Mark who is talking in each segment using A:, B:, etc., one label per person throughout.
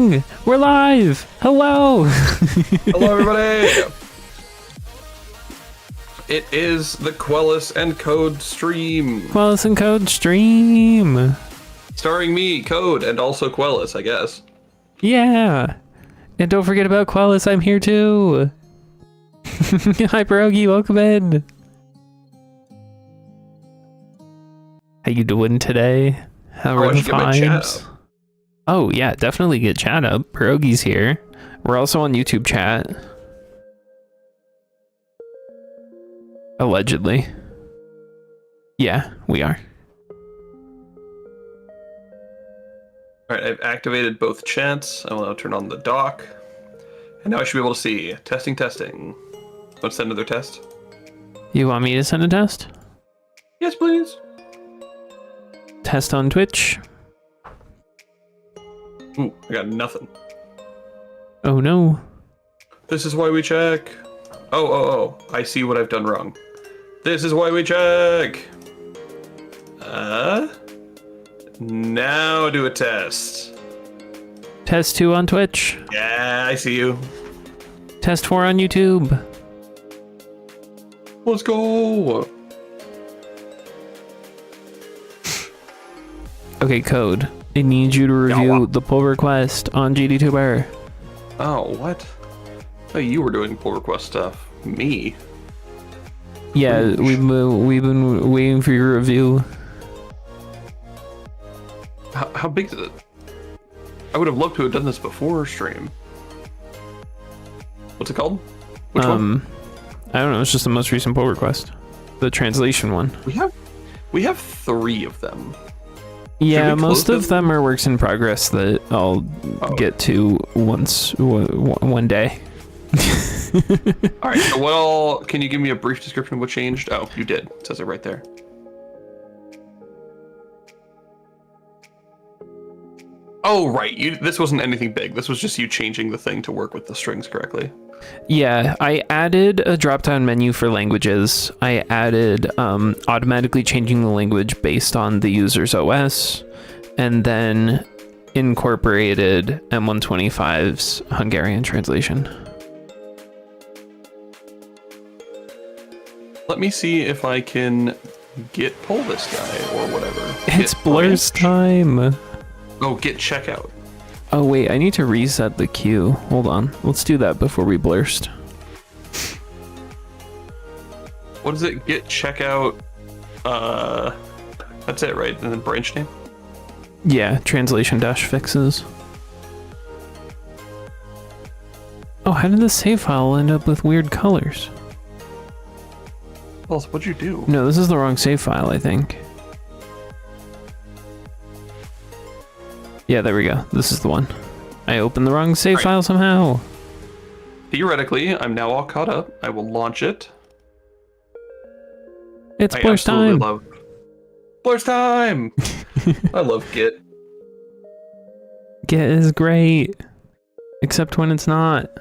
A: recording! We're live! Hello!
B: Hello, everybody! It is the Quellis and Code stream.
A: Quellis and Code stream!
B: Starring me, Code, and also Quellis, I guess.
A: Yeah! And don't forget about Quellis, I'm here too! Hi, Pierogi, welcome in! How you doing today? How are the vibes? Oh yeah, definitely get chat up. Pierogi's here. We're also on YouTube chat. Allegedly. Yeah, we are.
B: Alright, I've activated both chats. I will now turn on the dock. And now I should be able to see. Testing, testing. Let's send another test.
A: You want me to send a test?
B: Yes, please.
A: Test on Twitch.
B: Ooh, I got nothing.
A: Oh no.
B: This is why we check. Oh, I see what I've done wrong. This is why we check. Now do a test.
A: Test 2 on Twitch.
B: Yeah, I see you.
A: Test 4 on YouTube.
B: Let's go.
A: Okay, Code. I need you to review the pull request on GDTuber.
B: Oh, what? Oh, you were doing pull request stuff. Me?
A: Yeah, we've been waiting for your review.
B: How big is it? I would have loved to have done this before stream. What's it called? Which one?
A: I don't know. It's just the most recent pull request, the translation one.
B: We have 3 of them.
A: Yeah, most of them are works in progress that I'll get to one day.
B: All right. So what all? Can you give me a brief description of what changed? Oh, you did. It says it right there. Oh, right. This wasn't anything big. This was just you changing the thing to work with the strings correctly.
A: Yeah, I added a drop-down menu for languages. I added automatically changing the language based on the user's OS, and then incorporated M125's Hungarian translation.
B: Let me see if I can pull this guy or whatever.
A: It's Blur's time.
B: Oh, get checkout.
A: Oh wait, I need to reset the queue. Hold on. Let's do that before we blurst.
B: What is it? Get checkout. That's it, right? And then branch name?
A: Yeah, translation dash fixes. Oh, how did the save file end up with weird colors?
B: Well, what'd you do?
A: No, this is the wrong save file, I think. Yeah, there we go. This is the one. I opened the wrong save file somehow.
B: Theoretically, I'm now all caught up. I will launch it.
A: It's Blur's time.
B: Blur's time! I love Git.
A: Git is great. Except when it's not.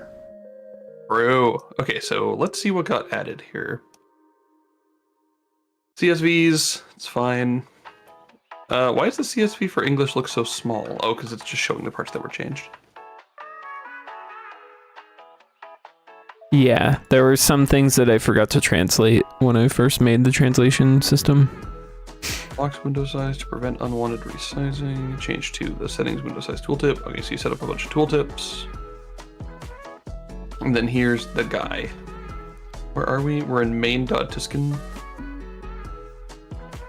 B: Bro. Okay, so let's see what got added here. CSVs, it's fine. Why does the CSV for English look so small? Oh, because it's just showing the parts that were changed.
A: Yeah, there were some things that I forgot to translate when I first made the translation system.
B: Box window size to prevent unwanted resizing. Change to the settings window size tooltip. Okay, so you set up a bunch of tooltips. And then here's the guy. Where are we? We're in main.tiskin.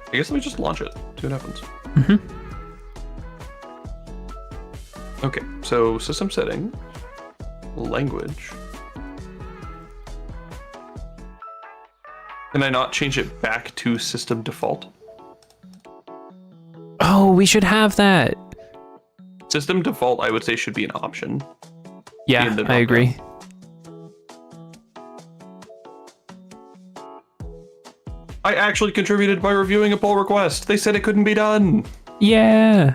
B: I guess let me just launch it. See what happens. Okay, so system setting, language. Can I not change it back to system default?
A: Oh, we should have that.
B: System default, I would say, should be an option.
A: Yeah, I agree.
B: I actually contributed by reviewing a pull request. They said it couldn't be done.
A: Yeah.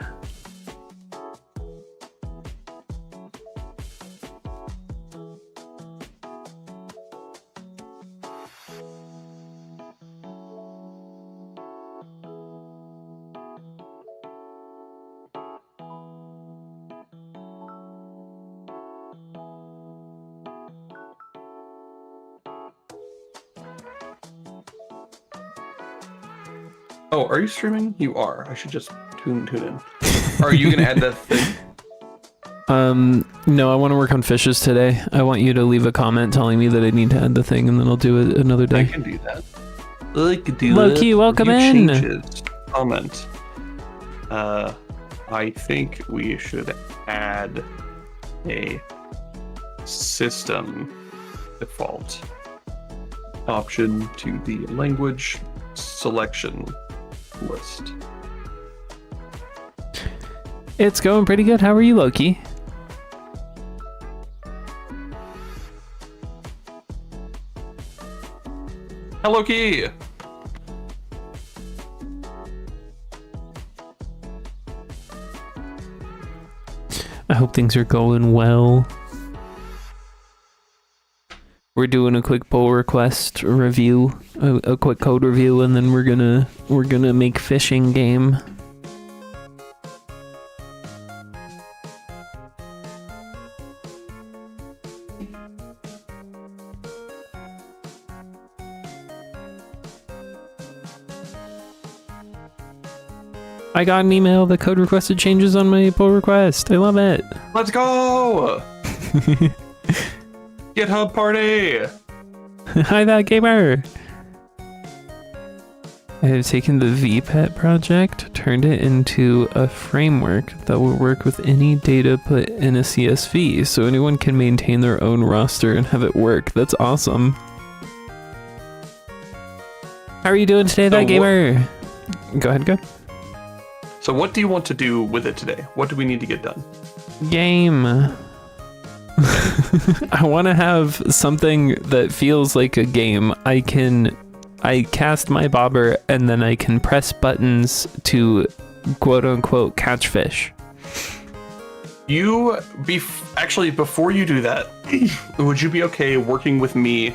B: Oh, are you streaming? You are. I should just tune in. Are you gonna add that thing?
A: No, I want to work on fishes today. I want you to leave a comment telling me that I need to add the thing, and then I'll do it another day.
B: I can do that. I can do
A: Loki,
B: that.
A: welcome
B: Review
A: in.
B: Changes. Comment. I think we should add a system default option to the language selection list.
A: It's going pretty good. How are you, Loki?
B: Hello, Key.
A: I hope things are going well. We're doing a quick pull request review, a quick code review, and then we're gonna make fishing game. I got an email that code requested changes on my pull request. I love it.
B: Let's go! GitHub party!
A: Hi, that gamer. I have taken the VPET project, turned it into a framework that will work with any data put in a CSV, so anyone can maintain their own roster and have it work. That's awesome. How are you doing today, that gamer? Go ahead, go.
B: So what do you want to do with it today? What do we need to get done?
A: Game. I want to have something that feels like a game. I cast my bobber and then I can press buttons to quote unquote catch fish.
B: Actually, before you do that, would you be okay working with me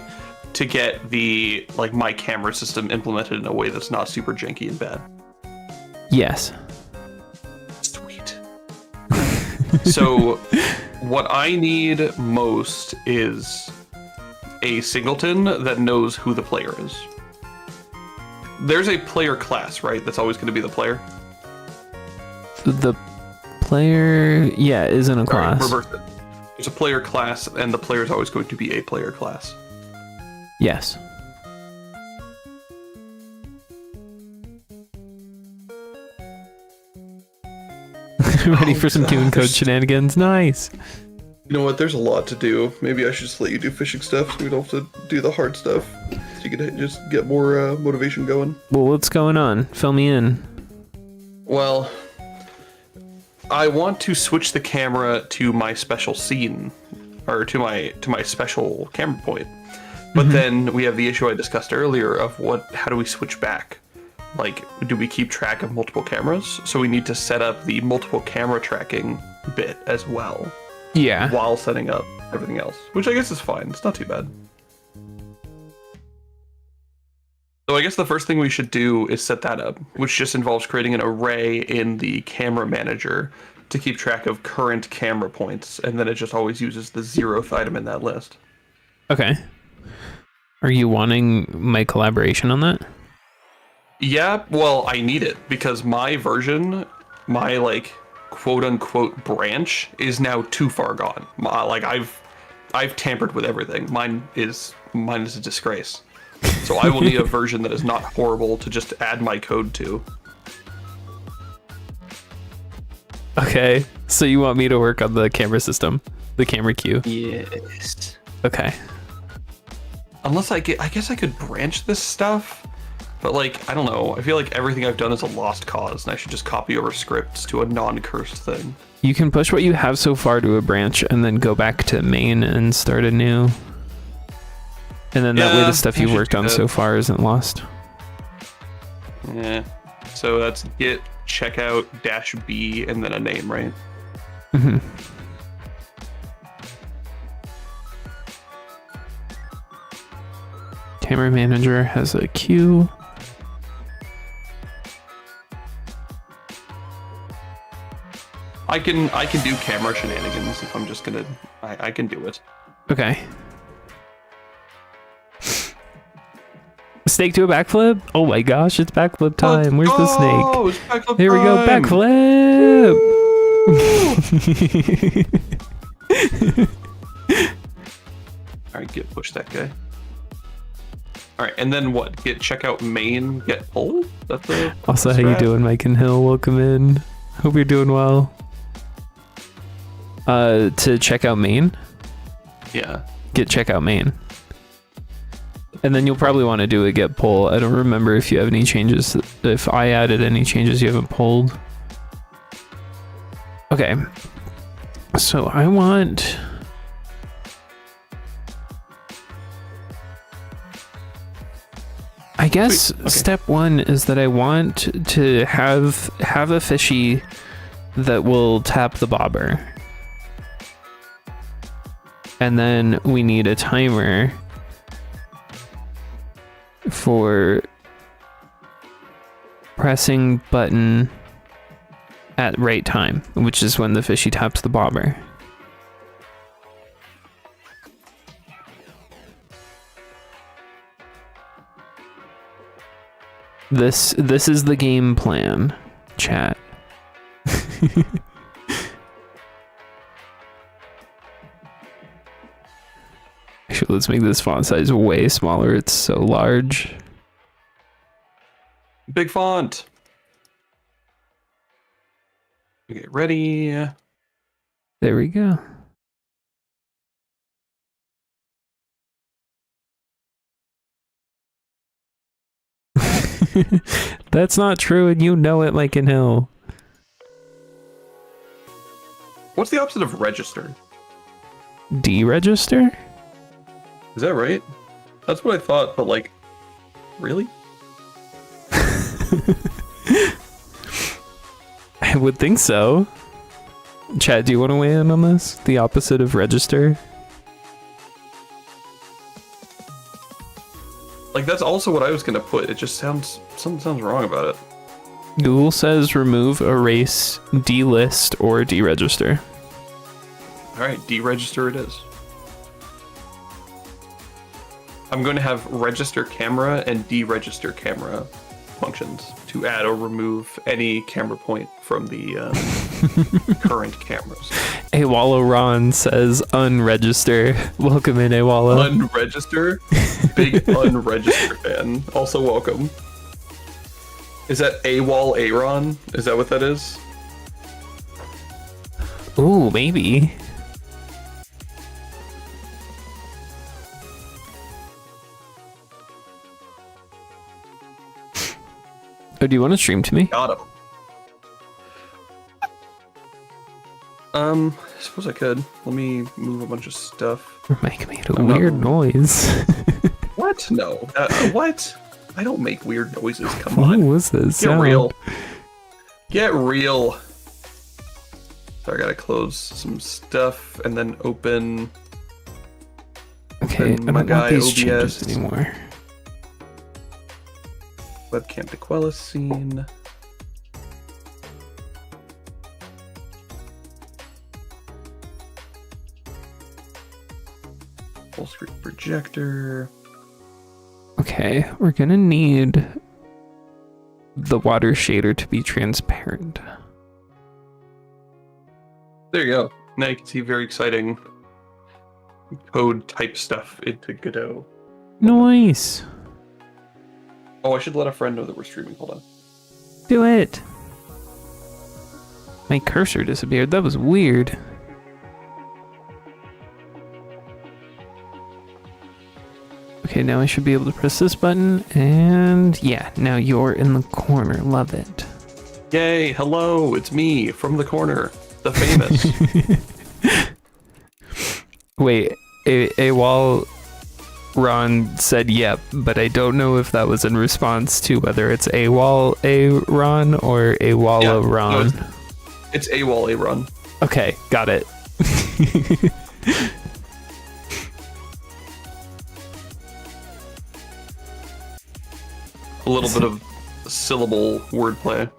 B: to get my camera system implemented in a way that's not super janky and bad?
A: Yes.
B: Sweet. So what I need most is a singleton that knows who the player is. There's a player class, right? That's always going to be the player.
A: The player, yeah, isn't a class.
B: Right, reverse it. There's a player class, and the player is always going to be a player class.
A: Yes. Ready for some Q code shenanigans? Nice.
B: You know what? There's a lot to do. Maybe I should just let you do fishing stuff so we don't have to do the hard stuff. So you can just get more motivation going.
A: Well, what's going on? Fill me in.
B: Well, I want to switch the camera to my special scene, or to my special camera point. But then we have the issue I discussed earlier of how do we switch back? Like, do we keep track of multiple cameras? So we need to set up the multiple camera tracking bit as well.
A: Yeah.
B: While setting up everything else, which I guess is fine. It's not too bad. So I guess the first thing we should do is set that up, which just involves creating an array in the camera manager to keep track of current camera points, and then it just always uses the 0th item in that list.
A: Okay. Are you wanting my collaboration on that?
B: Yeah, well, I need it because my version, my quote-unquote branch is now too far gone. I've tampered with everything. Mine is a disgrace. So I will need a version that is not horrible to just add my code to.
A: Okay, so you want me to work on the camera system, the camera queue?
B: Yes.
A: Okay.
B: Unless I guess I could branch this stuff. But I don't know. I feel like everything I've done is a lost cause, and I should just copy over scripts to a non-cursed thing.
A: You can push what you have so far to a branch and then go back to main and start anew. And then that way the stuff you worked on so far isn't lost.
B: Yeah. So that's git checkout -b and then a name, right?
A: Mm-hmm. Camera manager has a queue.
B: I can do camera shenanigans if I'm just gonna. I can do it.
A: Okay. Snake do a backflip? Oh my gosh, it's backflip time. Where's the snake?
B: It's backflip
A: Here we go,
B: time.
A: backflip!
B: All right, push that guy. All right, and then what? Check out main, get pull? That's the
A: Also,
B: that's
A: how you
B: strat?
A: doing, Mike and Hill? Welcome in. Hope you're doing well. To check out main?
B: Yeah.
A: Get check out main. And then you'll probably want to do a get pull. I don't remember if you have any changes. If I added any changes you haven't pulled. Okay. So I want... I guess
B: Sweet. Okay.
A: step one is that I want to have a fishy that will tap the bobber. And then we need a timer for pressing button at right time, which is when the fishy taps the bobber. This is the game plan, chat. Actually, let's make this font size way smaller. It's so large.
B: Big font. Okay, ready.
A: There we go. That's not true, and you know it, Mike and Hill.
B: What's the opposite of register?
A: Deregister?
B: Is that right? That's what I thought, but like, really?
A: I would think so. Chad, do you want to weigh in on this? The opposite of register?
B: Like, that's also what I was gonna put. It just something sounds wrong about it.
A: Google says remove, erase, delist, or deregister.
B: All right, deregister it is. I'm going to have register camera and deregister camera functions to add or remove any camera point from the current cameras.
A: Awala Ron says unregister. Welcome in, Awala.
B: Unregister? Big unregister fan. Also welcome. Is that AWOL Aaron? Is that what that is?
A: Ooh, maybe. Oh, do you want to stream to me?
B: Got him. I suppose I could. Let me move a bunch of stuff.
A: Mike made a
B: I'm not-
A: weird noise.
B: What? No. What? I don't make weird noises. Come
A: What
B: on.
A: was this?
B: Get
A: sound?
B: real. Get real. So I gotta close some stuff and then open.
A: Okay, I
B: open
A: don't
B: my
A: want
B: guy
A: these
B: OBS
A: changes anymore.
B: webcam to Quella scene. Full screen projector.
A: Okay, we're gonna need the water shader to be transparent.
B: There you go. Now you can see very exciting code type stuff into Godot.
A: Nice.
B: Oh, I should let a friend know that we're streaming. Hold on.
A: Do it. My cursor disappeared. That was weird. Okay, now I should be able to press this button, and yeah, now you're in the corner. Love it.
B: Yay! Hello, it's me from the corner, the famous.
A: Wait, while Ron said yep, but I don't know if that was in response to whether it's AWOL Ron or AWALA Ron.
B: No, it's AWOL Aaron.
A: Okay, got it.
B: A little bit of syllable wordplay.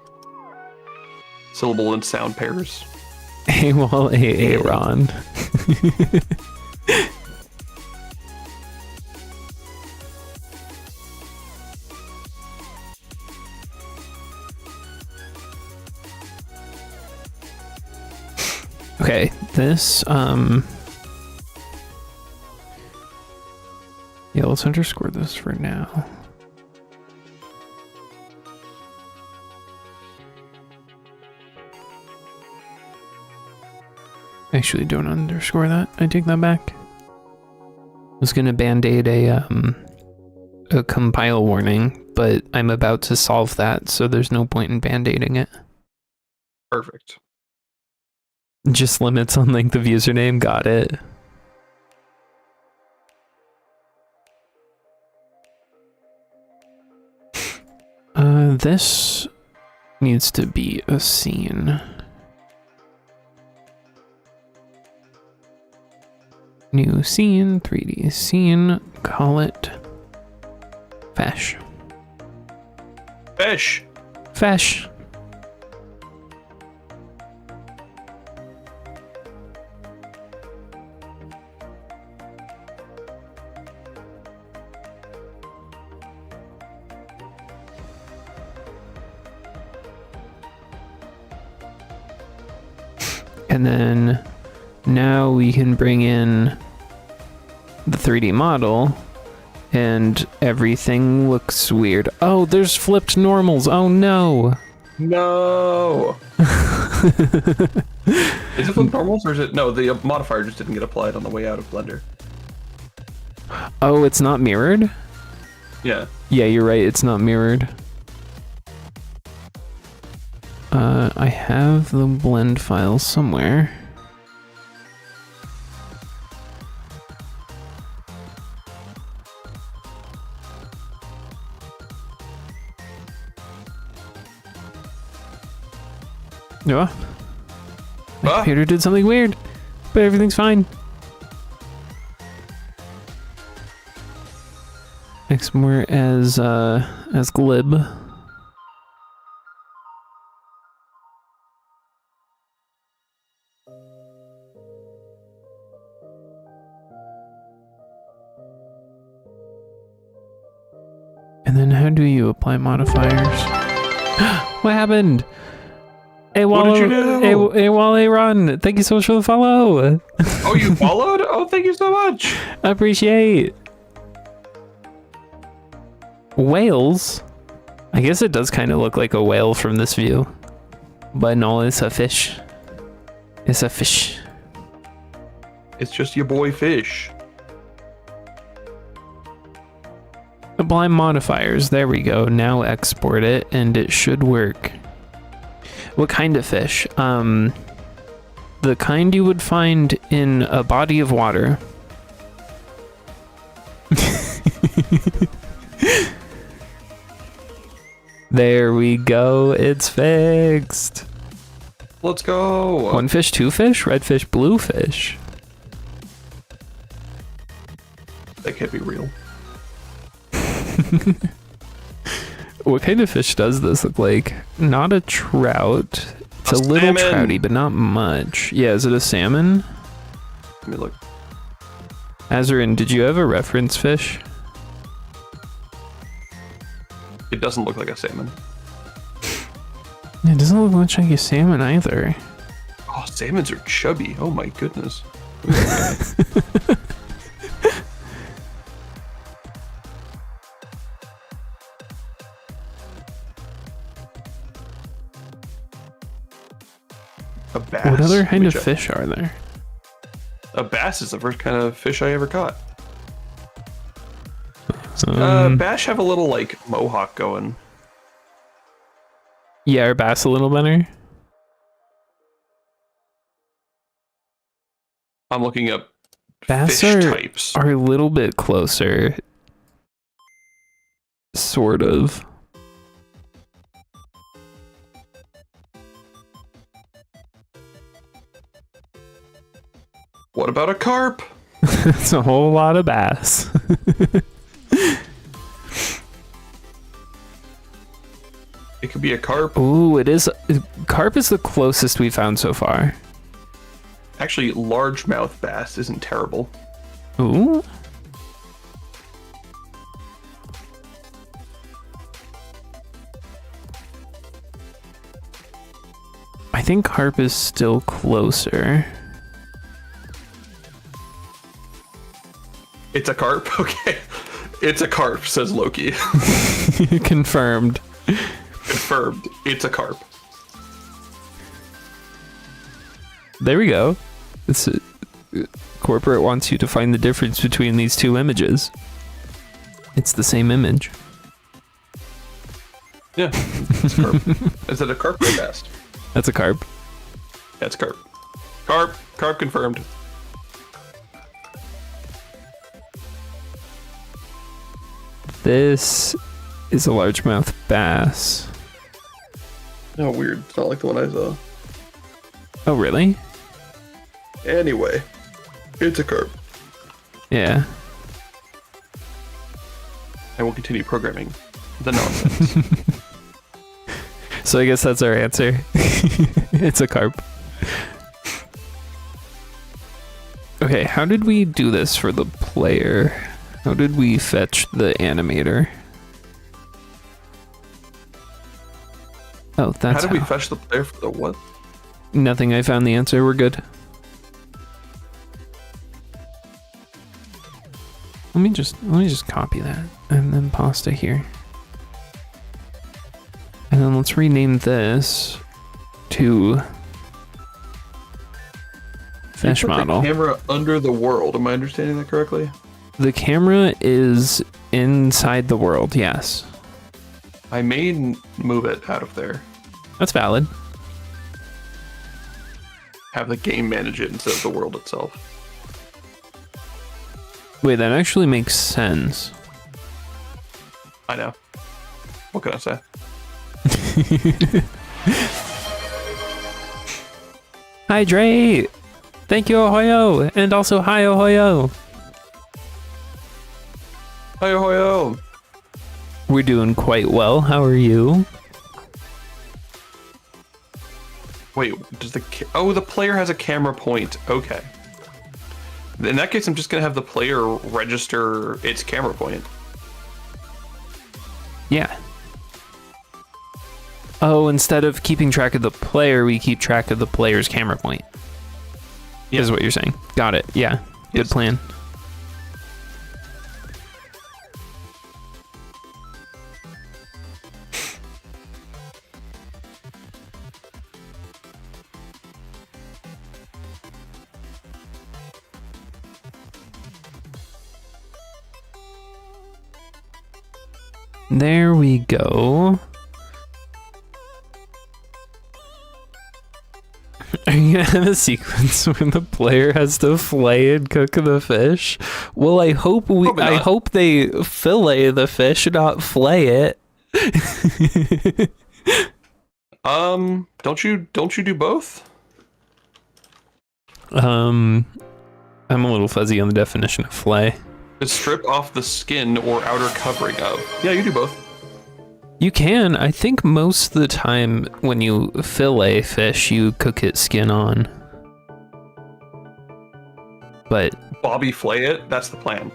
B: Syllable and sound pairs.
A: AWOL Ron. this, yeah, let's underscore this for now. Actually, don't underscore that. I take that back. I was gonna band-aid a compile warning, but I'm about to solve that, so there's no point in band-aiding it.
B: Perfect.
A: Just limits on length of username, got it. This needs to be a scene. New scene, 3D scene, call it Fesh.
B: Fish.
A: Fesh. And then now we can bring in the 3D model and everything looks weird. Oh, there's flipped normals. Oh no.
B: No. Is it flipped normals or is it? No, the modifier just didn't get applied on the way out of Blender.
A: Oh, it's not mirrored?
B: Yeah.
A: Yeah, you're right. It's not mirrored. I have the blend file somewhere. Yeah. My computer did something weird, but everything's fine. Export as glib. And then how do you apply modifiers? What happened? Hey, Wallow,
B: what did you do?
A: Hey, Wale Run, thank you so much for the follow.
B: Oh, you followed? Oh, thank you so much.
A: I appreciate. Whales? I guess it does kind of look like a whale from this view. But no, it's a fish. It's a fish.
B: It's just your boy Fish.
A: Apply modifiers. There we go. Now export it, and it should work. What kind of fish? The kind you would find in a body of water. There we go. It's fixed.
B: Let's go.
A: One fish, two fish, red fish, blue fish.
B: That can't be real.
A: What kind of fish does this look like? Not a trout. It's a little trouty, but not much. Yeah, is it a salmon?
B: Let me look.
A: Azarin, did you have a reference fish?
B: It doesn't look like a salmon.
A: It doesn't look much like a salmon either.
B: Oh, salmons are chubby. Oh my goodness. A bass.
A: What other kind of fish are there?
B: A bass is the first kind of fish I ever caught. Bass have a little like mohawk going.
A: Yeah, are bass a little better?
B: I'm looking up
A: Bass
B: fish types.
A: are a little bit closer. Sort of.
B: What about a carp?
A: It's a whole lot of bass.
B: It could be a carp.
A: Ooh, it is. Carp is the closest we found so far.
B: Actually, largemouth bass isn't terrible.
A: Ooh. I think carp is still closer.
B: It's a carp? Okay. It's a carp, says Loki.
A: Confirmed.
B: Confirmed. It's a carp.
A: There we go. It's corporate wants you to find the difference between these two images. It's the same image.
B: Yeah. It's a carp. Is it a carp or a bass?
A: That's a carp.
B: Yeah, it's carp. Carp. Carp confirmed.
A: This is a largemouth bass.
B: Oh, weird. It's not like the one I saw.
A: Oh, really?
B: Anyway, it's a carp.
A: Yeah.
B: I will continue programming the nonsense.
A: So I guess that's our answer. It's a carp. Okay, how did we do this for the player? How did we fetch the animator? Oh, that's
B: how did we fetch the player for the what?
A: Nothing. I found the answer. We're good. Let me just copy that and then pasta here. And then let's rename this to fish model.
B: The camera under the world. Am I understanding that correctly?
A: The camera is inside the world, yes.
B: I may move it out of there.
A: That's valid.
B: Have the game manage it instead of the world itself.
A: Wait, that actually makes sense.
B: I know. What can I say?
A: Hydrate! Thank you, Ahoyo! And also, hi, Ahoyo!
B: Hi, hoyo!
A: We're doing quite well. How are you?
B: Wait, does the player has a camera point. Okay. In that case, I'm just gonna have the player register its camera point.
A: Yeah. Oh, instead of keeping track of the player, we keep track of the player's camera point. Yeah. Is what you're saying. Got it. Yeah. Good
B: Yes.
A: plan. There we go. Are you gonna have a sequence where the player has to fillet and cook the fish? Well, I hope they fillet the fish, not flay it.
B: Don't you do both?
A: I'm a little fuzzy on the definition of flay.
B: To strip off the skin or outer covering of. Yeah, you do both.
A: You can. I think most of the time when you fillet fish, you cook it skin on. But
B: Bobby flay it. That's the plan.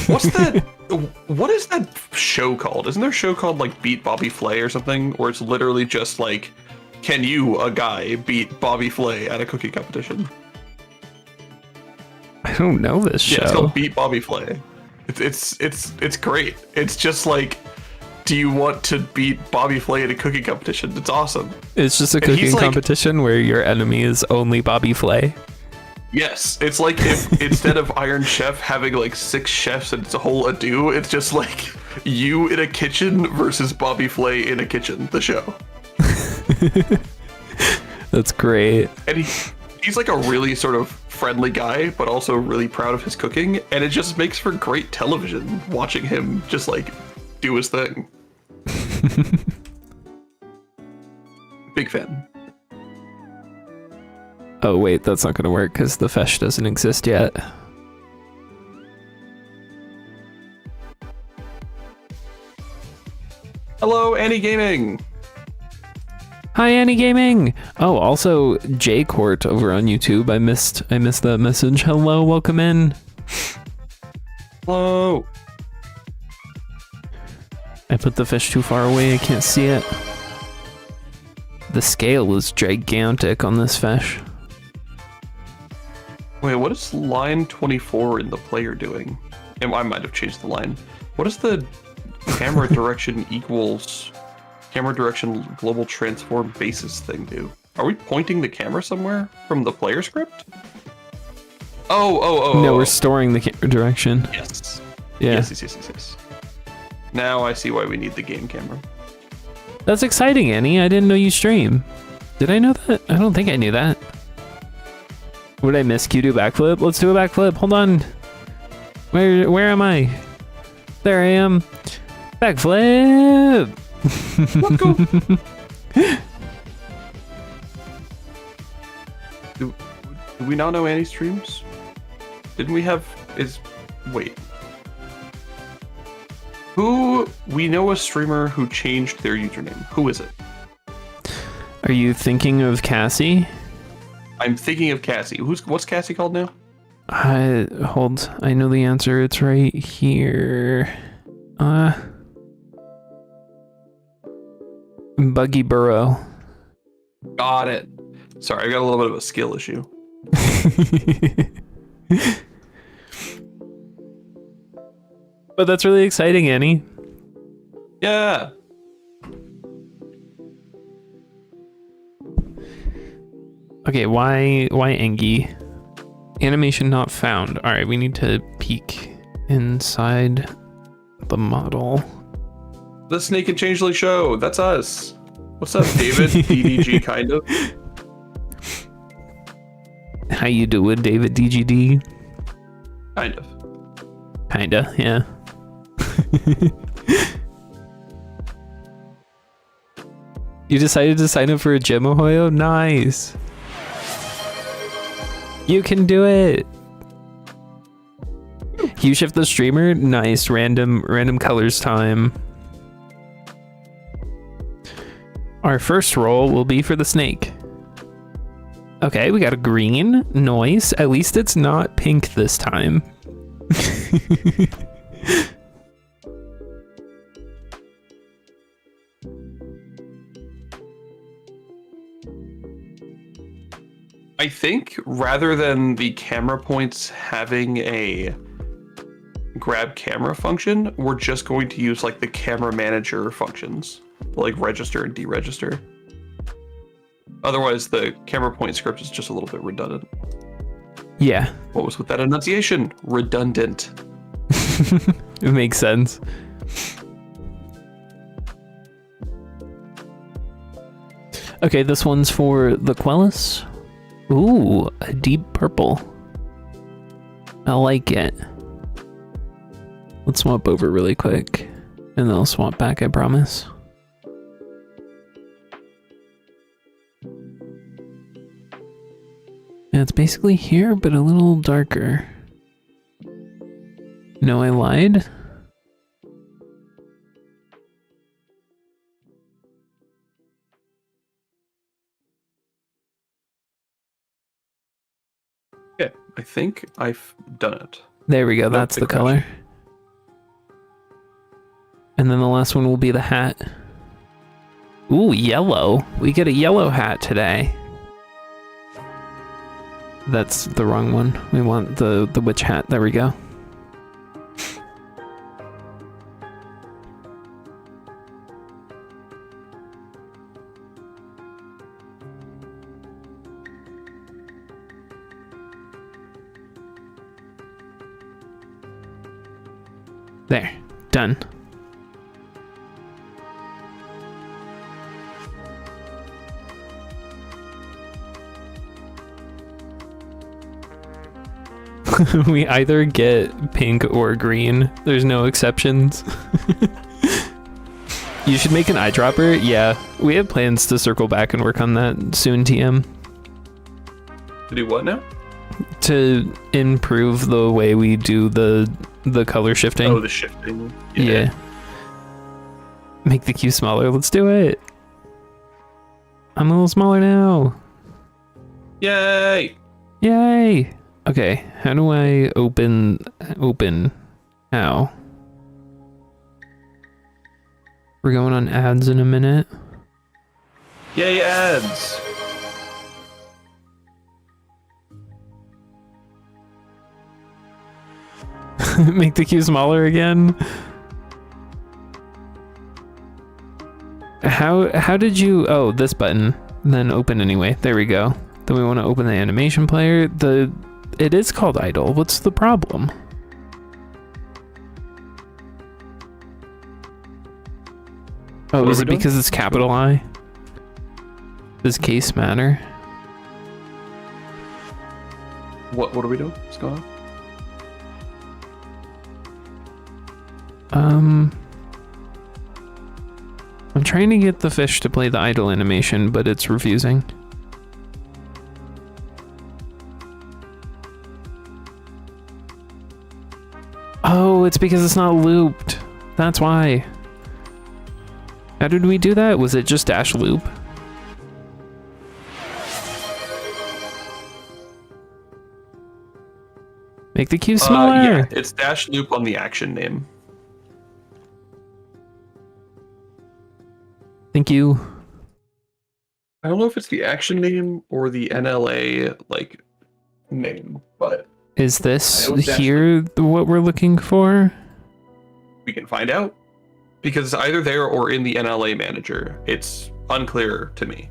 B: What is that show called? Isn't there a show called like Beat Bobby Flay or something? Where it's literally just like, can you, a guy, beat Bobby Flay at a cooking competition?
A: I don't know this show.
B: Yeah, it's called Beat Bobby Flay. It's great. It's just like, do you want to beat Bobby Flay at a cooking competition? It's awesome.
A: It's just a cooking competition where your enemy is only Bobby Flay.
B: Yes, it's like if instead of Iron Chef having like 6 chefs and it's a whole ado, it's just like you in a kitchen versus Bobby Flay in a kitchen, the show.
A: That's great.
B: And he's like a really sort of friendly guy, but also really proud of his cooking, and it just makes for great television watching him just like do his thing. Big fan.
A: Oh wait, that's not gonna work because the fish doesn't exist yet.
B: Hello, Annie Gaming.
A: Hi, Annie Gaming. Oh, also J Court over on YouTube. I missed that message. Hello, welcome in.
B: Hello.
A: I put the fish too far away. I can't see it. The scale is gigantic on this fish.
B: Wait, what is line 24 in the player doing? I might have changed the line. What is the camera direction equals camera direction global transform basis thing do? Are we pointing the camera somewhere from the player script?
A: No, we're storing the camera direction.
B: Yes.
A: Yeah.
B: Yes. Now I see why we need the game camera.
A: That's exciting, Annie. I didn't know you stream. Did I know that? I don't think I knew that. Would I miss Q do backflip? Let's do a backflip. Hold on. Where am I? There I am. Backflip.
B: Let's go. Do we now know Annie streams? Didn't we have wait. Who we know a streamer who changed their username. Who is it?
A: Are you thinking of Cassie?
B: I'm thinking of Cassie. What's Cassie called now?
A: Hold. I know the answer. It's right here. Buggy Burrow.
B: Got it. Sorry, I got a little bit of a skill issue.
A: But that's really exciting, Annie.
B: Yeah.
A: Okay, why Engie? Animation not found. All right, we need to peek inside the model.
B: The Snake and Changeling Show. That's us. What's up, David? DDG, kind of.
A: How you doing, David DGD?
B: Kind of.
A: Kinda, yeah. You decided to sign up for a gym, Ahoyo? Nice. You can do it. You shift the streamer? Nice. Random colors time. Our first roll will be for the snake. Okay, we got a green. Nice. At least it's not pink this time.
B: I think rather than the camera points having a grab camera function, we're just going to use like the camera manager functions, like register and deregister. Otherwise, the camera point script is just a little bit redundant.
A: Yeah.
B: What was with that enunciation? Redundant.
A: It makes sense. Okay, this one's for the Quellis. Ooh, a deep purple. I like it. Let's swap over really quick, and then I'll swap back, I promise. Yeah, it's basically here, but a little darker. No, I lied.
B: Yeah, I think I've done it.
A: There we go, that's the color. And then the last one will be the hat. Ooh, yellow. We get a yellow hat today. That's the wrong one. We want the witch hat. There we go. There. Done. We either get pink or green. There's no exceptions. You should make an eyedropper. Yeah, we have plans to circle back and work on that soon, TM.
B: To do what now?
A: To improve the way we do the color shifting.
B: Oh, the shifting.
A: Yeah. Make the queue smaller. Let's do it. I'm a little smaller now.
B: Yay!
A: Yay! Okay, how do I open? How? We're going on ads in a minute.
B: Yay, ads!
A: Make the cube smaller again. How did you? Oh, this button. Then open anyway. There we go. Then we want to open the animation player. It is called idle. What's the problem? Oh, is it because it's capital I? Does case matter?
B: What are we doing? What's going
A: on? I'm trying to get the fish to play the idle animation, but it's refusing. Oh, it's because it's not looped. That's why. How did we do that? Was it just dash loop? Make the cube smaller.
B: Yeah, it's dash loop on the action name.
A: Thank you.
B: I don't know if it's the action name or the NLA like name, but
A: is this here what we're looking for?
B: We can find out because it's either there or in the NLA manager. It's unclear to me.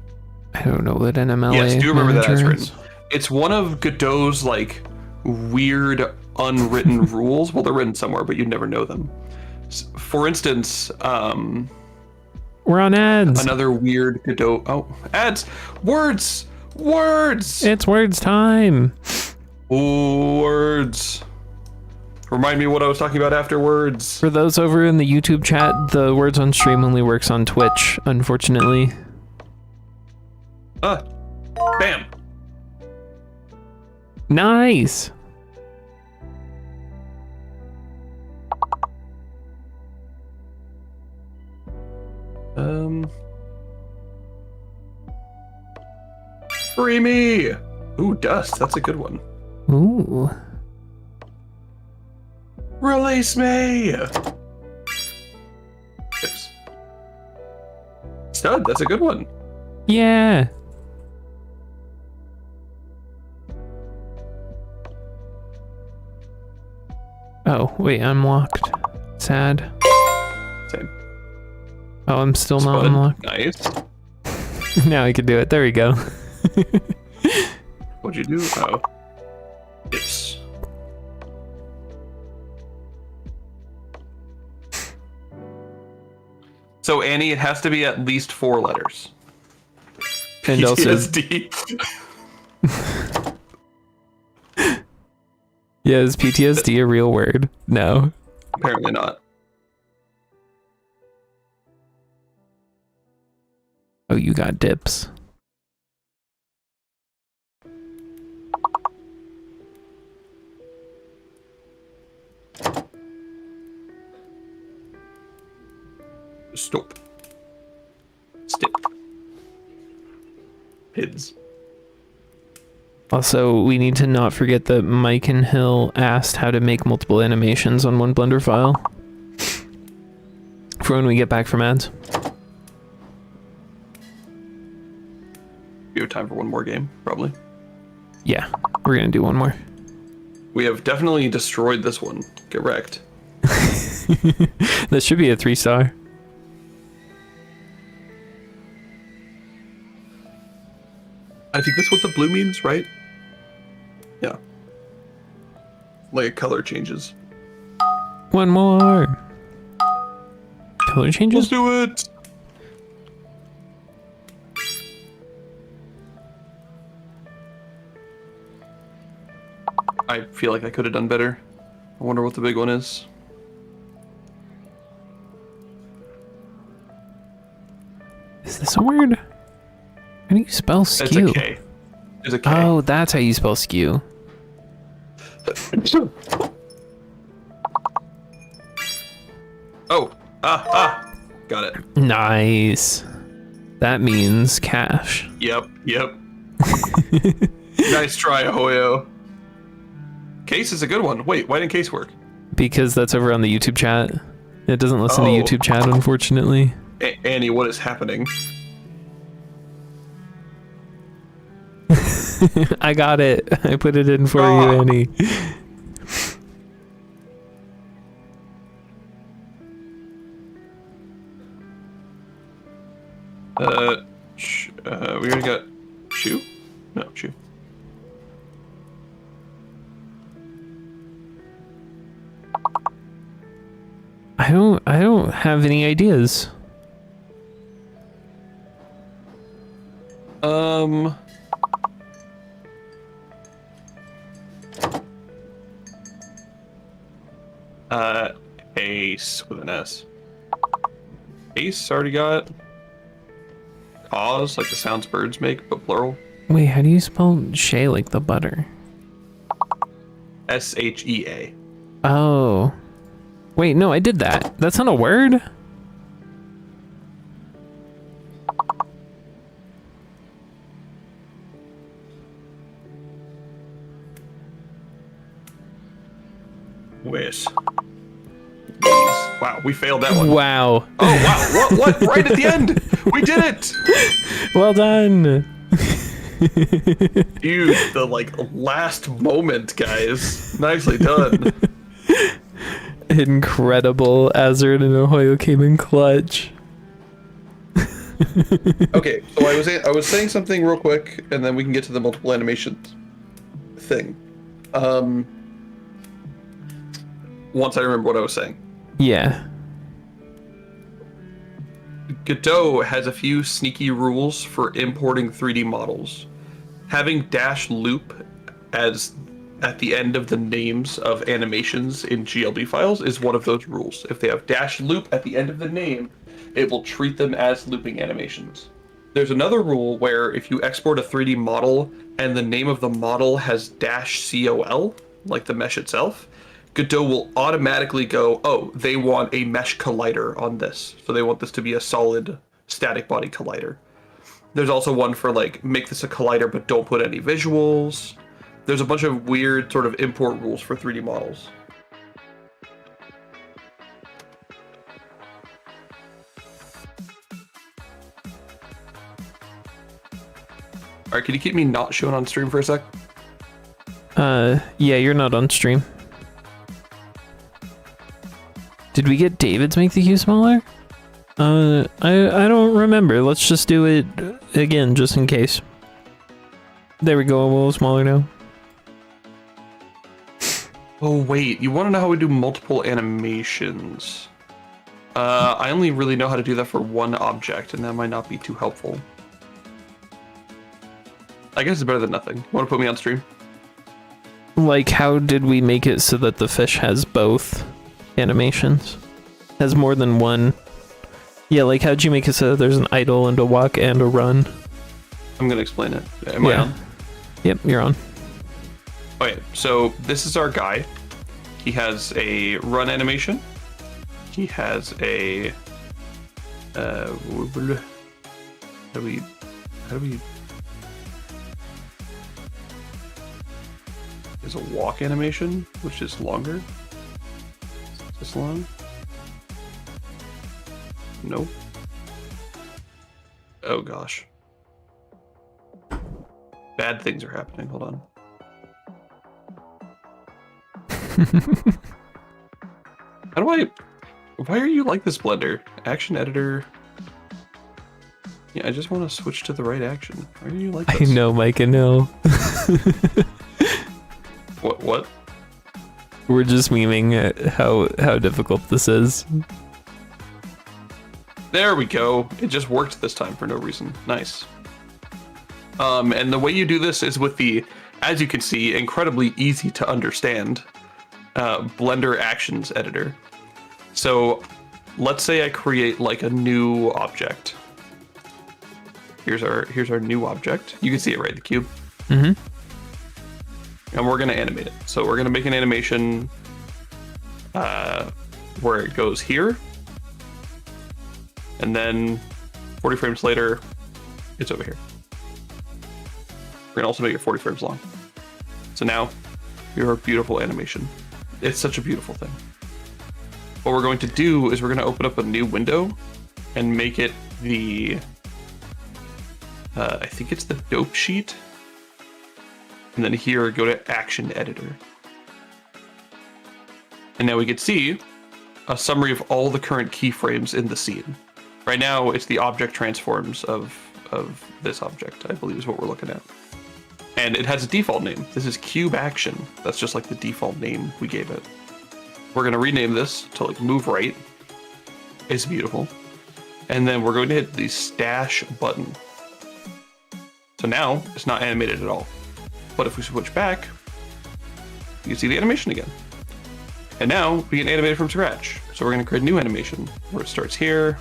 A: I don't know what NMLA.
B: Yes, do remember that as written.
A: Is.
B: It's one of Godot's like weird unwritten rules. Well, they're written somewhere, but you'd never know them. For instance,
A: we're on ads.
B: Another weird Godot. Oh, ads. Words.
A: It's words time.
B: Ooh, words. Remind me what I was talking about afterwards.
A: For those over in the YouTube chat, the words on stream only works on Twitch, unfortunately.
B: Bam.
A: Nice.
B: Free me. Ooh, dust. That's a good one.
A: Ooh.
B: Release me. Oops. Stud. That's a good one.
A: Yeah. Oh, wait, unlocked. Sad.
B: Same.
A: Oh, I'm still not
B: Spud.
A: unlocked.
B: Nice.
A: Now I can do it. There we go.
B: What'd you do? Oh. Yes. So, Annie, it has to be at least 4 letters.
A: And also,
B: PTSD.
A: yeah, is PTSD a real word? No.
B: Apparently not.
A: Oh, you got dips.
B: Stop. Step. Pids.
A: Also, we need to not forget that Mike and Hill asked how to make multiple animations on one Blender file. For when we get back from ads.
B: We have time for one more game, probably.
A: Yeah, we're gonna do one more.
B: We have definitely destroyed this one. Get wrecked.
A: That should be a 3-star.
B: I think that's what the blue means, right? Yeah. Like color changes.
A: One more. Color changes?
B: Let's do it! I feel like I could have done better. I wonder what the big one is.
A: Is this a word? How do you spell skew?
B: It's a K. It's a K.
A: Oh, that's how you spell skew.
B: Oh, got it.
A: Nice. That means cash.
B: Yep. Nice try, Ahoyo. Case is a good one. Wait, why didn't case work?
A: Because that's over on the YouTube chat. It doesn't listen to YouTube chat, unfortunately.
B: Annie, what is happening?
A: I got it. I put it in for you, Annie.
B: We already got shoe? No, shoe.
A: I don't have any ideas.
B: Ace with an S. Ace already got. Oz, like the sounds birds make, but plural.
A: Wait, how do you spell Shea like the butter?
B: Shea.
A: Oh. Wait, no, I did that. That's not a word?
B: Wish. Wow, we failed that one.
A: Wow.
B: Oh, wow. What? Right at the end. We did it.
A: Well done.
B: Dude, the like last moment, guys. Nicely done.
A: Incredible. Azard and Ohio came in clutch.
B: Okay, so I was saying something real quick, and then we can get to the multiple animations thing. Once I remember what I was saying.
A: Yeah.
B: Godot has a few sneaky rules for importing 3D models. Having dash loop as at the end of the names of animations in GLD files is one of those rules. If they have dash loop at the end of the name, it will treat them as looping animations. There's another rule where if you export a 3D model and the name of the model has dash COL, like the mesh itself, Godot will automatically go, oh, they want a mesh collider on this. So they want this to be a solid static body collider. There's also one for like, make this a collider, but don't put any visuals. There's a bunch of weird sort of import rules for 3D models. All right, can you keep me not shown on stream for a sec?
A: Yeah, you're not on stream. Did we get David's make the hue smaller? I don't remember. Let's just do it again, just in case. There we go, a little smaller now.
B: Oh wait, you want to know how we do multiple animations? I only really know how to do that for one object, and that might not be too helpful. I guess it's better than nothing. Want to put me on stream?
A: Like, how did we make it so that the fish has both animations? Has more than one? Yeah, like, how'd you make it so that there's an idle and a walk and a run?
B: I'm gonna explain it. Am I on?
A: Yep, you're on.
B: Okay, so this is our guy. He has a run animation. He has a how do we there's a walk animation, which is longer. Is this long? Nope. Oh gosh. Bad things are happening. Hold on. How do I... Why are you like this, Blender? Action editor... Yeah, I just want to switch to the right action. Why are you like this?
A: I know, Mike, I know.
B: What?
A: We're just memeing at how difficult this is.
B: There we go. It just worked this time for no reason. Nice. And the way you do this is with the, as you can see, incredibly easy to understand Blender Actions editor. So let's say I create like a new object. Here's our new object. You can see it right in the cube.
A: Mm-hmm.
B: And we're gonna animate it. So we're gonna make an animation where it goes here. And then 40 frames later, it's over here. We're gonna also make it 40 frames long. So now, your beautiful animation. It's such a beautiful thing. What we're going to do is we're gonna open up a new window and make it the, I think it's the dope sheet. And then here, go to Action Editor. And now we can see a summary of all the current keyframes in the scene. Right now, it's the object transforms of this object, I believe is what we're looking at. And it has a default name. This is cube action. That's just like the default name we gave it. We're gonna rename this to like move right. It's beautiful. And then we're going to hit the stash button. So now it's not animated at all. But if we switch back, you can see the animation again. And now we can animate it from scratch. So we're gonna create a new animation where it starts here,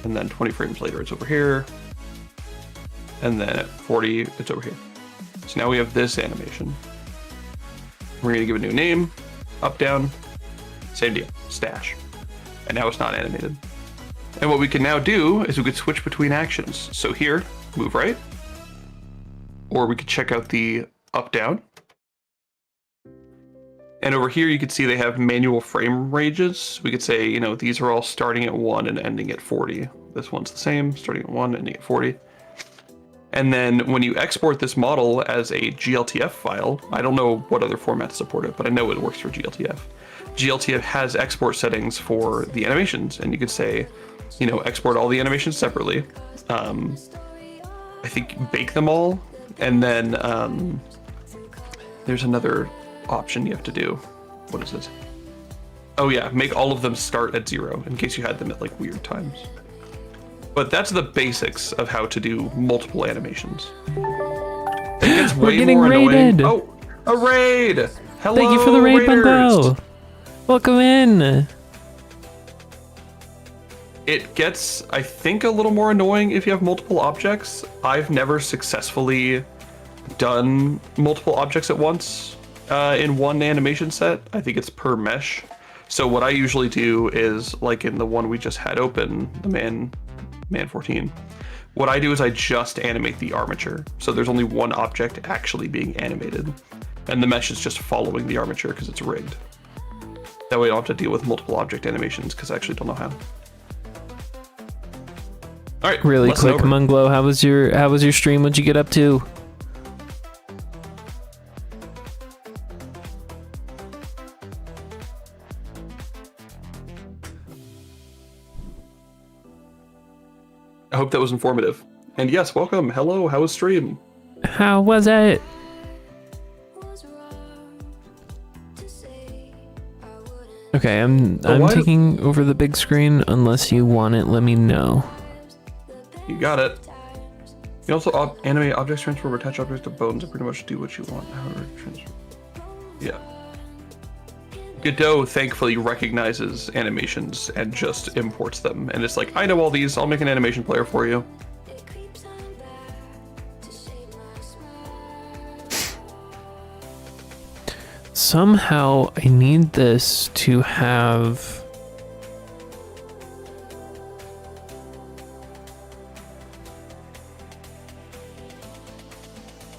B: and then 20 frames later it's over here, and then at 40 it's over here. So now we have this animation. We're gonna give it a new name, up, down, same deal, stash. And now it's not animated. And what we can now do is we could switch between actions. So here, move right, or we could check out the up, down. And over here, you can see they have manual frame ranges. We could say, you know, these are all starting at 1 and ending at 40. This one's the same, starting at 1, ending at 40. And then when you export this model as a GLTF file, I don't know what other formats support it, but I know it works for GLTF. GLTF has export settings for the animations, and you could say, you know, export all the animations separately. I think bake them all, and then there's another option you have to do. What is it? Oh yeah, make all of them start at 0 in case you had them at like weird times. But that's the basics of how to do multiple animations. It gets way
A: getting
B: more
A: raided.
B: annoying. Oh, a raid! Hello,
A: Thank you for the raid,
B: raiders!
A: Bungo. Welcome in.
B: It gets, I think, a little more annoying if you have multiple objects. I've never successfully done multiple objects at once in one animation set. I think it's per mesh. So what I usually do is, like in the one we just had open, the Man 14, what I do is I just animate the armature. So there's only one object actually being animated, and the mesh is just following the armature because it's rigged. That way I don't have to deal with multiple object animations because I actually don't know how. All right,
A: Really
B: lesson
A: quick,
B: over.
A: Munglo, how was your stream? What'd you get up to?
B: I hope that was informative. And yes, welcome. Hello, how was stream?
A: How was it? Okay, I'm
B: why-
A: taking over the big screen. Unless you want it, let me know.
B: You got it. You also animate objects, transfer or attach objects to bones, and pretty much do what you want. However, transfer. Yeah. Godot thankfully recognizes animations and just imports them. And it's like, I know all these, I'll make an animation player for you.
A: Somehow I need this to have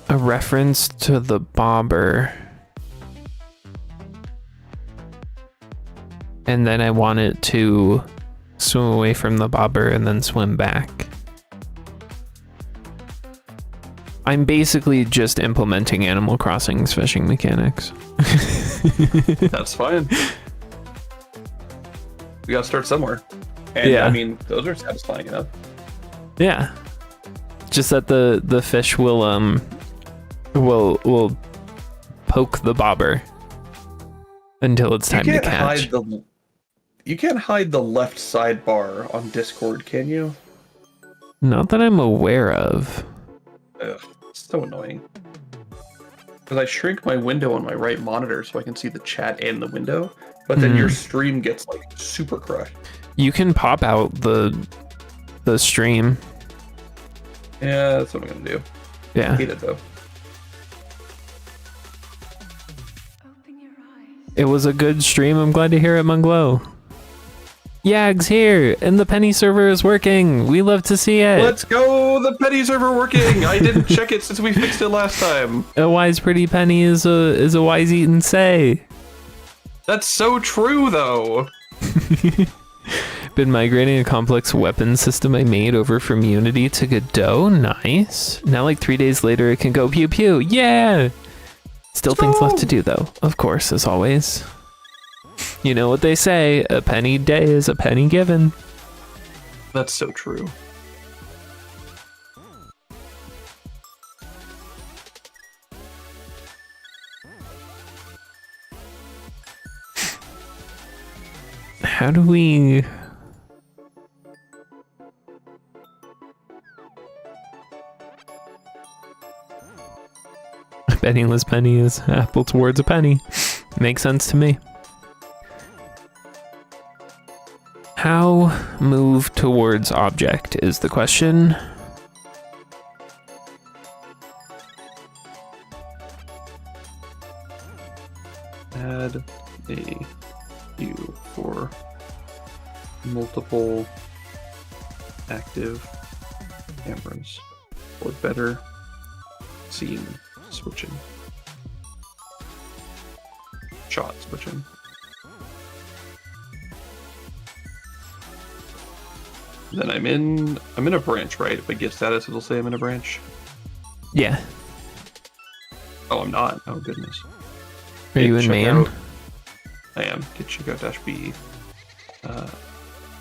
A: a reference to the bobber. And then I want it to swim away from the bobber and then swim back. I'm basically just implementing Animal Crossing's fishing mechanics.
B: That's fine. We gotta start somewhere. And
A: Yeah.
B: I mean, those are satisfying enough.
A: Yeah. Just that the fish will poke the bobber until it's time to catch.
B: You can't hide the left sidebar on Discord, can you?
A: Not that I'm aware of.
B: Ugh, it's so annoying. Because I shrink my window on my right monitor so I can see the chat and the window, but then your stream gets like super crushed.
A: You can pop out the stream.
B: Yeah, that's what I'm gonna do. I
A: Yeah.
B: hate it though.
A: It was a good stream. I'm glad to hear it, Munglo. Yag's here, and the penny server is working. We love to see it.
B: Let's go! The penny server working! I didn't check it since we fixed it last time.
A: A wise pretty penny is a wise eaten say.
B: That's so true though.
A: Been migrating a complex weapon system I made over from Unity to Godot. Nice. Now like 3 days later it can go pew pew. Yeah! Still things left to do though, of course, as always. You know what they say, a penny day is a penny given.
B: That's so true.
A: How do we... Penniless penny is apple towards a penny. Makes sense to me. How move towards object is the question.
B: Add a queue for multiple active cameras for better scene switching. Shot switching. Then I'm in a branch, right? If I get status, it'll say I'm in a branch.
A: Yeah.
B: Oh, I'm not. Oh goodness.
A: Are you in main?
B: I am. Get checkout dash B.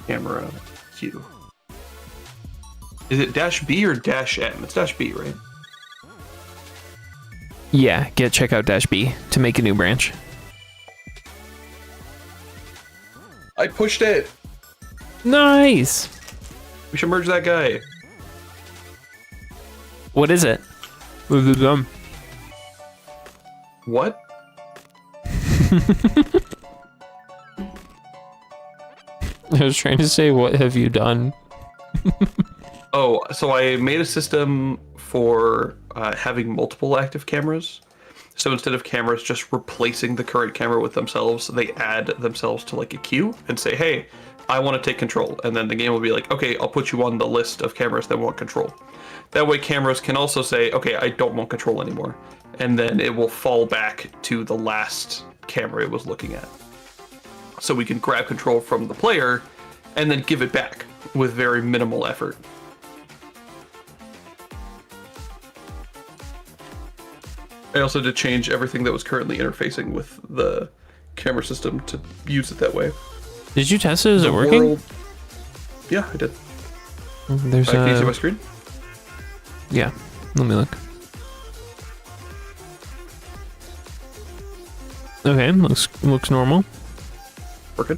B: Camera Q. Is it dash B or dash M? It's dash B, right?
A: Yeah, get checkout dash B to make a new branch.
B: I pushed it.
A: Nice.
B: We should merge that guy.
A: What is it?
B: What?
A: I was trying to say, what have you done?
B: Oh, so I made a system for having multiple active cameras. So instead of cameras just replacing the current camera with themselves, they add themselves to like a queue and say, hey, I want to take control. And then the game will be like, okay, I'll put you on the list of cameras that want control. That way cameras can also say, okay, I don't want control anymore. And then it will fall back to the last camera it was looking at. So we can grab control from the player and then give it back with very minimal effort. I also did change everything that was currently interfacing with the camera system to use it that way.
A: Did you test it? Is it working?
B: Yeah, I did.
A: There's
B: Can you see my screen?
A: Yeah, let me look. Okay, looks normal.
B: Working.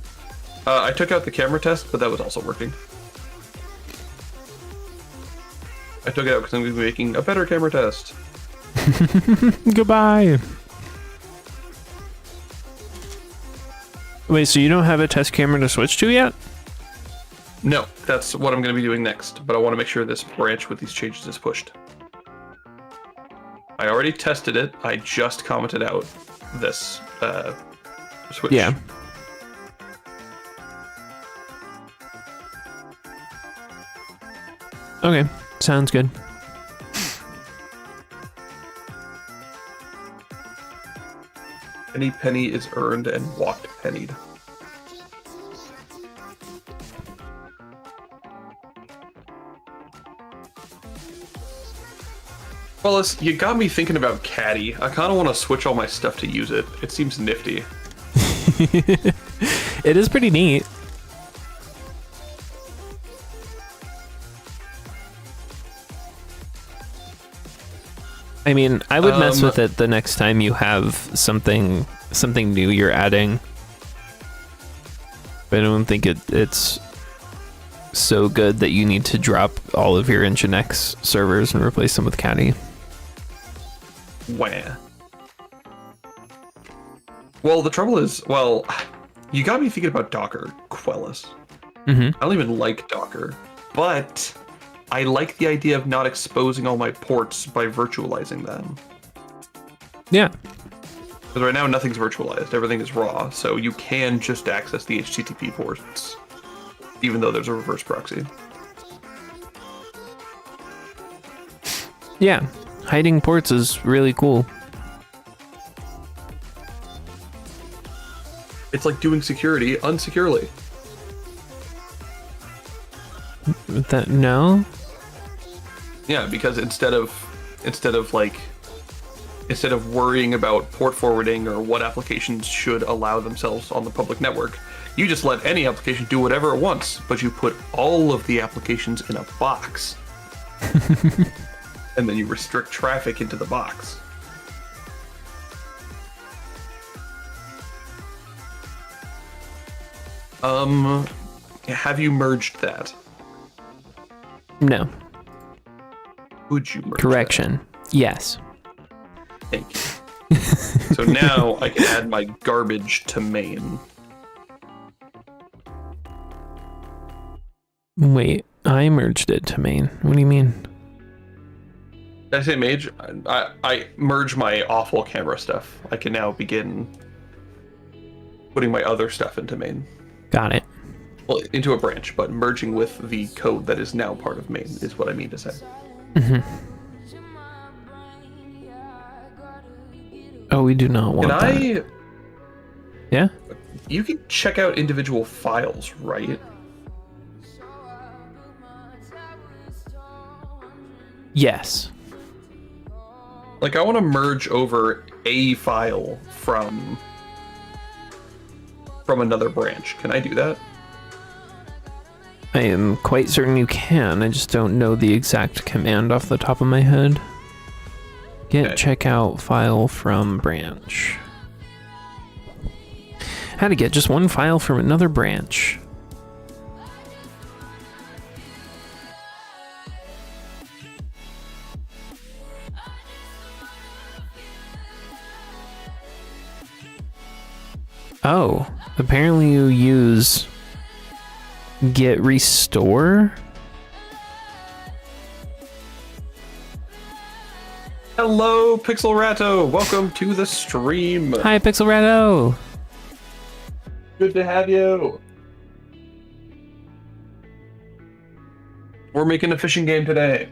B: I took out the camera test, but that was also working. I took it out because I'm going to be making a better camera test.
A: Goodbye. Wait, so you don't have a test camera to switch to yet?
B: No, that's what I'm going to be doing next, but I want to make sure this branch with these changes is pushed. I already tested it. I just commented out this switch.
A: Yeah. Okay, sounds good.
B: Any penny is earned and walked pennied. Well, you got me thinking about Caddy. I kind of want to switch all my stuff to use it. It seems nifty.
A: It is pretty neat. I mean, I would mess with it the next time you have something new you're adding. But I don't think it's so good that you need to drop all of your Nginx servers and replace them with Caddy.
B: Wah. Well, the trouble is, you got me thinking about Docker, Quellis. I don't even like Docker, but I like the idea of not exposing all my ports by virtualizing them.
A: Yeah.
B: Because right now nothing's virtualized, everything is raw, so you can just access the HTTP ports, even though there's a reverse proxy.
A: Yeah, hiding ports is really cool.
B: It's like doing security unsecurely.
A: No?
B: Yeah, because instead of like instead of worrying about port forwarding or what applications should allow themselves on the public network, you just let any application do whatever it wants, but you put all of the applications in a box. And then you restrict traffic into the box. Have you merged that?
A: No.
B: Would you merge
A: Correction. Yes.
B: that? Thank you. So now I can add my garbage to main.
A: Wait, I merged it to main. What do you mean?
B: Did I say mage? I merge my awful camera stuff. I can now begin putting my other stuff into main.
A: Got it.
B: Well, into a branch, but merging with the code that is now part of main is what I mean to say.
A: Oh, we do not want that. Yeah?
B: You can check out individual files, right?
A: Yes.
B: Like, I want to merge over a file from another branch. Can I do that?
A: I am quite certain you can. I just don't know the exact command off the top of my head. Get checkout file from branch. How to get just one file from another branch. Oh, apparently you use get restore.
B: Hello, Pixel Ratto. Welcome to the stream.
A: Hi, Pixel Ratto.
B: Good to have you. We're making a fishing game today.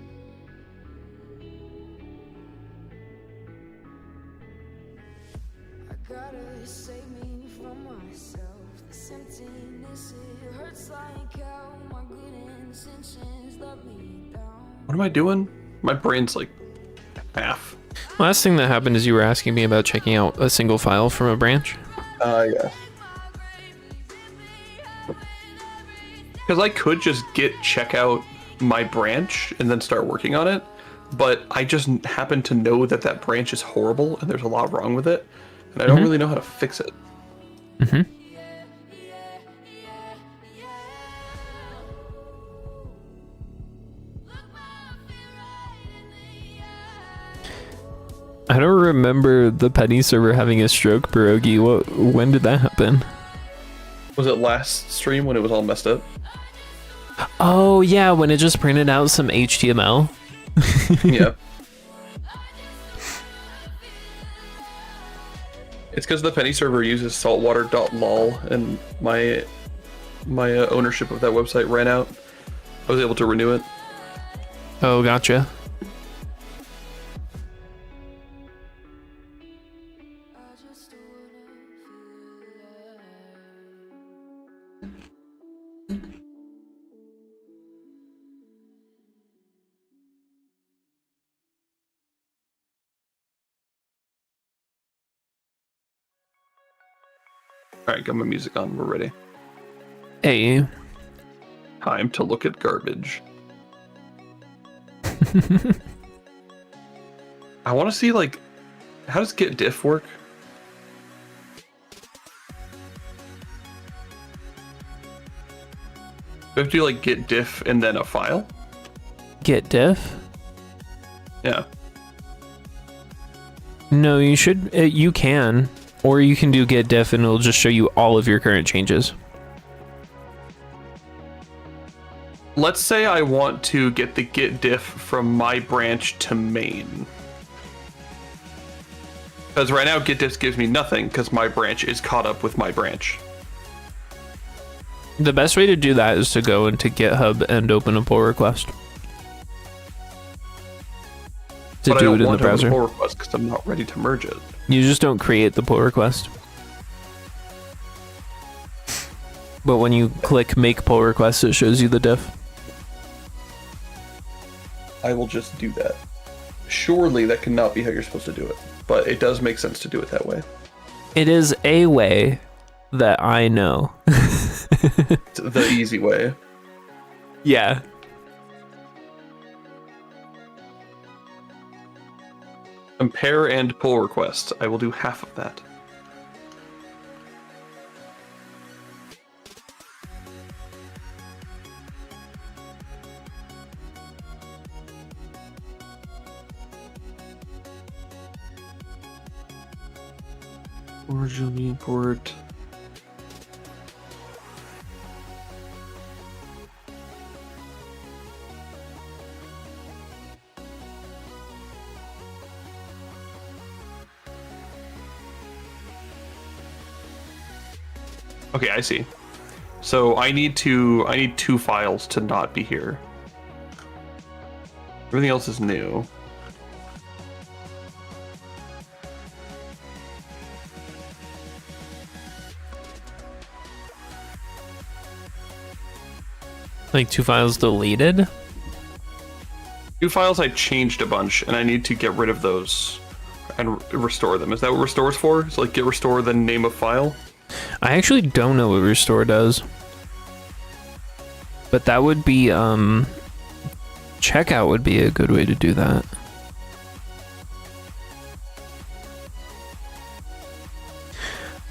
B: What am I doing? My brain's like half.
A: Last thing that happened is you were asking me about checking out a single file from a branch.
B: Yeah. Because I could just git check out my branch and then start working on it, but I just happen to know that that branch is horrible and there's a lot wrong with it, and I don't really know how to fix it.
A: I don't remember the Penny server having a stroke, Pierogi. When did that happen?
B: Was it last stream when it was all messed up?
A: Oh yeah, when it just printed out some HTML.
B: Yeah. It's because the Penny server uses saltwater.lol and my ownership of that website ran out. I was able to renew it.
A: Oh, gotcha.
B: Alright, got my music on. We're ready.
A: Hey.
B: Time to look at garbage. I want to see, like, how does get diff work? Do we have to do, like, get diff and then a file?
A: Get diff?
B: Yeah.
A: No, you should. You can. Or you can do get diff and it'll just show you all of your current changes.
B: Let's say I want to get the get diff from my branch to main. Because right now get diff gives me nothing because my branch is caught up with my branch.
A: The best way to do that is to go into GitHub and open a pull request. To do it in the browser.
B: Pull request because I'm not ready to merge it.
A: You just don't create the pull request. But when you click make pull request, it shows you the diff.
B: I will just do that. Surely that cannot be how you're supposed to do it. but it does make sense to do it that way.
A: It is a way that I know.
B: It's the easy way.
A: Yeah.
B: Compare and pull requests. I will do half of that. Originally import. Okay, I see. So I need two files to not be here. Everything else is new.
A: Like 2 files deleted?
B: 2 files I changed a bunch, and I need to get rid of those and restore them. Is that what restore is for? So like get restore, then name a file?
A: I actually don't know what restore does. But that would be, checkout would be a good way to do that.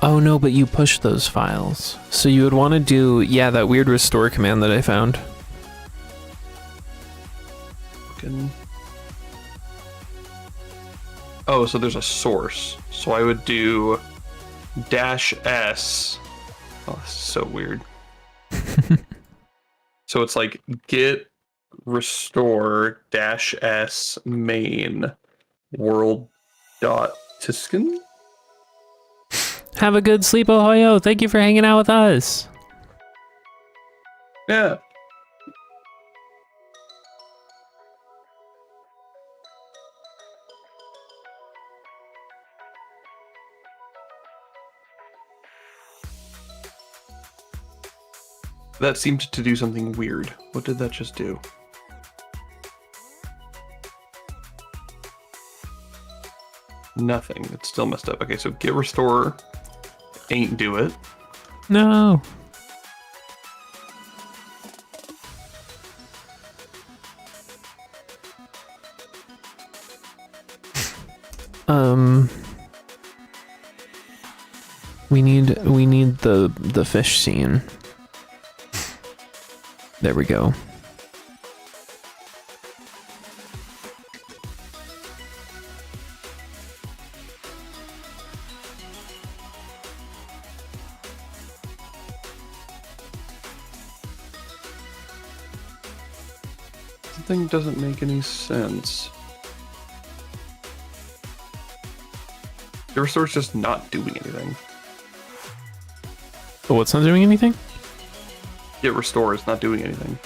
A: Oh no, but you push those files. So you would want to do, yeah, that weird restore command that I found.
B: Oh, so there's a source. So I would do -s. Oh, this is so weird. So it's like git restore -s main world.tiskin.
A: Have a good sleep, Ohio. Thank you for hanging out with us.
B: Yeah. That seemed to do something weird. What did that just do? Nothing. It's still messed up. Okay, so git restore ain't do it.
A: No. We need the fish scene. There we go.
B: Something doesn't make any sense. The restore's just not doing anything.
A: Oh, what's not doing anything?
B: Git restore is not doing anything.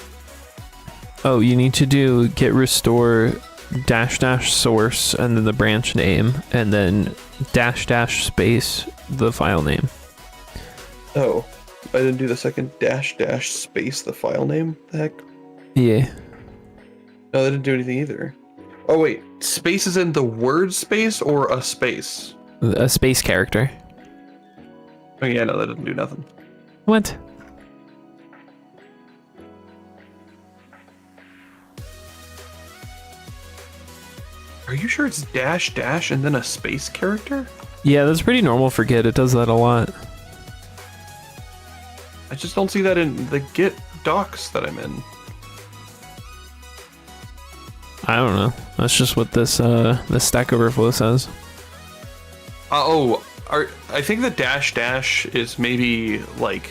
A: Oh, you need to do git restore -- source and then the branch name and then -- space the file name.
B: Oh, I didn't do the second -- space the file name? The heck?
A: Yeah.
B: No, that didn't do anything either. Oh wait, space is in the word space or a space?
A: A space character.
B: Oh yeah, no, that didn't do nothing.
A: What?
B: Are you sure it's -- and then a space character?
A: Yeah, that's pretty normal for Git. It does that a lot.
B: I just don't see that in the Git docs that I'm in.
A: I don't know. That's just what this Stack Overflow says.
B: I think the -- is maybe like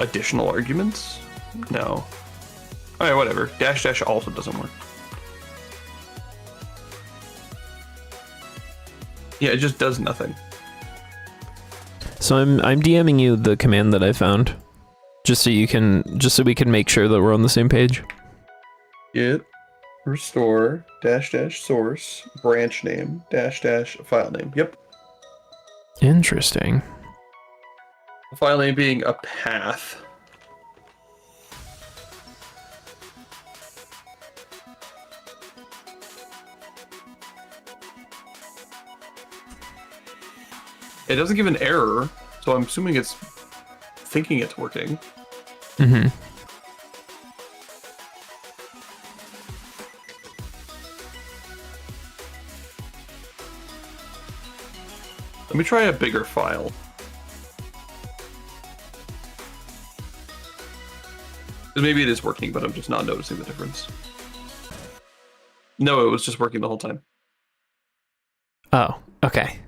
B: additional arguments. No. Alright, whatever. -- also doesn't work. Yeah, it just does nothing.
A: So I'm DMing you the command that I found, just so we can make sure that we're on the same page.
B: Git restore -- source branch name -- file name. Yep.
A: Interesting.
B: The file name being a path. It doesn't give an error, so I'm assuming it's thinking it's working.
A: Mm-hmm.
B: Let me try a bigger file. Maybe it is working, but I'm just not noticing the difference. No, it was just working the whole time.
A: Oh, okay.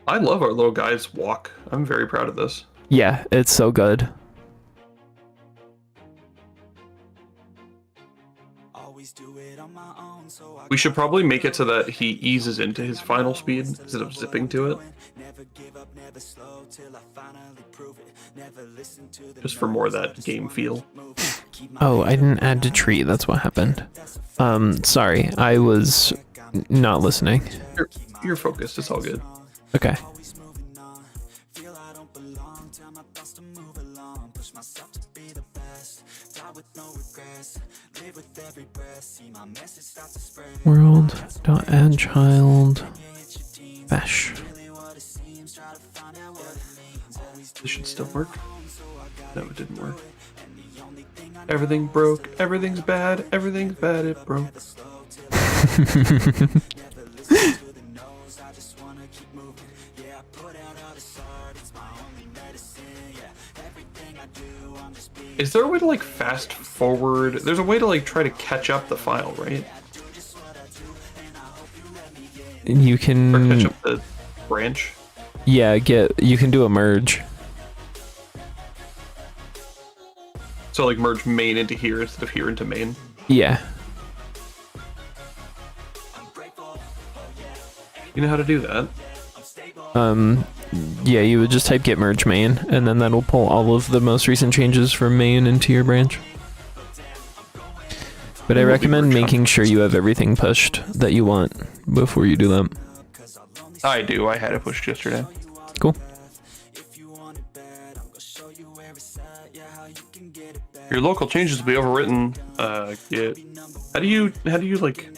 B: I love our little guy's walk. I'm very proud of this.
A: Yeah, it's so good.
B: We should probably make it so that he eases into his final speed instead of zipping to it. Just for more of that game feel.
A: Oh, I didn't add to tree. That's what happened. Sorry, I was not listening.
B: You're focused. It's all good.
A: Okay. World.addChild Bash.
B: This should still work. No, it didn't work. Everything broke. Everything's bad. Everything's bad. It broke. Is there a way to like fast forward? There's a way to like try to catch up the file, right?
A: You can
B: Or catch up the branch.
A: Yeah, you can do a merge.
B: So like merge main into here instead of here into main.
A: Yeah.
B: You know how to do that?
A: Yeah, you would just type git merge main, and then that'll pull all of the most recent changes from main into your branch. But I recommend making sure you have everything pushed that you want before you do that.
B: I do. I had it pushed yesterday.
A: Cool.
B: Your local changes will be overwritten. Git. How do you like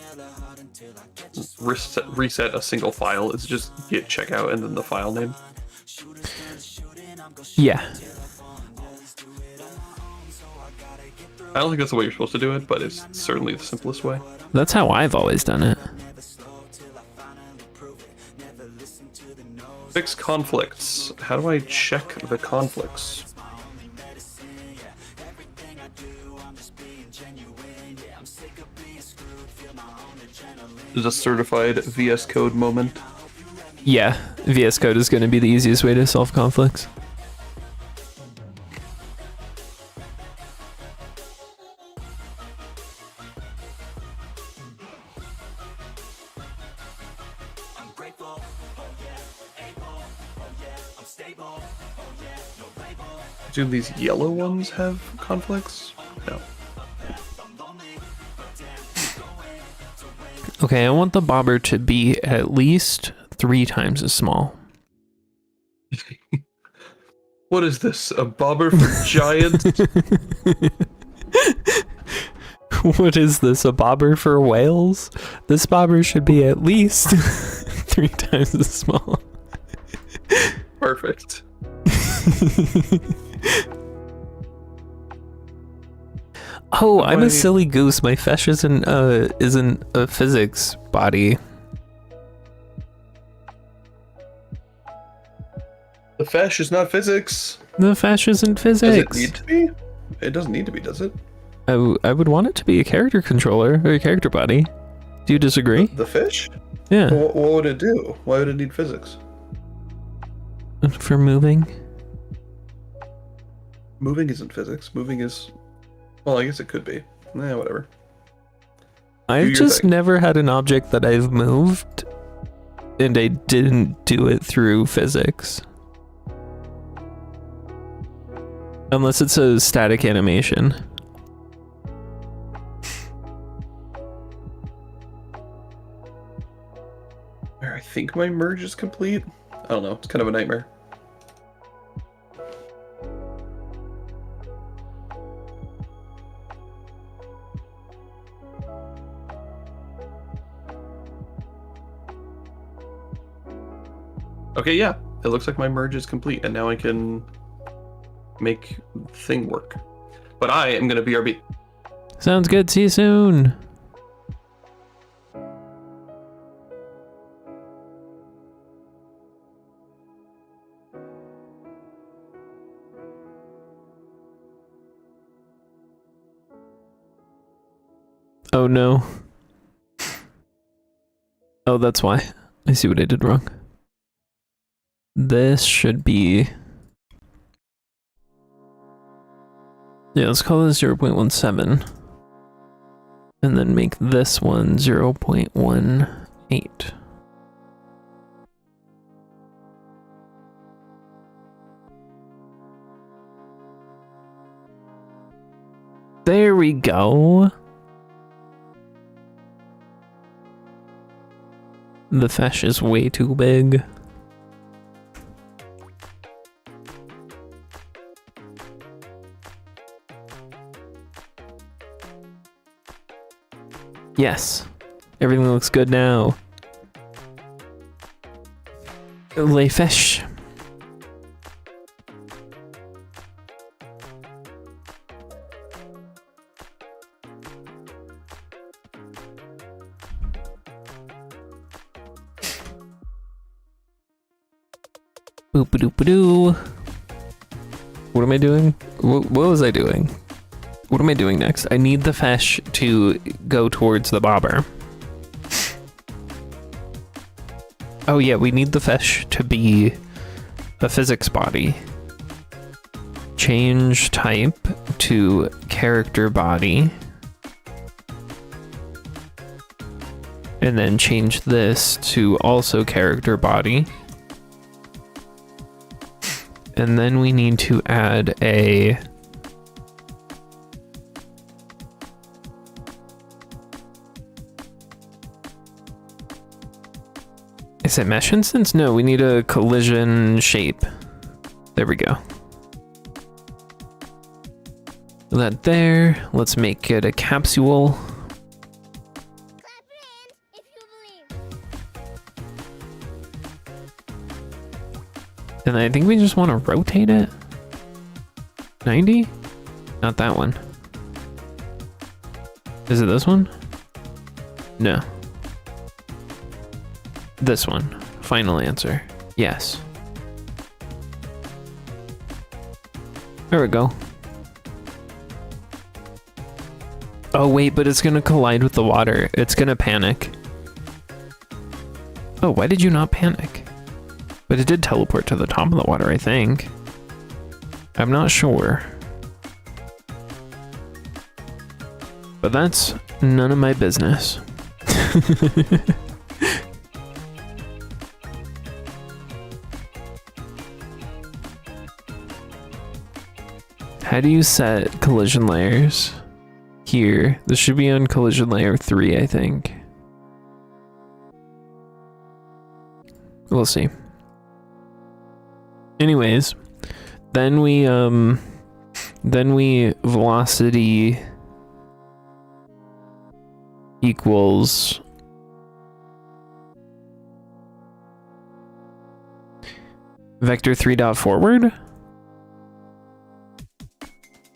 B: reset a single file? It's just git checkout and then the file name.
A: Yeah.
B: I don't think that's the way you're supposed to do it, but it's certainly the simplest way.
A: That's how I've always done it.
B: Fix conflicts. How do I check the conflicts? Is a certified VS Code moment?
A: Yeah, VS Code is going to be the easiest way to solve conflicts.
B: Do these yellow ones have conflicts? No.
A: Okay, I want the bobber to be at least 3 times as small.
B: What is this? A bobber for giants?
A: What is this? A bobber for whales? This bobber should be at least 3 times as small.
B: Perfect.
A: Oh, I'm a silly goose. My fesh isn't a physics body.
B: The fesh is not physics.
A: The fesh isn't
B: Does
A: physics.
B: it need to be? It doesn't need to be, does it?
A: I would want it to be a character controller or a character body. Do you disagree?
B: The fish?
A: Yeah.
B: What would it do? Why would it need physics?
A: For moving.
B: Moving isn't physics. Moving is... Well, I guess it could be. Whatever.
A: I've just never had an object that I've moved and I didn't do it through physics. Unless it's a static animation.
B: I think my merge is complete. I don't know. It's kind of a nightmare. Okay, yeah. It looks like my merge is complete, and now I can make the thing work. But I am going to BRB.
A: Sounds good. See you soon. Oh no. Oh, that's why. I see what I did wrong. This should be... Yeah, let's call this 0.17. And then make this one 0.18. There we go. The fish is way too big. Yes. Everything looks good now. Lay fish. Boop-a-doop-a-doo. What am I doing? What was I doing? What am I doing next? I need the fish to go towards the bobber. Oh yeah, we need the fish to be a physics body. Change type to character body. And then change this to also character body. And then we need to add a... Is it mesh instance? No, we need a collision shape. There we go. That there. Let's make it a capsule. And I think we just want to rotate it. 90? Not that one. Is it this one? No. This one. Final answer. Yes. There we go. Oh wait, but it's gonna collide with the water. It's gonna panic. Oh, why did you not panic? But it did teleport to the top of the water, I think. I'm not sure. But that's none of my business. How do you set collision layers? Here. This should be on collision layer 3, I think. We'll see. Anyways, then we velocity equals vector 3 dot forward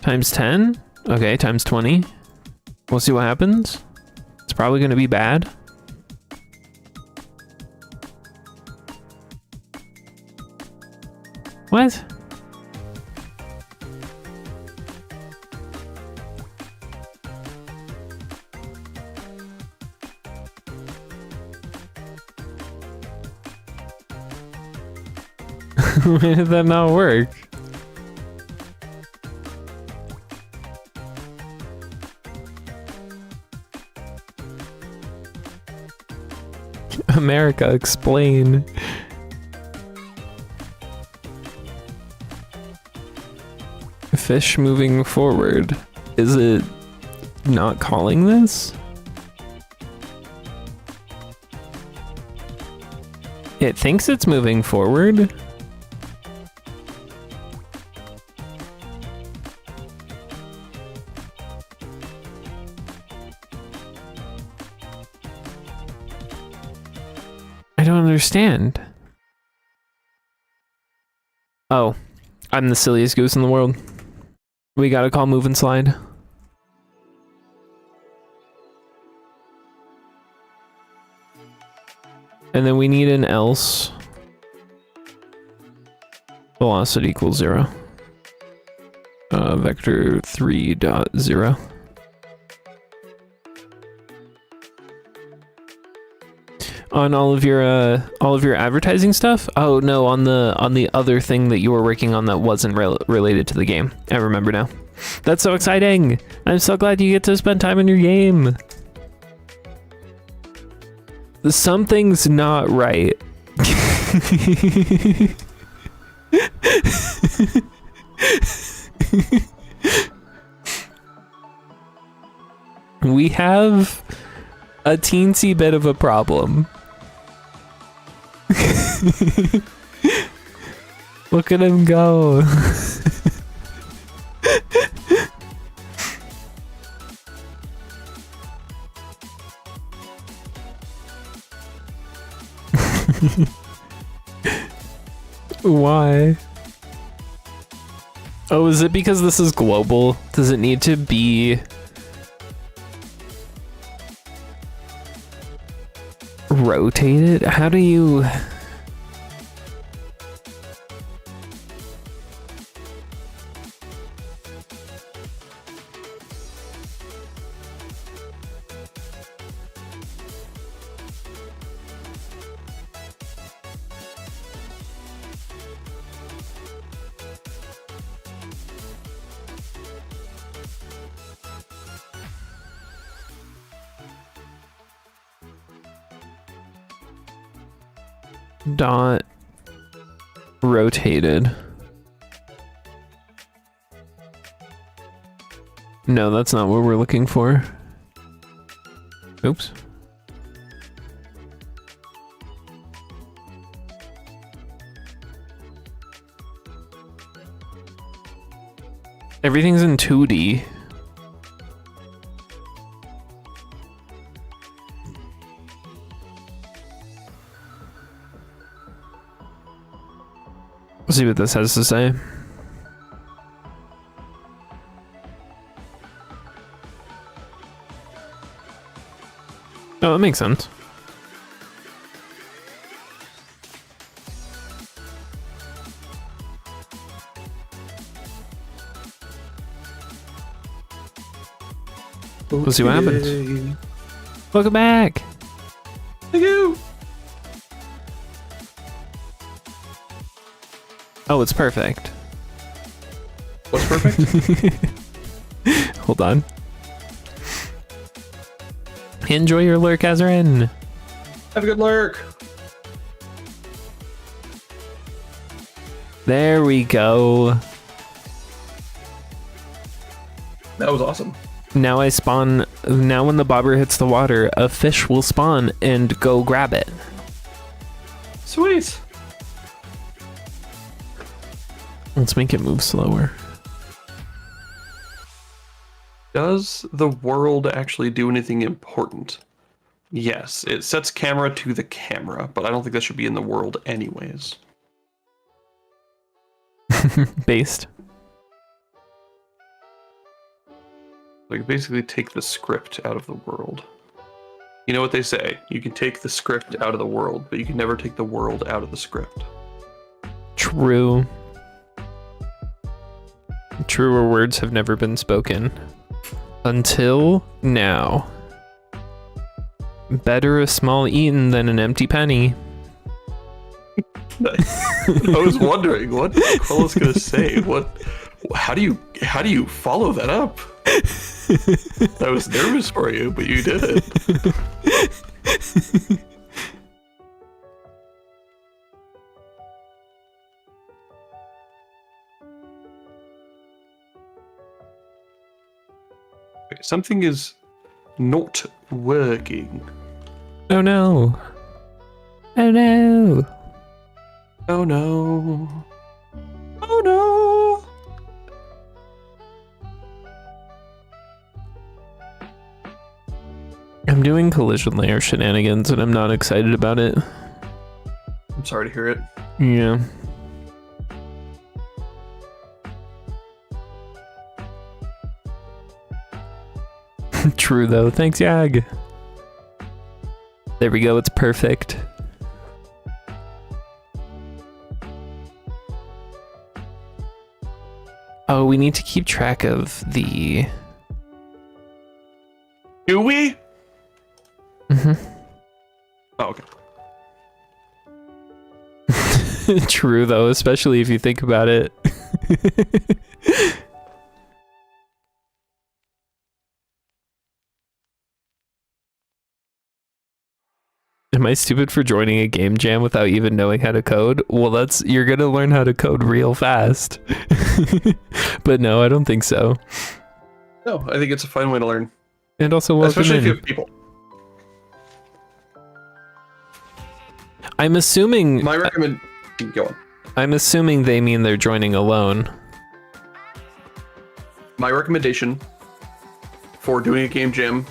A: times 10. Okay, times 20. We'll see what happens. It's probably going to be bad. What? Why did that not work? America, explain. Fish moving forward. Is it not calling this? It thinks it's moving forward. I don't understand. Oh, I'm the silliest goose in the world. We gotta call move and slide. And then we need an else. Velocity equals 0. Vector 3.0. On all of your advertising stuff? Oh no, on the other thing that you were working on that wasn't related to the game. I remember now. That's so exciting! I'm so glad you get to spend time in your game. Something's not right. We have a teensy bit of a problem. Look at him go. Why? Oh, is it because this is global? Does it need to be rotated? How do you... dot rotated. No, that's not what we're looking for. Oops. Everything's in 2D. Let's see what this has to say. Oh, that makes sense. We'll see what happens. Welcome back.
B: Thank you.
A: Oh, it's perfect.
B: What's perfect?
A: Hold on. Enjoy your lurk, Azrin.
B: Have a good lurk.
A: There we go.
B: That was awesome.
A: Now I spawn. Now when the bobber hits the water, a fish will spawn and go grab it.
B: Sweet.
A: Let's make it move slower.
B: Does the world actually do anything important? Yes, it sets camera to the camera, but I don't think that should be in the world anyways.
A: Based.
B: Like, basically take the script out of the world. You know what they say? You can take the script out of the world, but you can never take the world out of the script.
A: True. Truer words have never been spoken. Until now. Better a small eaten than an empty penny.
B: I was wondering what Quella's gonna say. How do you follow that up? I was nervous for you, but you did it. Okay, something is not working.
A: Oh no. Oh no.
B: Oh no. Oh no.
A: I'm doing collision layer shenanigans and I'm not excited about it.
B: I'm sorry to hear it.
A: Yeah. True though. Thanks, Yag. There we go. It's perfect. Oh, we need to keep track of the...
B: Do we?
A: Mm-hmm.
B: Oh, okay.
A: True though, especially if you think about it. Am I stupid for joining a game jam without even knowing how to code? Well, you're gonna learn how to code real fast. But no, I don't think so.
B: No, I think it's a fun way to learn.
A: And also welcome
B: especially
A: in.
B: if you have people.
A: I'm assuming
B: Go on.
A: I'm assuming they mean they're joining alone.
B: My recommendation for doing a game jam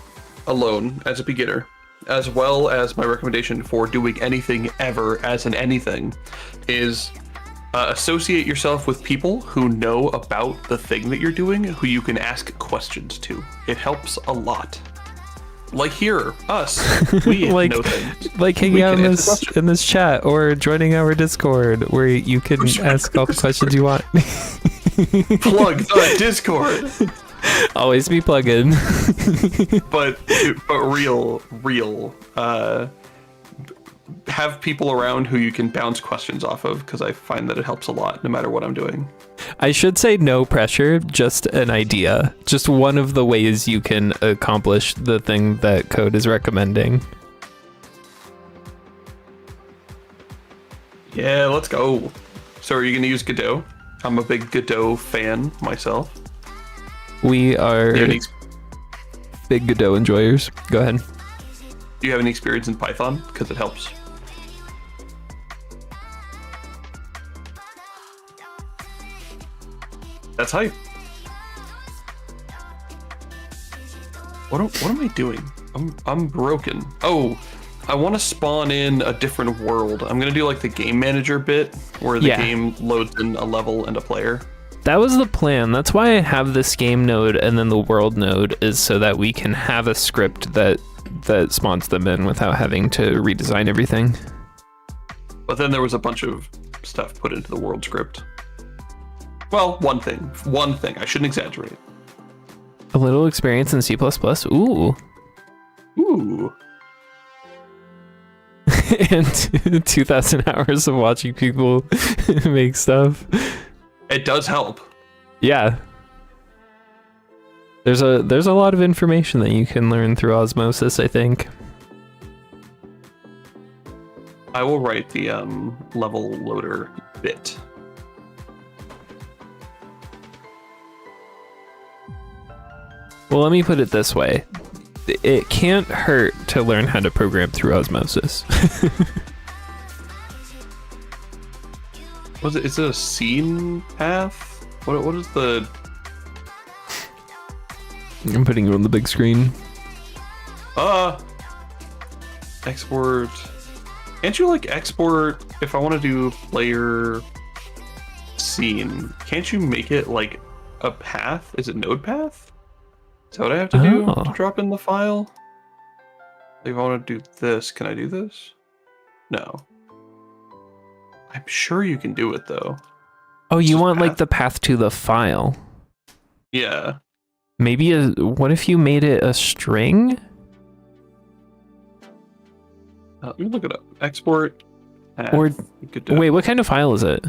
B: alone as a beginner, as well as my recommendation for doing anything ever as an anything, is associate yourself with people who know about the thing that you're doing, who you can ask questions to. It helps a lot. Like here, us, we
A: like,
B: know things.
A: Like hanging out in this chat or joining our Discord where you can ask all the questions you want.
B: Plug the Discord.
A: Always be plugging.
B: but real. Have people around who you can bounce questions off of, because I find that it helps a lot no matter what I'm doing.
A: I should say no pressure, just an idea. Just one of the ways you can accomplish the thing that Code is recommending.
B: Yeah, let's go. So are you going to use Godot? I'm a big Godot fan myself.
A: We are big Godot enjoyers. Go ahead.
B: Do you have any experience in Python? Because it helps. That's hype. What am I doing? I'm broken. Oh, I want to spawn in a different world. I'm gonna do like the game manager bit where the game loads in a level and a player.
A: That was the plan. That's why I have this game node and then the world node, is so that we can have a script that spawns them in without having to redesign everything.
B: But then there was a bunch of stuff put into the world script. Well, one thing. I shouldn't exaggerate.
A: A little experience in C++. Ooh.
B: Ooh.
A: And 2,000 hours of watching people make stuff.
B: It does help.
A: Yeah. There's a lot of information that you can learn through osmosis, I think.
B: I will write the level loader bit.
A: Well, let me put it this way. It can't hurt to learn how to program through osmosis.
B: Was it? Is it a scene path? What is the?
A: I'm putting you on the big screen.
B: Export. Can't you like export if I want to do player scene? Can't you make it like a path? Is it node path? Is that what I have to do to drop in the file? If I want to do this, can I do this? No. I'm sure you can do it though.
A: Oh, you want like the path to the file?
B: Yeah.
A: Maybe what if you made it a string?
B: Let me look it up. Export. Path.
A: Or wait, what kind of file is it?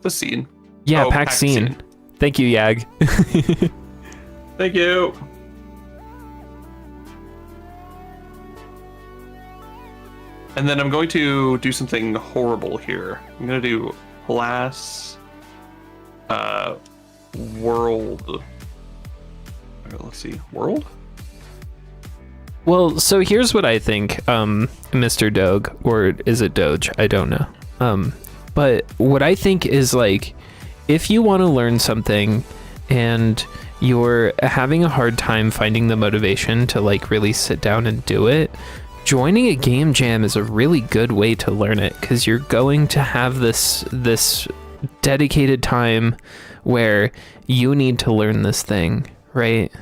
B: The scene.
A: Yeah, pack scene. Thank you, Yag.
B: Thank you. And then I'm going to do something horrible here. I'm going to do class world. Let's see. World?
A: Well, so here's what I think, Mr. Doge, or is it Doge? I don't know. But what I think is, like, if you want to learn something and you're having a hard time finding the motivation to like really sit down and do it, joining a game jam is a really good way to learn it, because you're going to have this dedicated time where you need to learn this thing, right?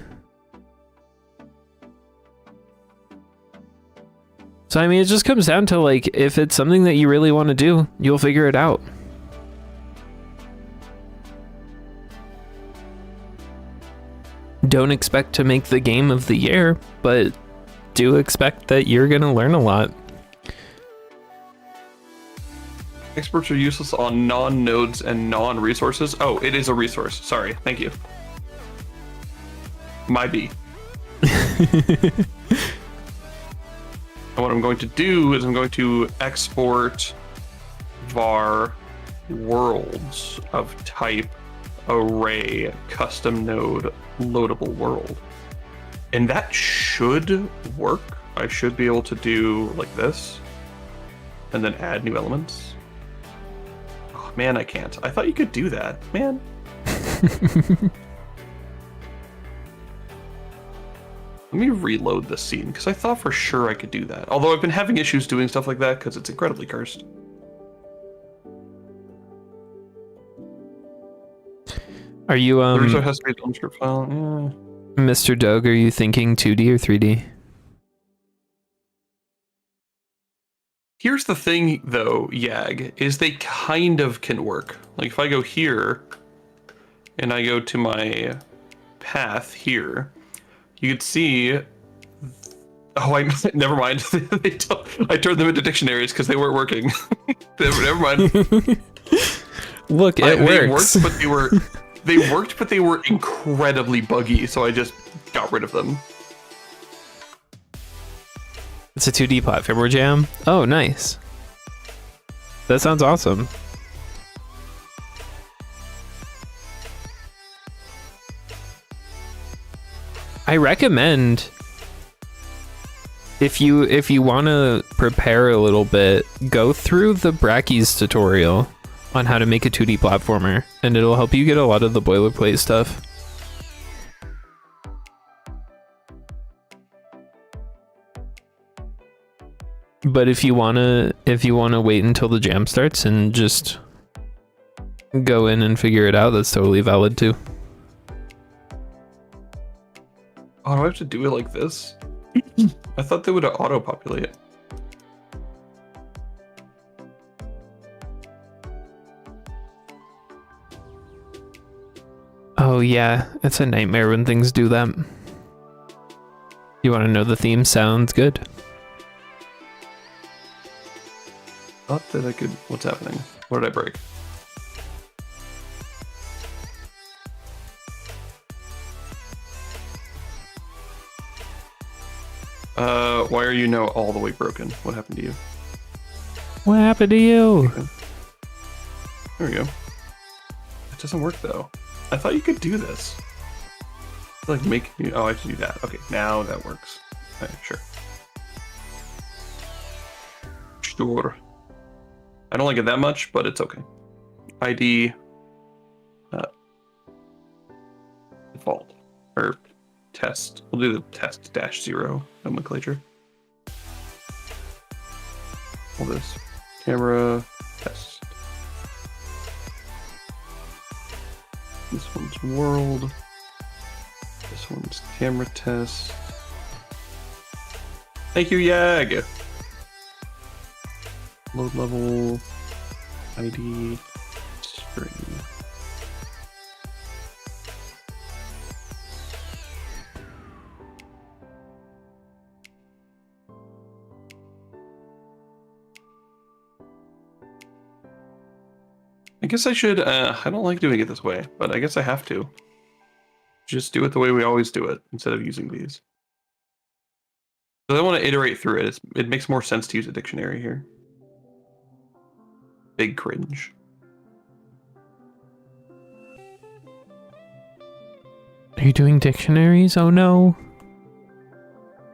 A: So I mean, it just comes down to like, if it's something that you really want to do, you'll figure it out. Don't expect to make the game of the year, but do expect that you're going to learn a lot.
B: Experts are useless on non-nodes and non-resources. Oh, it is a resource. Sorry. Thank you. My B. And what I'm going to do is I'm going to export var worlds of type array custom node loadable world. And that should work. I should be able to do like this and then add new elements. Oh man, I can't. I thought you could do that, man. Let me reload this scene because I thought for sure I could do that. Although I've been having issues doing stuff like that because it's incredibly cursed.
A: Are you
B: The resource has to be an unscript file. Yeah.
A: Mr. Doug, are you thinking 2D or 3D?
B: Here's the thing though, Yag, is they kind of can work. Like if I go here and I go to my path here, you could see. Oh, I never mind. I turned them into dictionaries because they weren't working. Never mind.
A: Look, it works.
B: They worked, but they were incredibly buggy, so I just got rid of them.
A: It's a 2D platformer jam. Oh, nice. That sounds awesome. I recommend, if you want to prepare a little bit, go through the Brackeys tutorial on how to make a 2D platformer, and it'll help you get a lot of the boilerplate stuff. But if you wanna wait until the jam starts and just go in and figure it out, that's totally valid too.
B: Oh, do I have to do it like this? I thought they would auto-populate it.
A: Oh yeah, it's a nightmare when things do that. You want to know the theme? Sounds good.
B: Thought that I could. What's happening? What did I break? Why are you now all the way broken? What happened to you?
A: What happened to you?
B: There we go. It doesn't work though. I thought you could do this. Like make new. Oh, I have to do that. Okay, now that works. Okay, sure. Sure. I don't like it that much, but it's okay. ID default or test. We'll do the test -0 nomenclature. All this camera test. This one's world. This one's camera test. Thank you, Yag. Load level, ID, string. I guess I should, I don't like doing it this way, but I guess I have to. Just do it the way we always do it, instead of using these. So I want to iterate through it. It makes more sense to use a dictionary here. Big cringe.
A: Are you doing dictionaries? Oh no.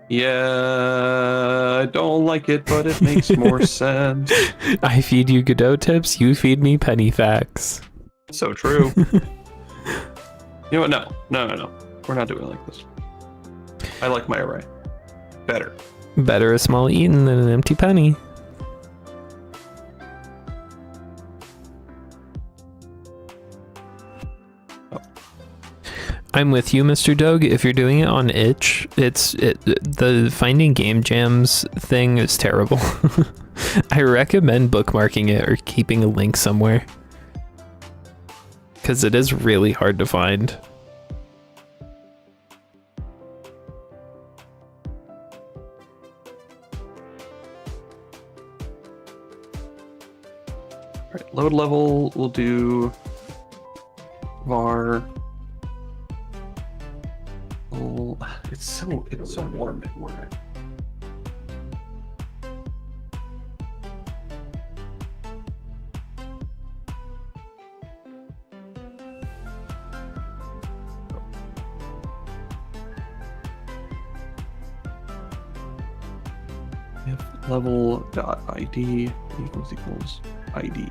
B: Yeah, I don't like it, but it makes more sense.
A: I feed you Godot tips, you feed me penny facts.
B: So true. You know what? No. We're not doing it like this. I like my array. Better.
A: Better a small eaten than an empty penny. I'm with you, Mr. Doug. If you're doing it on itch, the finding game jams thing is terrible. I recommend bookmarking it or keeping a link somewhere, because it is really hard to find.
B: All right, load level, we'll do var. Oh, it's so warm in here. If level dot id equals id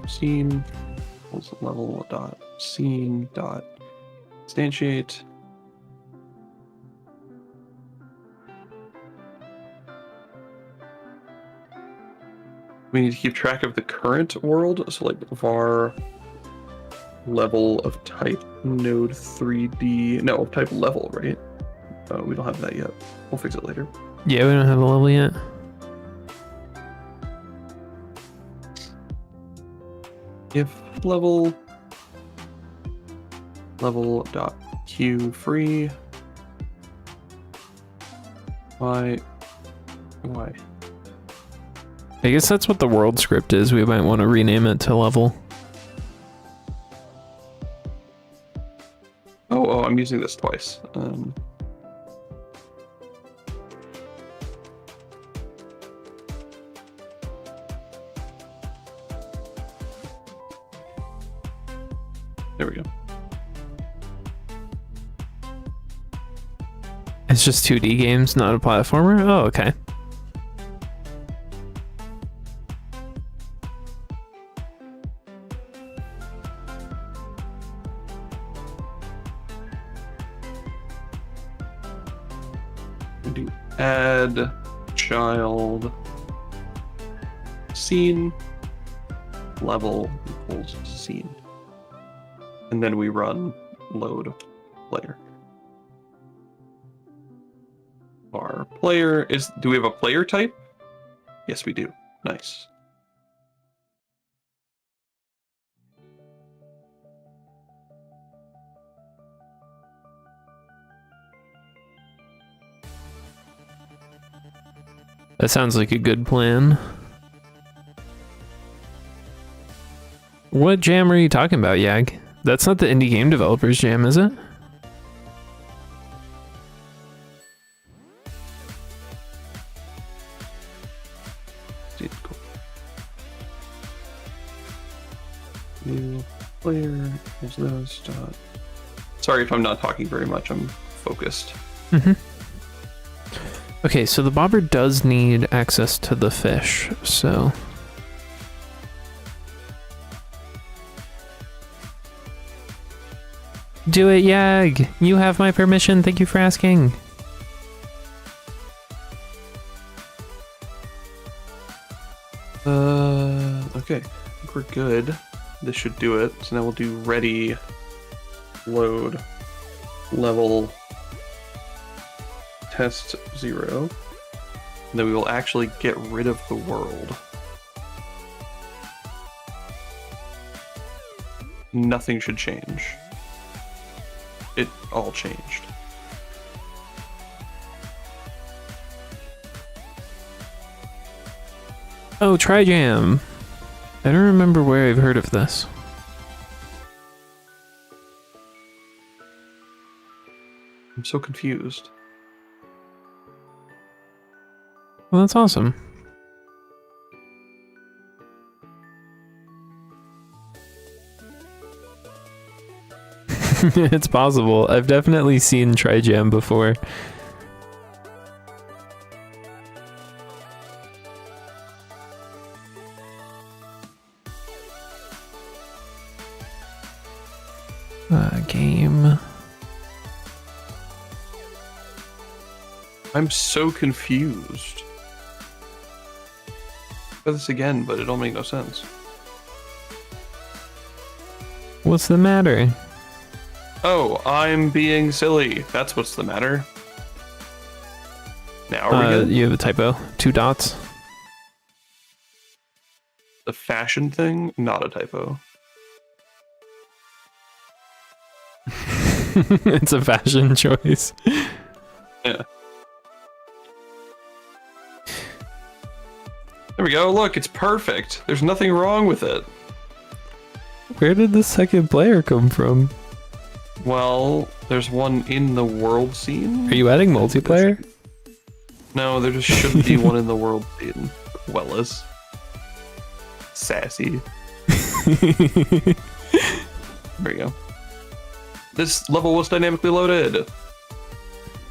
B: scene equals level dot scene dot instantiate we need to keep track of the current world, so like var level of type node 3D, no, type level, right? We don't have that yet. We'll fix it later.
A: Yeah, we don't have a level yet.
B: If level dot q free why
A: I guess that's what the world script is. We might want to rename it to level.
B: oh I'm using this twice. There we go.
A: It's just 2D games, not a platformer? Oh, okay.
B: Do add child scene level equals scene. And then we run load player. Our player is, do we have a player type? Yes, we do. Nice.
A: That sounds like a good plan. What jam are you talking about, Yag? That's not the indie game developers jam, is it?
B: New player is those. Sorry if I'm not talking very much. I'm focused.
A: Mm-hmm. Okay, so the bobber does need access to the fish, so... Do it, Yag! You have my permission, thank you for asking.
B: Okay, I think we're good. This should do it. So now we'll do ready, load, level, test 0. And then we will actually get rid of the world. Nothing should change. It all changed.
A: Oh, TriJam. I don't remember where I've heard of this.
B: I'm so confused.
A: Well, that's awesome. It's possible. I've definitely seen TriJam before. Game.
B: I'm so confused. Try this again, but it don't make no sense.
A: What's the matter?
B: Oh, I'm being silly. That's what's the matter. Now are we good?
A: You have a typo. 2 dots.
B: The fashion thing, not a typo.
A: It's a fashion choice.
B: Yeah. There we go. Look, it's perfect. There's nothing wrong with it.
A: Where did the second player come from?
B: Well, there's one in the world scene.
A: Are you adding multiplayer?
B: No, there just shouldn't be one in the world scene. Wellis. Sassy. There you go. This level was dynamically loaded.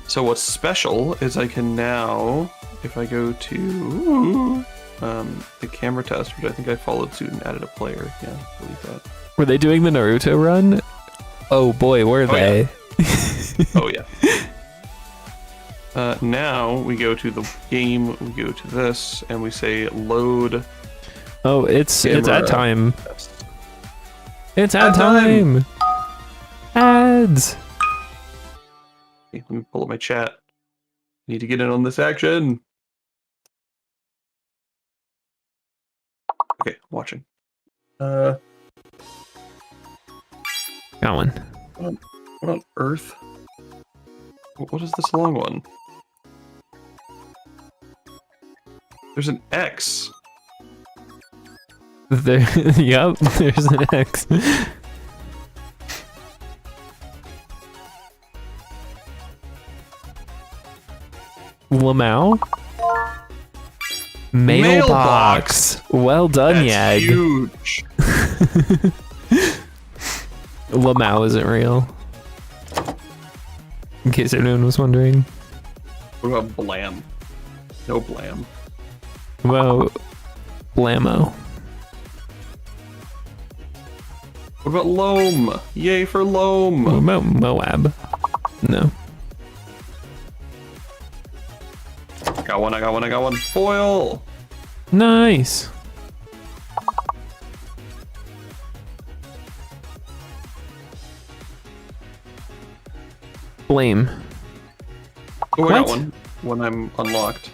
B: So what's special is I can now, if I go to the camera test, which I think I followed suit and added a player. Yeah, delete that.
A: Were they doing the Naruto run? Oh boy, were they?
B: Yeah. Oh yeah. Now we go to the game, we go to this, and we say load.
A: Oh, it's ad time.
B: Test.
A: It's ad time. Ads.
B: Okay, let me pull up my chat. Need to get in on this action. Okay, watching.
A: Got one.
B: What on earth? What is this long one? There's an X.
A: There, yep, there's an X. Lamau? Mailbox. Well done,
B: That's
A: Yag.
B: huge.
A: Lamau isn't real. In case anyone was wondering.
B: What about Blam? No Blam.
A: Well, Blammo.
B: What about Loam? Yay for Loam.
A: What about Moab? No.
B: I got one, I got one, I got one. Foil!
A: Nice. Blame.
B: Oh, I got
A: What?
B: one. When I'm unlocked.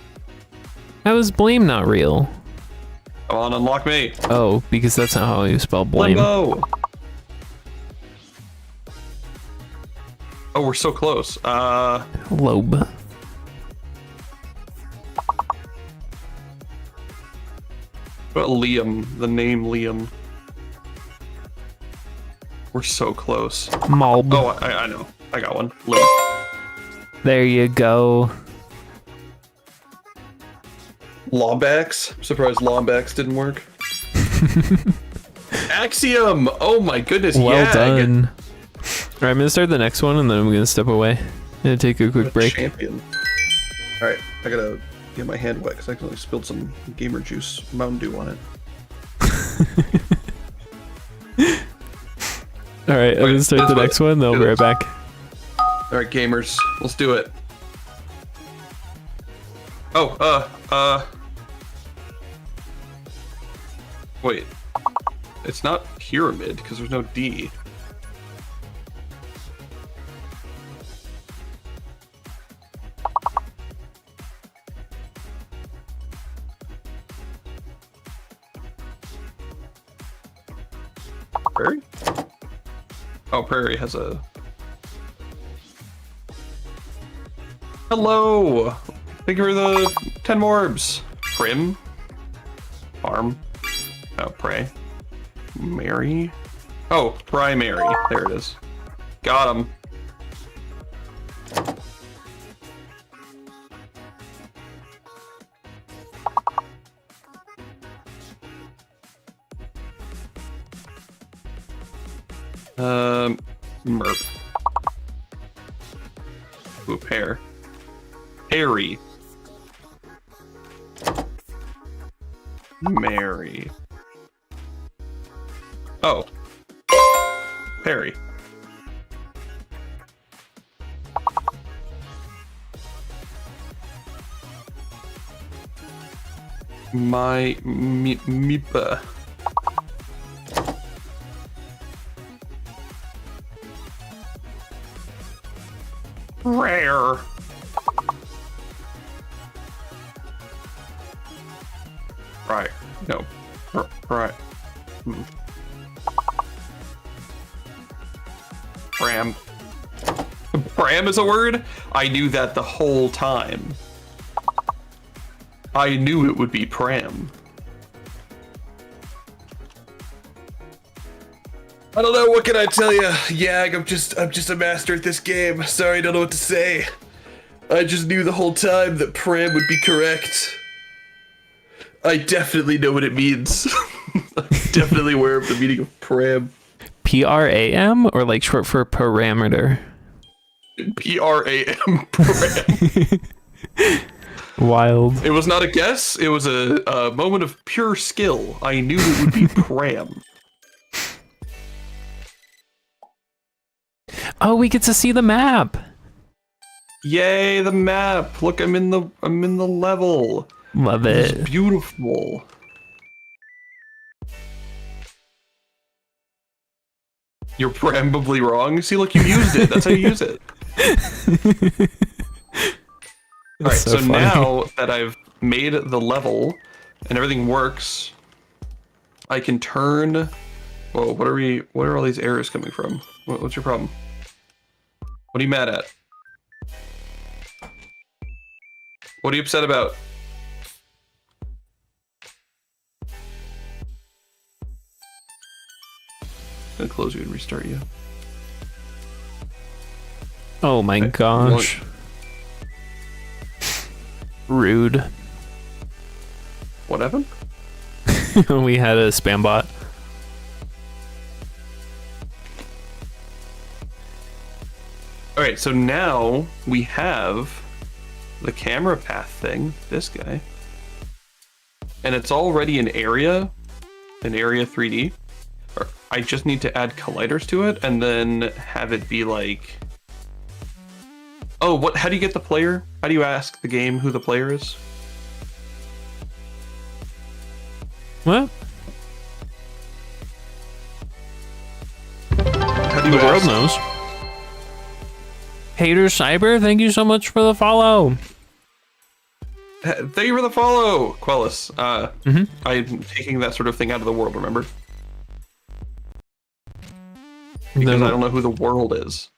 A: How is blame not real?
B: Come on, unlock me.
A: Oh, because that's not how you spell blame.
B: Limbo! Oh, we're so close.
A: Lobe.
B: What about Liam? The name Liam. We're so close.
A: Malb.
B: Oh, I know. I got one. Liam.
A: There you go.
B: Lombax? I'm surprised Lombax didn't work. Axiom! Oh my goodness,
A: Well
B: Yag.
A: done. Alright, I'm gonna start the next one and then I'm gonna step away. Gonna take a quick break.
B: Champion. Alright, I gotta get my hand wet because I accidentally spilled some gamer juice Mountain Dew on it.
A: Alright, I'm gonna start the next one, then I'll be right back.
B: Alright, gamers, let's do it. Oh, wait. It's not pyramid because there's no D. Prairie? Oh, Prairie has a... Hello! Thank you for the 10 morbs. Prim? Farm? Oh, Prey. Mary? Oh, Primary. There it is. Got him. Merp. Ooh, pear. Harry. Mary. Oh. Perry. Meepa. Error. Right. No. Right. Pram. Pram is a word? I knew that the whole time. I knew it would be pram. I don't know, what can I tell you? Yag, I'm just a master at this game. Sorry, I don't know what to say. I just knew the whole time that pram would be correct. I definitely know what it means. I'm definitely aware of the meaning of pram.
A: PRAM, or like short for parameter?
B: PRAM, pram.
A: Wild.
B: It was not a guess, it was a moment of pure skill. I knew it would be pram.
A: Oh, we get to see the map.
B: Yay, the map. Look, I'm in the level.
A: Love it.
B: It's beautiful. You're probably wrong. See, look, you used it. That's how you use it. All right, so now that I've made the level and everything works, I can turn. Whoa, what are all these errors coming from? What's your problem? What are you mad at? What are you upset about? I'm gonna close you and restart you.
A: Oh my gosh. Rude.
B: What happened?
A: We had a spam bot.
B: Alright, so now we have the camera path thing, this guy. And it's already an area 3D. I just need to add colliders to it and then have it be like... Oh, how do you get the player? How do you ask the game who the player is?
A: What?
B: How do you
A: The world
B: ask?
A: knows. Hater Cyber, thank you so much for the follow.
B: Thank you for the follow, Quellis. I'm taking that sort of thing out of the world, remember? Because I don't know who the world is.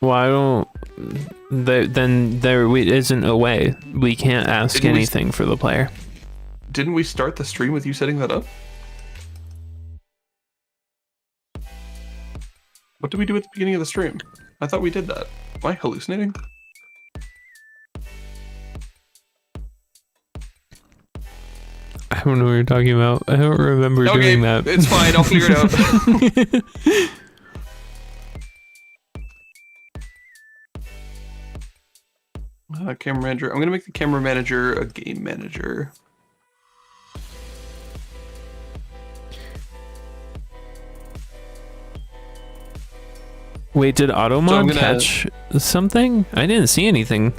A: Why don't... Then there isn't a way. We can't ask anything for the player.
B: Didn't we start the stream with you setting that up? What did we do at the beginning of the stream? I thought we did that. Am I hallucinating?
A: I don't know what you're talking about. I don't remember doing that.
B: It's fine. I'll figure it out. Camera manager. I'm gonna make the camera manager a game manager.
A: Wait, did AutoMod catch something? I didn't see anything.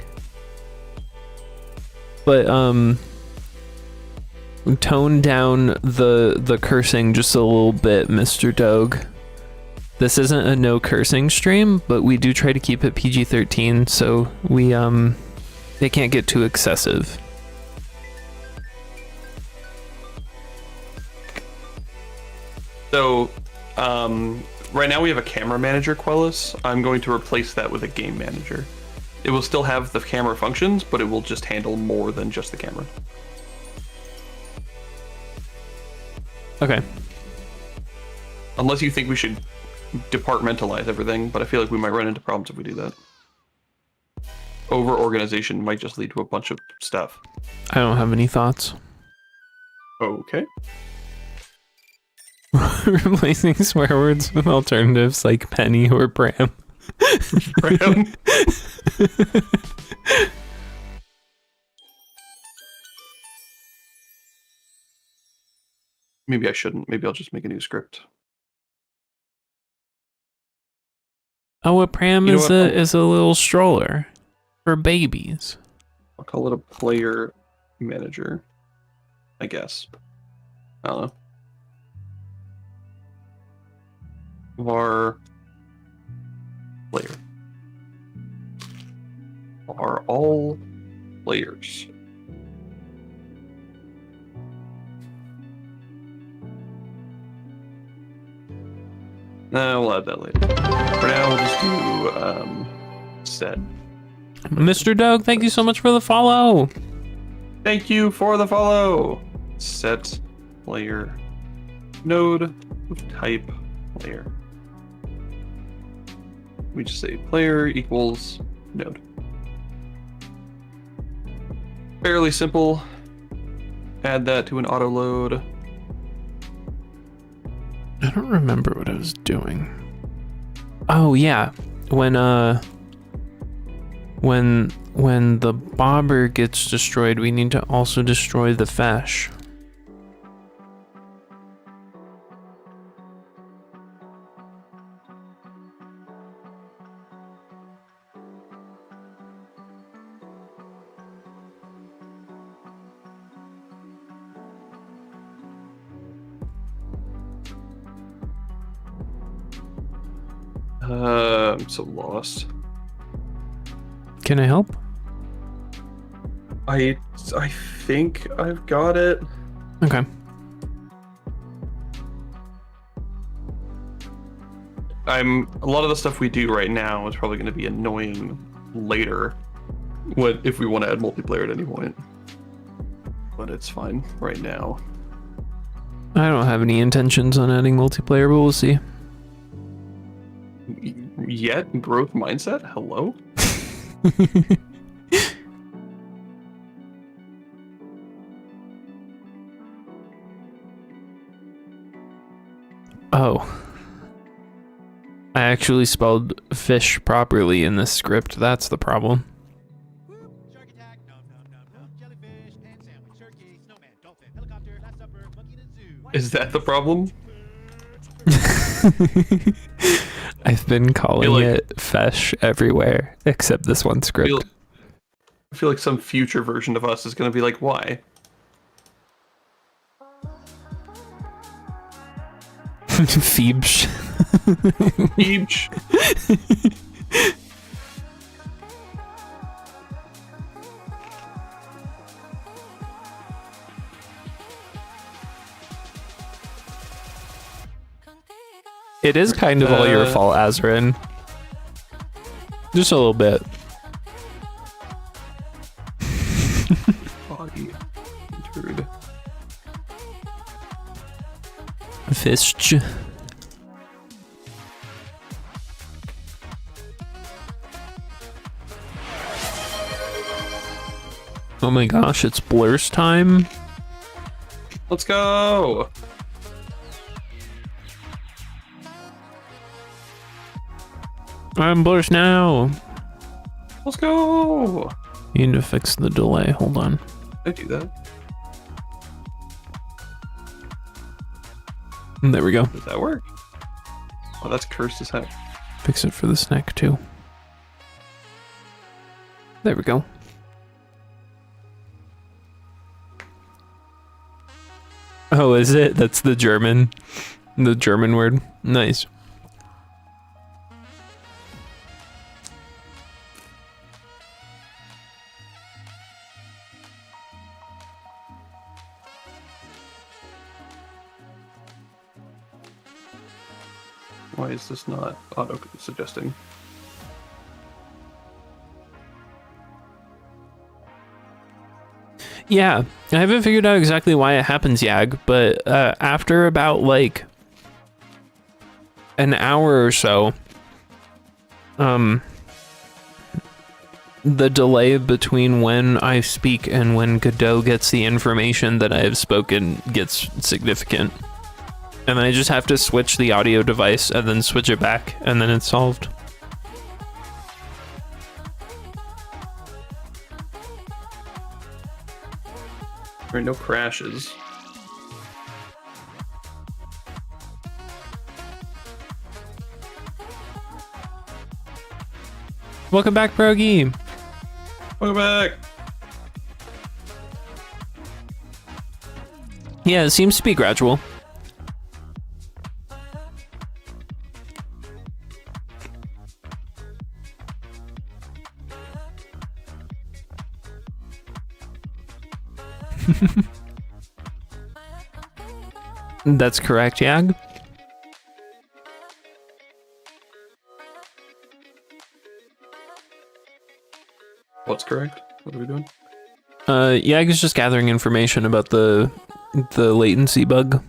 A: But tone down the cursing just a little bit, Mr. Dogue. This isn't a no cursing stream, but we do try to keep it PG-13, so we it can't get too excessive.
B: So, right now we have a camera manager, Quellis. I'm going to replace that with a game manager. It will still have the camera functions, but it will just handle more than just the camera.
A: Okay.
B: Unless you think we should departmentalize everything, but I feel like we might run into problems if we do that. Over-organization might just lead to a bunch of stuff.
A: I don't have any thoughts.
B: Okay.
A: Replacing swear words with alternatives like penny or pram.
B: Pram? Maybe I shouldn't. Maybe I'll just make a new script.
A: Oh, a pram is a little stroller for babies.
B: I'll call it a player manager, I guess. I don't know. Var player. are all players. No, we'll add that later. For now, we'll just do set.
A: Mr. Doug, thank you so much for the follow.
B: Thank you for the follow. Set player node of type player. We just say player equals node. Fairly simple. Add that to an auto load.
A: I don't remember what I was doing. Oh yeah, when the bobber gets destroyed, we need to also destroy the fesh.
B: I'm so lost.
A: Can I help?
B: I think I've got it.
A: Okay.
B: A lot of the stuff we do right now is probably going to be annoying later, if we want to add multiplayer at any point. But it's fine right now.
A: I don't have any intentions on adding multiplayer, but we'll see.
B: Yet growth mindset. Hello.
A: Oh. I actually spelled fish properly in this script. That's the problem.
C: Shark attack, nom nom nom nom, jellyfish, pan sandwich, turkey, snowman, dolphin, helicopter, last supper, monkey in a zoo.
B: Is that the problem?
A: I've been calling
B: like-
A: it fesh everywhere except this one script.
B: I feel like some future version of us is going to be like, why?
A: Phoebes.
B: Each.
A: It is kind of all your fault, Azrin. Just a little bit.
B: Body entered.
A: Fish. Oh my gosh, it's Blur's time.
B: Let's go.
A: I'm Blur's now.
B: Let's go.
A: You need to fix the delay. Hold on.
B: I do that.
A: There we go.
B: Does that work? Oh, that's cursed as heck.
A: Fix it for the snack too. There we go. Oh, is it? That's the German word. Nice.
B: Why is this not auto suggesting?
A: Yeah, I haven't figured out exactly why it happens, Yag, but after about like an hour or so, the delay between when I speak and when Godot gets the information that I have spoken gets significant. And I just have to switch the audio device and then switch it back, and then it's solved.
B: There are no crashes.
A: Welcome back, Progi.
B: Welcome back.
A: Yeah, it seems to be gradual. That's correct, Yag.
B: What's correct? What are we doing?
A: Yag is just gathering information about the latency bug.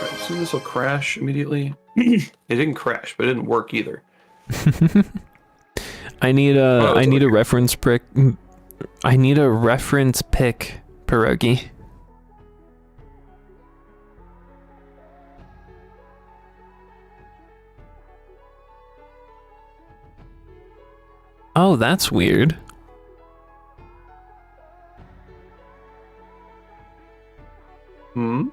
B: Alright, so this will crash immediately. It didn't crash, but it didn't work either.
A: I need a
B: it's over
A: reference pick. I need a reference pick, Pierogi. Oh, that's weird.
B: Hmm?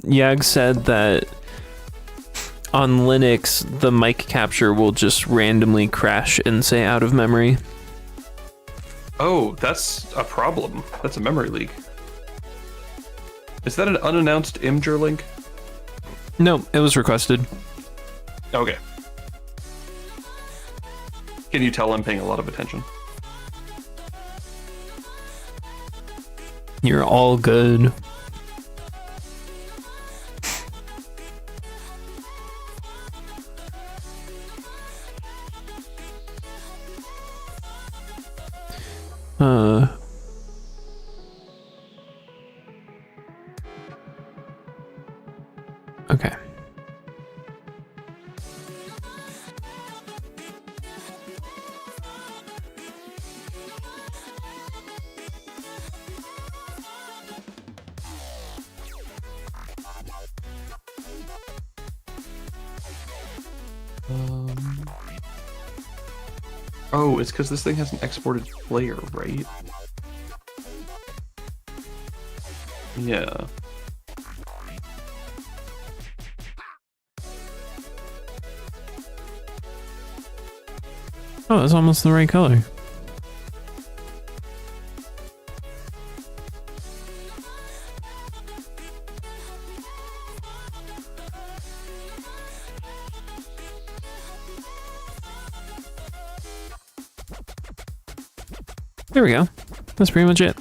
A: Yag said that on Linux, the mic capture will just randomly crash and say out of memory.
B: Oh, that's a problem. That's a memory leak. Is that an unannounced Imgur link?
A: No, it was requested.
B: Okay. Can you tell I'm paying a lot of attention?
A: You're all good. Okay.
B: Oh, it's because this thing has an exported player, right? Yeah.
A: Oh, that's almost the right color. There we go. That's pretty much it.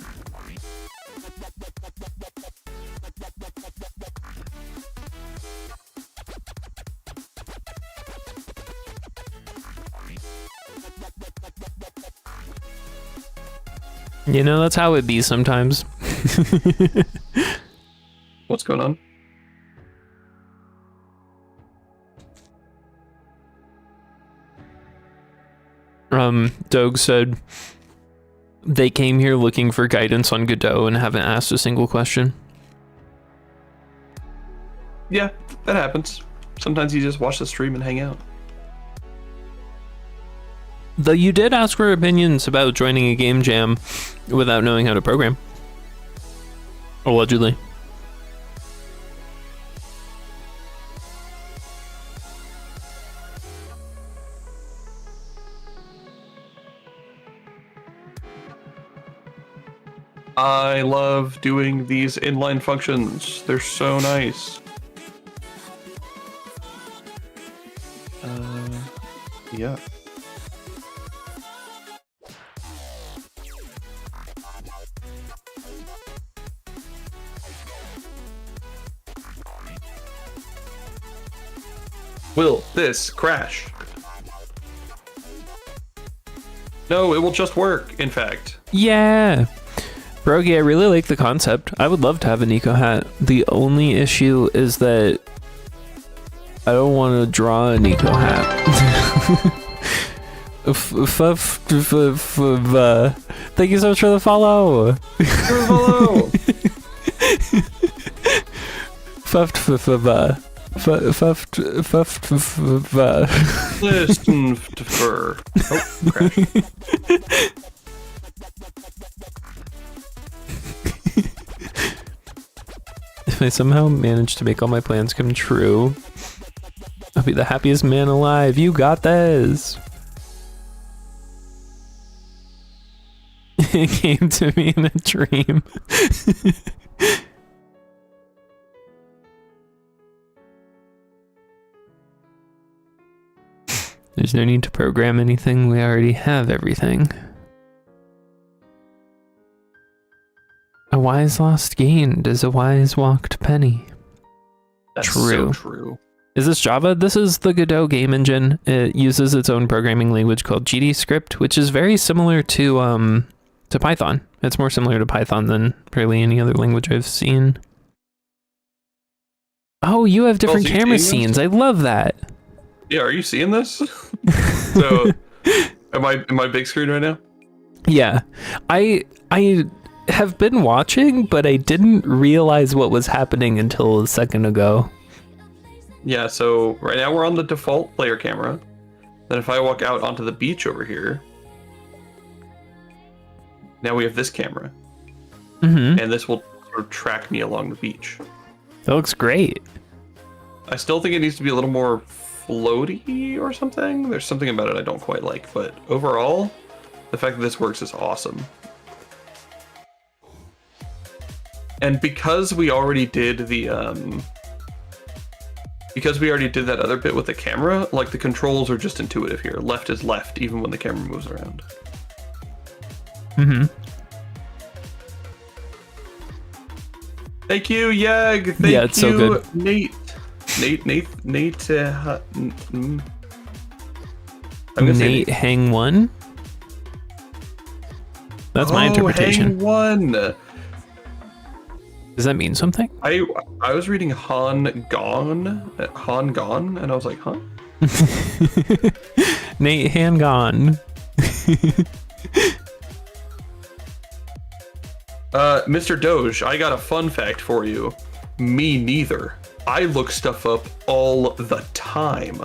A: You know, that's how it be sometimes.
B: What's going on?
A: Doug said they came here looking for guidance on Godot and haven't asked a single question.
B: Yeah, that happens. Sometimes you just watch the stream and hang out.
A: Though you did ask for opinions about joining a game jam without knowing how to program. Allegedly.
B: I love doing these inline functions. They're so nice. Yeah. Will this crash? No, it will just work, in fact.
A: Yeah. Brogy, I really like the concept. I would love to have a Nico hat. The only issue is that I don't want to draw a Nico hat. Thank you so much for the follow.
B: Listen to fur. Oh, crash.
A: If I somehow manage to make all my plans come true, I'll be the happiest man alive. You got this. It came to me in a dream. There's no need to program anything. We already have everything. A wise lost gained is a wise walked penny.
B: That's
A: True.
B: so true.
A: Is this Java? This is the Godot game engine. It uses its own programming language called GDScript, which is very similar to Python. It's more similar to Python than really any other language I've seen. Oh, you have different
B: so you
A: camera
B: seeing this?
A: scenes. I love that.
B: Yeah, are you seeing this? So, am I big screen right now?
A: Yeah, I have been watching, but I didn't realize what was happening until a second ago.
B: Yeah, so right now we're on the default player camera. Then if I walk out onto the beach over here, now we have this camera.
A: Mm-hmm.
B: And this will sort of track me along the beach.
A: That looks great.
B: I still think it needs to be a little more floaty or something. There's something about it I don't quite like, but overall, the fact that this works is awesome. And because we already did the because we already did that other bit with the camera, like the controls are just intuitive here. Left is left, even when the camera moves around.
A: Mm-hmm.
B: Thank you, Yag. Thank
A: Yeah, it's
B: you,
A: so good.
B: Nate. I'm gonna say
A: Nate Hang One. That's my interpretation.
B: Hang One.
A: Does that mean something?
B: I was reading Han Gone, and I was like, huh?
A: Nate Hang Gone.
B: Mr. Doge, I got a fun fact for you. Me neither. I look stuff up all the time.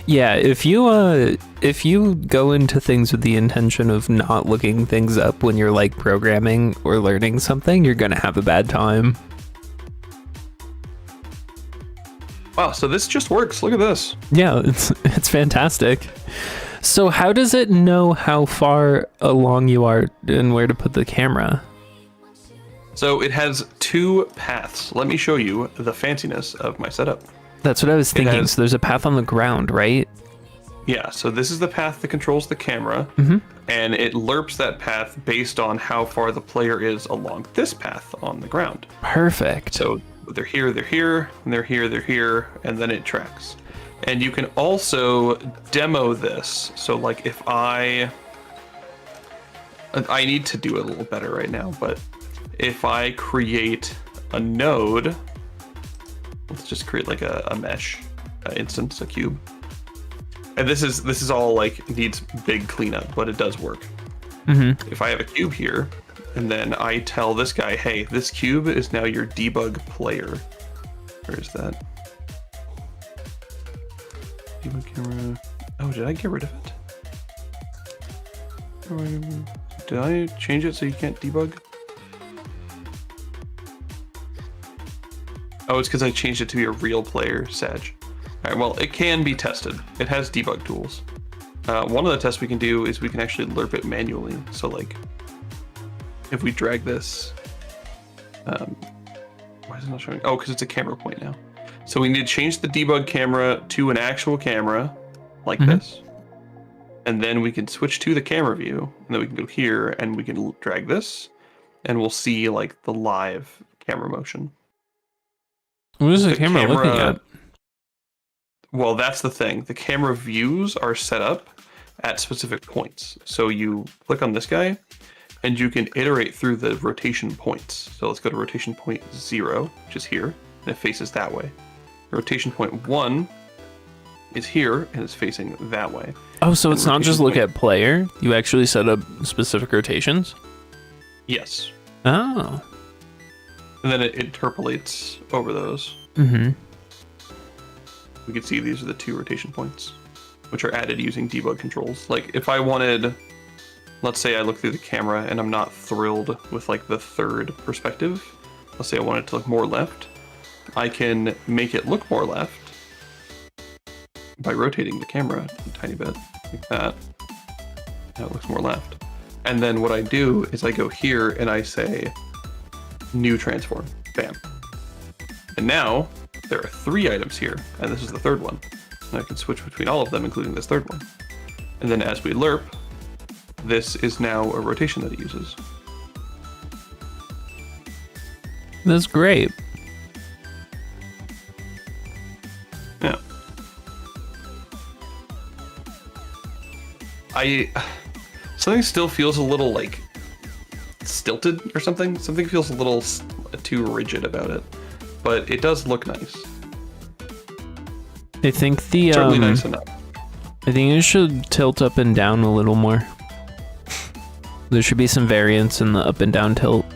A: Yeah, if you go into things with the intention of not looking things up when you're like programming or learning something, you're gonna have a bad time.
B: Wow, so this just works. Look at this.
A: Yeah, it's fantastic. So how does it know how far along you are and where to put the camera?
B: So it has two paths. Let me show you the fanciness of my setup.
A: That's what I was thinking.
B: has-
A: So there's a path on the ground, right?
B: Yeah, so this is the path that controls the camera, and it lerps that path based on how far the player is along this path on the ground.
A: Perfect.
B: So they're here, and they're here, and then it tracks. And you can also demo this. So like if I need to do it a little better right now, but if I create a node, let's just create like a mesh instance, a cube. And this is all like needs big cleanup, but it does work. If I have a cube here, and then I tell this guy, hey, this cube is now your debug player. Where is that? Debug camera. Oh, did I get rid of it? Did I change it so you can't debug? Oh, it's because I changed it to be a real player, Sag. Alright, well, it can be tested. It has debug tools. One of the tests we can do is we can actually lerp it manually. So, like, if we drag this... why is it not showing? Oh, because it's a camera point now. So we need to change the debug camera to an actual camera, like this. And then we can switch to the camera view. And then we can go here, and we can drag this. And we'll see, like, the live camera motion.
A: What is the camera looking at?
B: Well, that's the thing. The camera views are set up at specific points. So you click on this guy, and you can iterate through the rotation points. So let's go to rotation point 0, which is here, and it faces that way. Rotation point 1 is here, and it's facing that way.
A: Oh, so
B: And
A: it's not just
B: rotation
A: look
B: point-
A: at player. You actually set up specific rotations?
B: Yes.
A: Oh.
B: And then it interpolates over those.
A: Mm-hmm.
B: we could see these are the 2 rotation points, which are added using debug controls. Like if I wanted, let's say I look through the camera and I'm not thrilled with like the 3rd perspective. Let's say I want it to look more left. I can make it look more left by rotating the camera a tiny bit, like that. Now it looks more left. And then what I do is I go here and I say, new transform, bam. And now there are 3 items here, and this is the 3rd one. And I can switch between all of them, including this 3rd one. And then as we lerp, this is now a rotation that it uses.
A: That's great.
B: Yeah. Something still feels a little like stilted or something. Something feels a little too rigid about it, but it does look nice.
A: I think the
B: Certainly nice enough.
A: I think it should tilt up and down a little more. There should be some variance in the up and down tilt.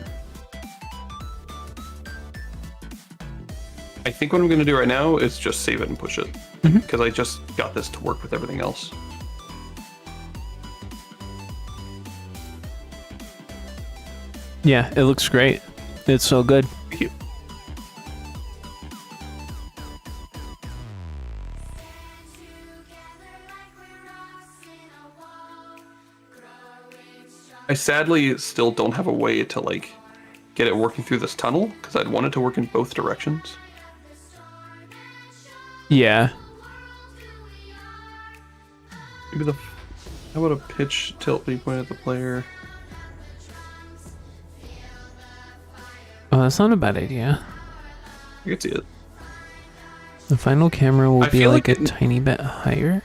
B: I think what I'm going to do right now is just save it and push it, because I just got this to work with everything else.
A: Yeah, it looks great. It's so good.
B: Thank you. I sadly still don't have a way to like get it working through this tunnel, because I'd want it to work in both directions.
A: Yeah.
B: Maybe how about a pitch tilt when you point at the player?
A: Oh, that's not a bad idea.
B: I can see it.
A: The final camera will
B: I
A: be
B: feel
A: like
B: like
A: a tiny bit higher.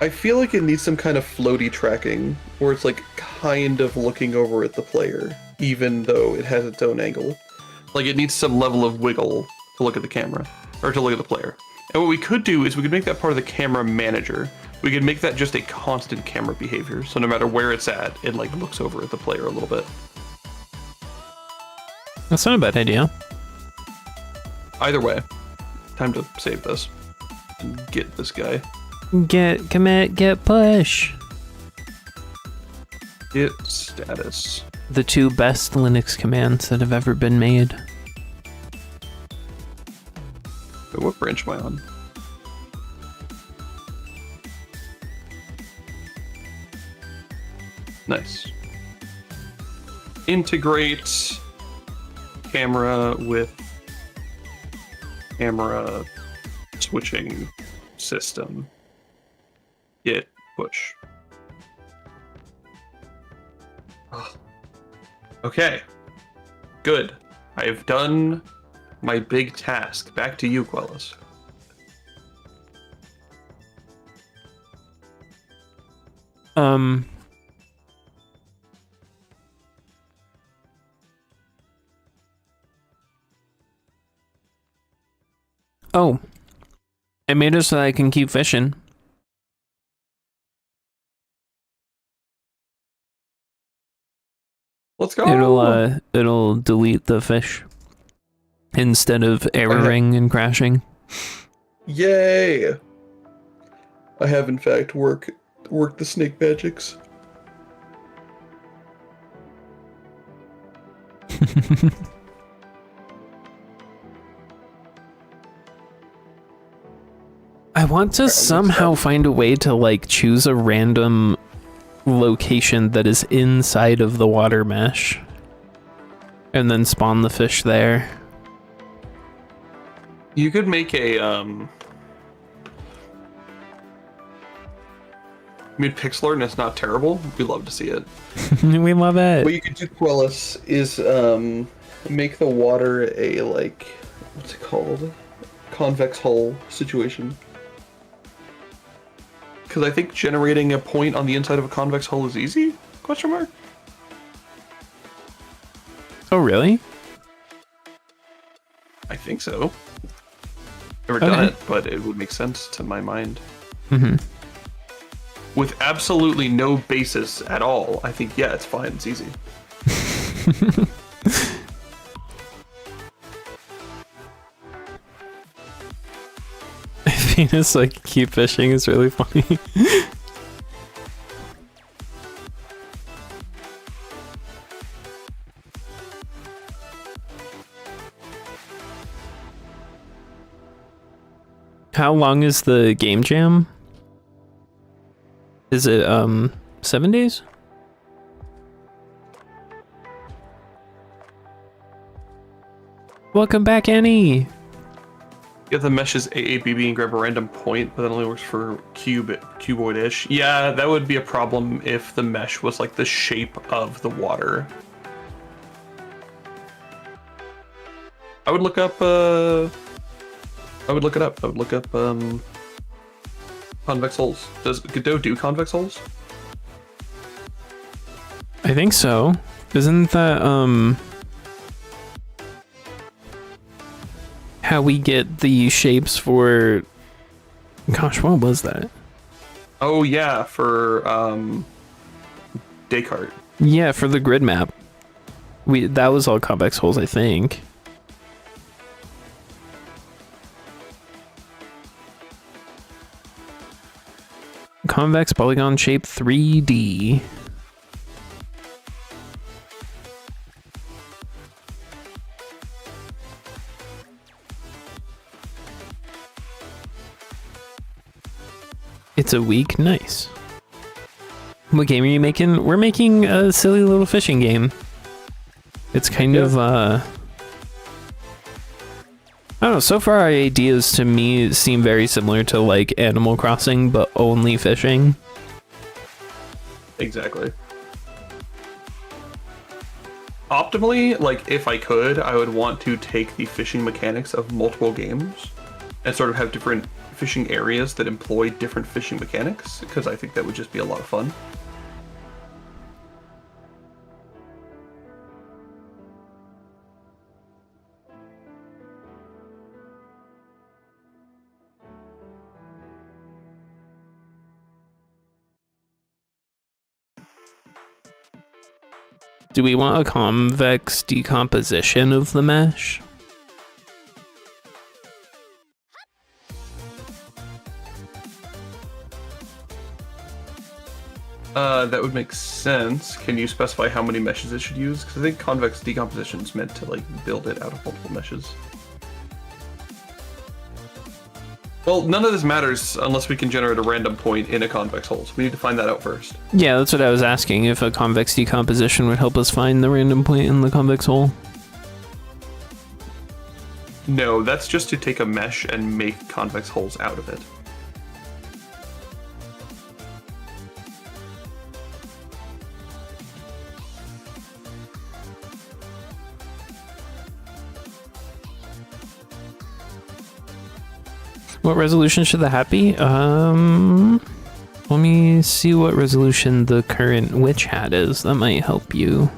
B: I feel like it needs some kind of floaty tracking, where it's like kind of looking over at the player, even though it has its own angle. Like it needs some level of wiggle to look at the camera, or to look at the player. And what we could do is we could make that part of the camera manager. We could make that just a constant camera behavior, so no matter where it's at, it like looks over at the player a little bit.
A: That's not a bad idea.
B: Either way, time to save this and get this guy.
A: Get commit, get push.
B: Get status.
A: The 2 best Linux commands that have ever been made.
B: Wait, what branch am I on? Nice. Integrate camera with camera switching system. Git push. Okay. Good. I have done my big task. Back to you, Quellis.
A: Oh. I made it so that I can keep fishing.
B: Let's go.
A: It'll delete the fish instead of erroring and crashing.
B: Yay! I have in fact worked the snake magics.
A: I want to somehow find a way to like choose a random location that is inside of the water mesh and then spawn the fish there.
B: You could make a mid-pixel art and it's not terrible. We'd love to see it.
A: We love it.
B: What you could do, Quellis, is make the water a like, what's it called? Convex hull situation. Because I think generating a point on the inside of a convex hull is easy? Question mark?
A: Oh, really?
B: I think so. Never done it, but it would make sense to my mind.
A: Mm-hmm.
B: With absolutely no basis at all, I think, yeah, it's fine. It's easy.
A: penis so I can keep fishing is really funny. How long is the game jam? Is it 7 days? Welcome back, Annie.
B: If the mesh is AABB and grab a random point, but that only works for cuboid-ish. Yeah, that would be a problem if the mesh was like the shape of the water. I would look up I would look it up. I would look up convex holes. Does Godot do convex holes?
A: I think so. Isn't that how we get the shapes for, gosh, what was that?
B: Oh yeah, for Descartes.
A: Yeah, for the grid map. That was all convex holes, I think. Convex polygon shape 3D. It's a week, nice. What game are you making? We're making a silly little fishing game. It's kind of I don't know, so far our ideas to me seem very similar to like Animal Crossing, but only fishing.
B: Exactly. Optimally, like if I could, I would want to take the fishing mechanics of multiple games and sort of have different fishing areas that employ different fishing mechanics, because I think that would just be a lot of fun.
A: Do we want a convex decomposition of the mesh?
B: That would make sense. Can you specify how many meshes it should use? Because I think convex decomposition is meant to like build it out of multiple meshes. Well, none of this matters unless we can generate a random point in a convex hole. So we need to find that out first.
A: Yeah, that's what I was asking, if a convex decomposition would help us find the random point in the convex hole.
B: No, that's just to take a mesh and make convex holes out of it.
A: What resolution should the hat be? Let me see what resolution the current witch hat is. That might help you.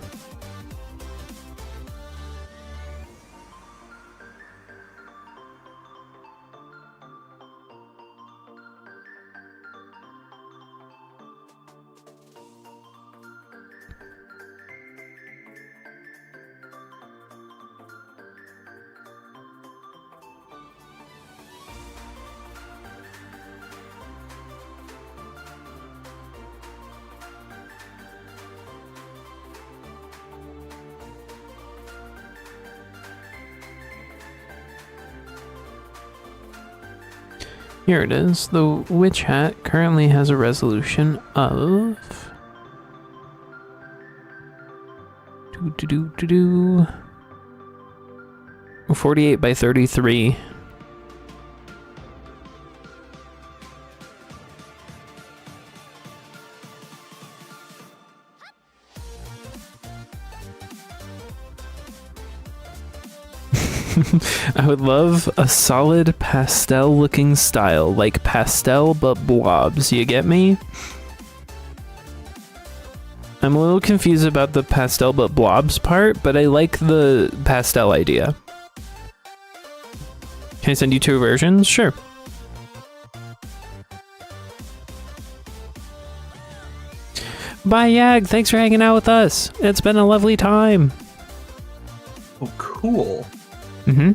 A: Here it is. The witch hat currently has a resolution of 48 by 33. I would love a solid pastel looking style, like pastel but blobs, you get me? I'm a little confused about the pastel but blobs part, but I like the pastel idea. Can I send you 2 versions? Sure. Bye, Yag. Thanks for hanging out with us. It's been a lovely time.
B: Oh, cool.
A: Mm-hmm.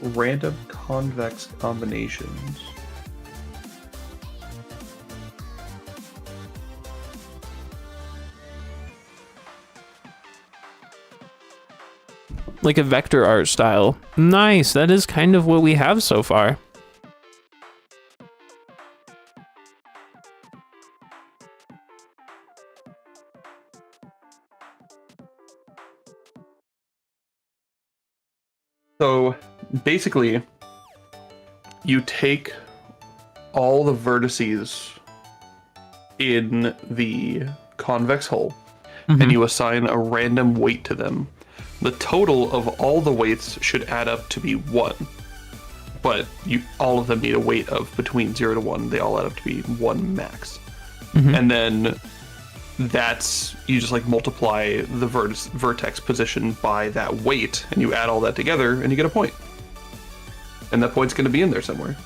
B: Random convex combinations.
A: Like a vector art style. Nice, that is kind of what we have so far.
B: So basically, you take all the vertices in the convex hull and you assign a random weight to them. The total of all the weights should add up to be 1. But all of them need a weight of between 0 to 1. They all add up to be 1 max. And then you just like multiply the vertex position by that weight, and you add all that together, and you get a point. And that point's going to be in there somewhere.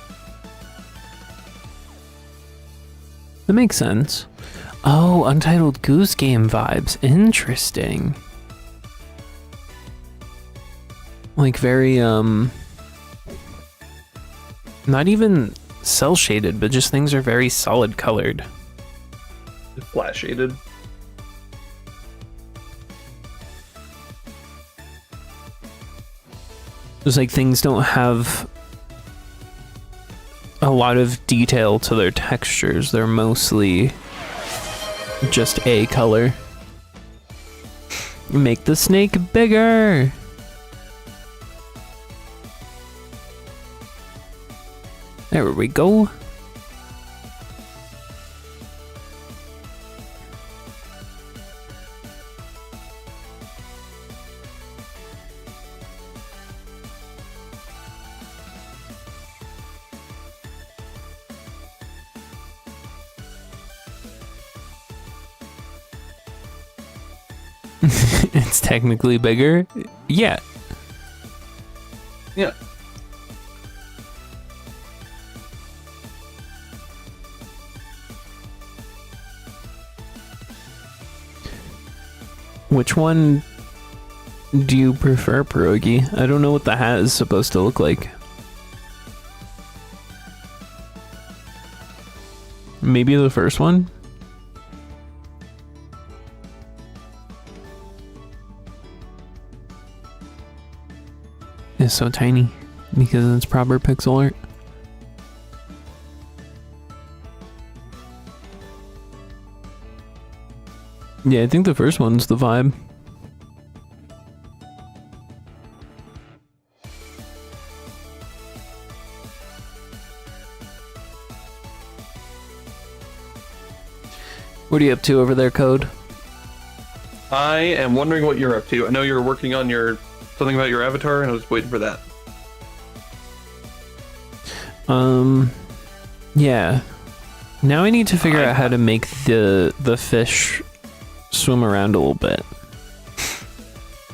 A: That makes sense. Oh, Untitled Goose Game vibes. Interesting. Like very, not even cell shaded, but just things are very solid colored.
B: Flat shaded.
A: It's like things don't have a lot of detail to their textures. They're mostly just a color. Make the snake bigger. There we go. It's technically bigger. Yeah.
B: Yeah.
A: Which one do you prefer, Pierogi? I don't know what the hat is supposed to look like. Maybe the first one? It's so tiny because it's proper pixel art. Yeah, I think the first one's the vibe. What are you up to over there, Code?
B: I am wondering what you're up to. I know you're working on something about your avatar, and I was waiting for that.
A: Yeah. Now I need to figure out how to make the fish swim around a little bit.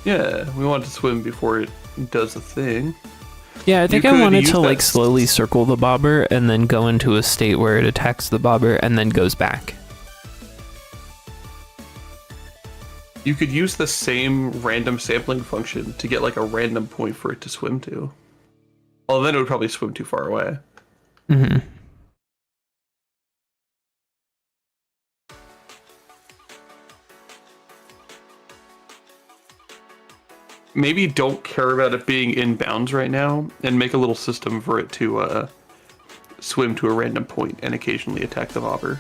B: Yeah, we want it to swim before it does the thing.
A: Yeah, I think I wanted to like slowly circle the bobber and then go into a state where it attacks the bobber and then goes back.
B: You could use the same random sampling function to get like a random point for it to swim to. Well, then it would probably swim too far away.
A: Mm-hmm.
B: Maybe don't care about it being in bounds right now, and make a little system for it to swim to a random point and occasionally attack the bobber.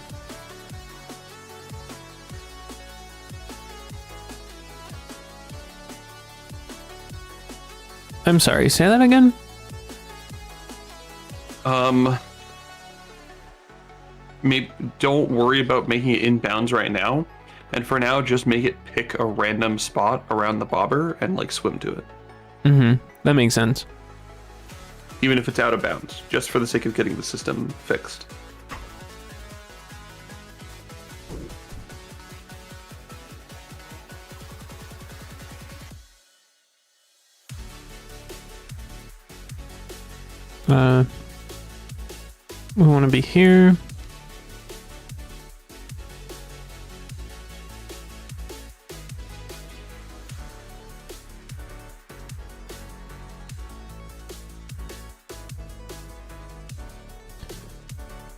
A: I'm sorry, say that again?
B: Maybe don't worry about making it in bounds right now, and for now, just make it pick a random spot around the bobber and like swim to it.
A: Mm-hmm. That makes sense.
B: Even if it's out of bounds, just for the sake of getting the system fixed.
A: We want to be here.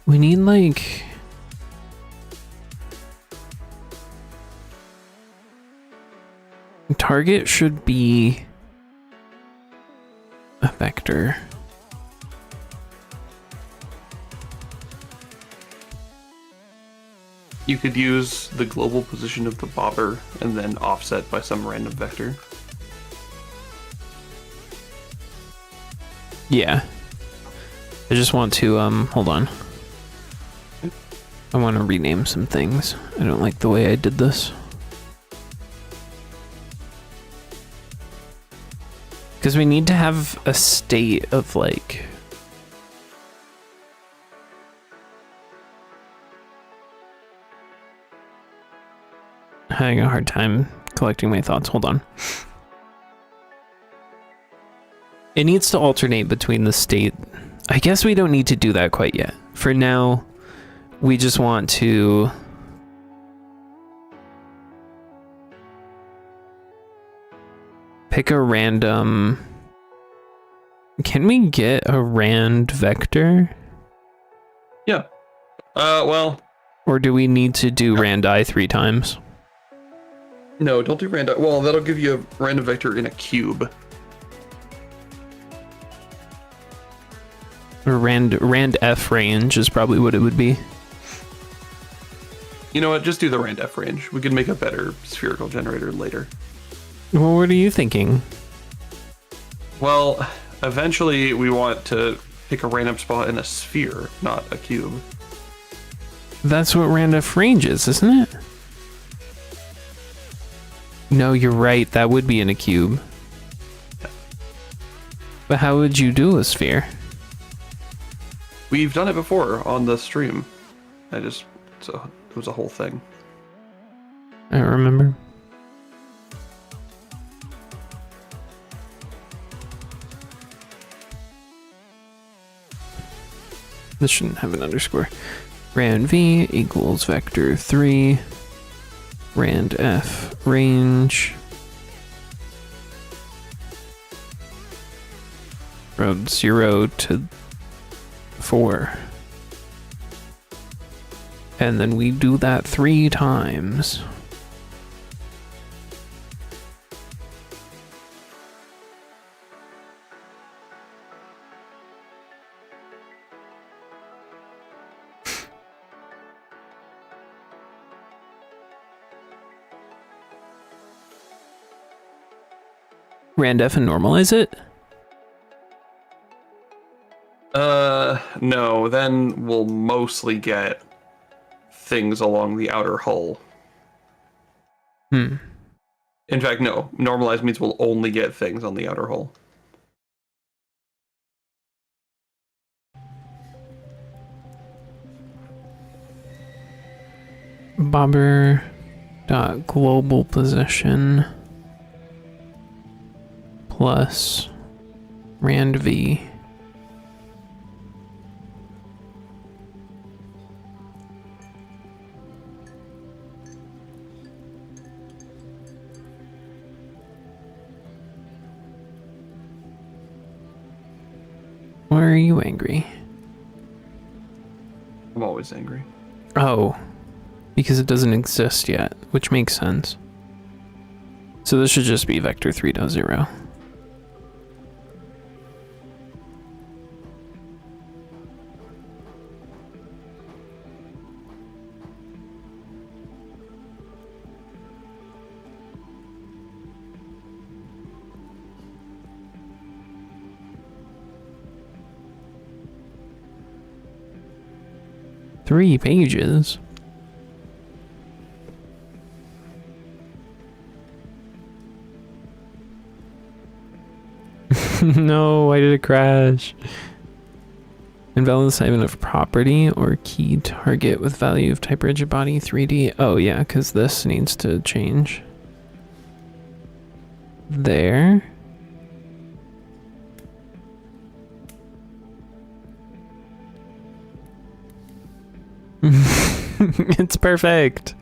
A: We need like... Target should be a vector.
B: You could use the global position of the bobber and then offset by some random vector.
A: Yeah. I just want to, hold on. I want to rename some things. I don't like the way I did this. Because we need to have a state of, like... Having a hard time collecting my thoughts. Hold on. It needs to alternate between the state. I guess we don't need to do that quite yet. For now, we just want to... pick a random... Can we get a rand vector?
B: Yeah. Well...
A: Or do we need to do randi 3 times?
B: No, don't do random. Well, that'll give you a random vector in a cube.
A: Or rand f range is probably what it would be.
B: You know what? Just do the rand f range. We can make a better spherical generator later.
A: Well, what are you thinking?
B: Well, eventually we want to pick a random spot in a sphere, not a cube.
A: That's what rand f range is, isn't it? No, you're right. That would be in a cube. But how would you do a sphere?
B: We've done it before on the stream. So it was a whole thing.
A: I don't remember. This shouldn't have an underscore. Rand v equals vector 3. Rand f range from 0 to 4. And then we do that 3 times. Rand f and normalize it?
B: No, then we'll mostly get things along the outer hull.
A: Hmm.
B: In fact, no. Normalize means we'll only get things on the outer hull.
A: Bobber dot global position plus rand v Why are you angry?
B: I'm always angry.
A: Oh, because it doesn't exist yet, which makes sense. So this should just be vector 3.0. Three pages. No, why did it crash? Invalid assignment of property or key target with value of type rigid body 3D. Oh yeah, because this needs to change. There. It's perfect.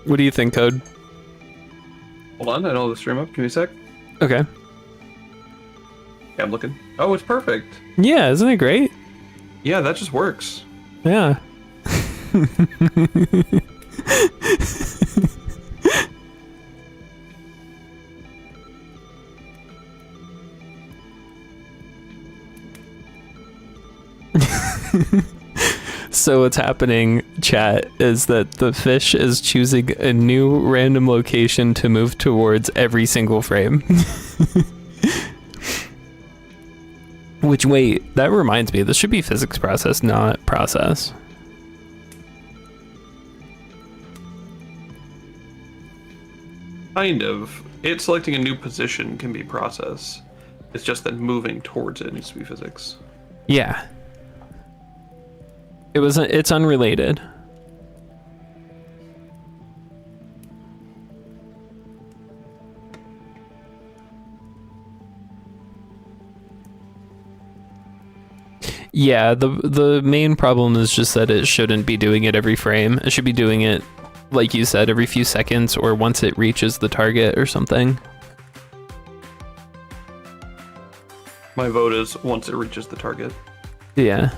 A: What do you think, Code?
B: Hold on, I know the stream up. Give me a sec.
A: Okay.
B: Yeah, I'm looking. Oh, it's perfect.
A: Yeah, isn't it great?
B: Yeah, that just works.
A: Yeah. So what's happening, chat, is that the fish is choosing a new random location to move towards every single frame. Which, wait, that reminds me, this should be physics process, not process.
B: Kind of. It selecting a new position can be process. It's just that moving towards it needs to be physics.
A: Yeah. It's unrelated. Yeah, the main problem is just that it shouldn't be doing it every frame. It should be doing it, like you said, every few seconds or once it reaches the target or something.
B: My vote is once it reaches the target.
A: Yeah.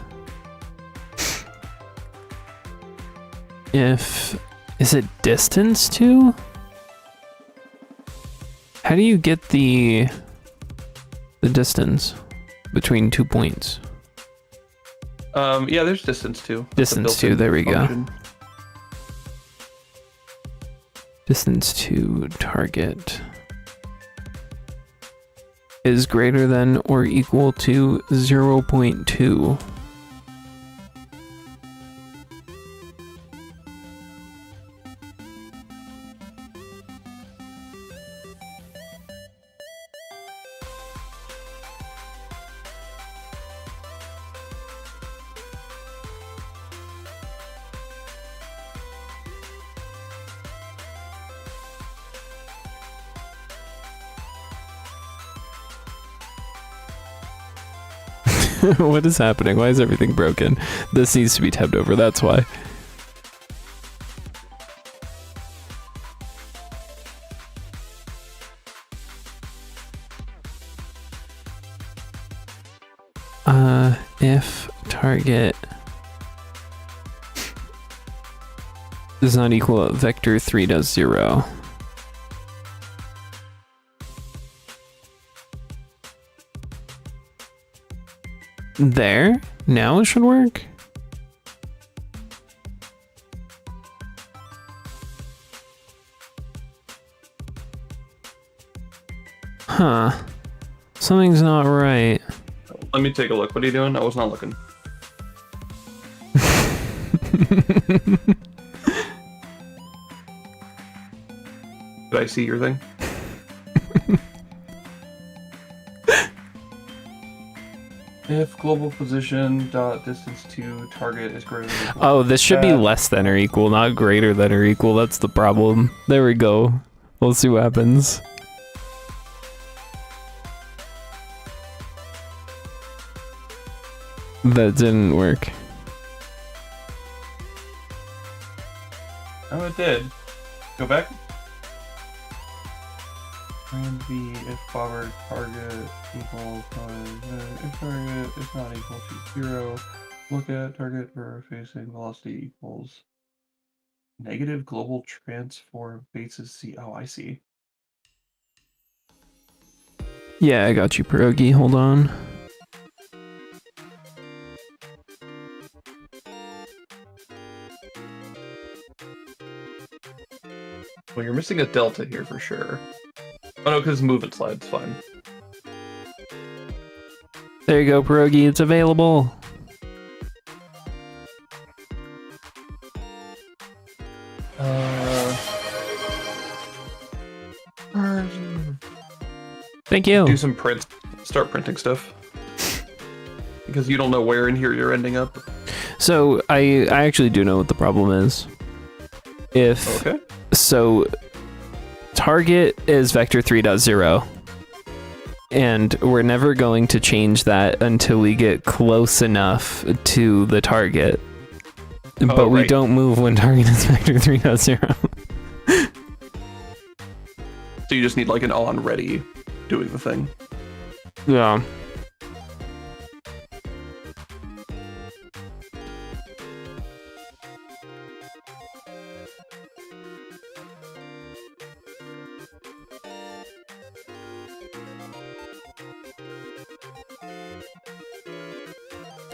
A: Is it distance too? How do you get the distance between 2 points?
B: Yeah, there's distance too.
A: Distance too, there we
B: function.
A: go. Distance to target is greater than or equal to 0.2. What is happening? Why is everything broken? This needs to be tabbed over, that's why. If target does not equal vector 3 does 0. There? Now it should work? Huh. Something's not right.
B: Let me take a look. What are you doing? I was not looking. Did I see your thing? If global position dot distance to target is greater than or equal
A: Oh, this should be
B: that.
A: less than or equal, not greater than or equal. That's the problem. There we go. We'll see what happens. That didn't work.
B: Oh, it did. Go back. And B if bobber target equals if target is not equal to 0, look at target for facing velocity equals negative global transform basis C. Oh, I see.
A: Yeah, I got you, Pierogi. Hold on.
B: Well, you're missing a delta here for sure. Oh no, because movement slide's fine.
A: There you go, Pierogi. It's available. Thank you.
B: Do some prints. Start printing stuff. Because you don't know where in here you're ending up.
A: So I actually do know what the problem is. If
B: Okay.
A: so, target is vector 3.0, and we're never going to change that until we get close enough to the target. But we
B: right.
A: don't move when target is vector 3.0.
B: So you just need like an on ready doing the thing.
A: Yeah.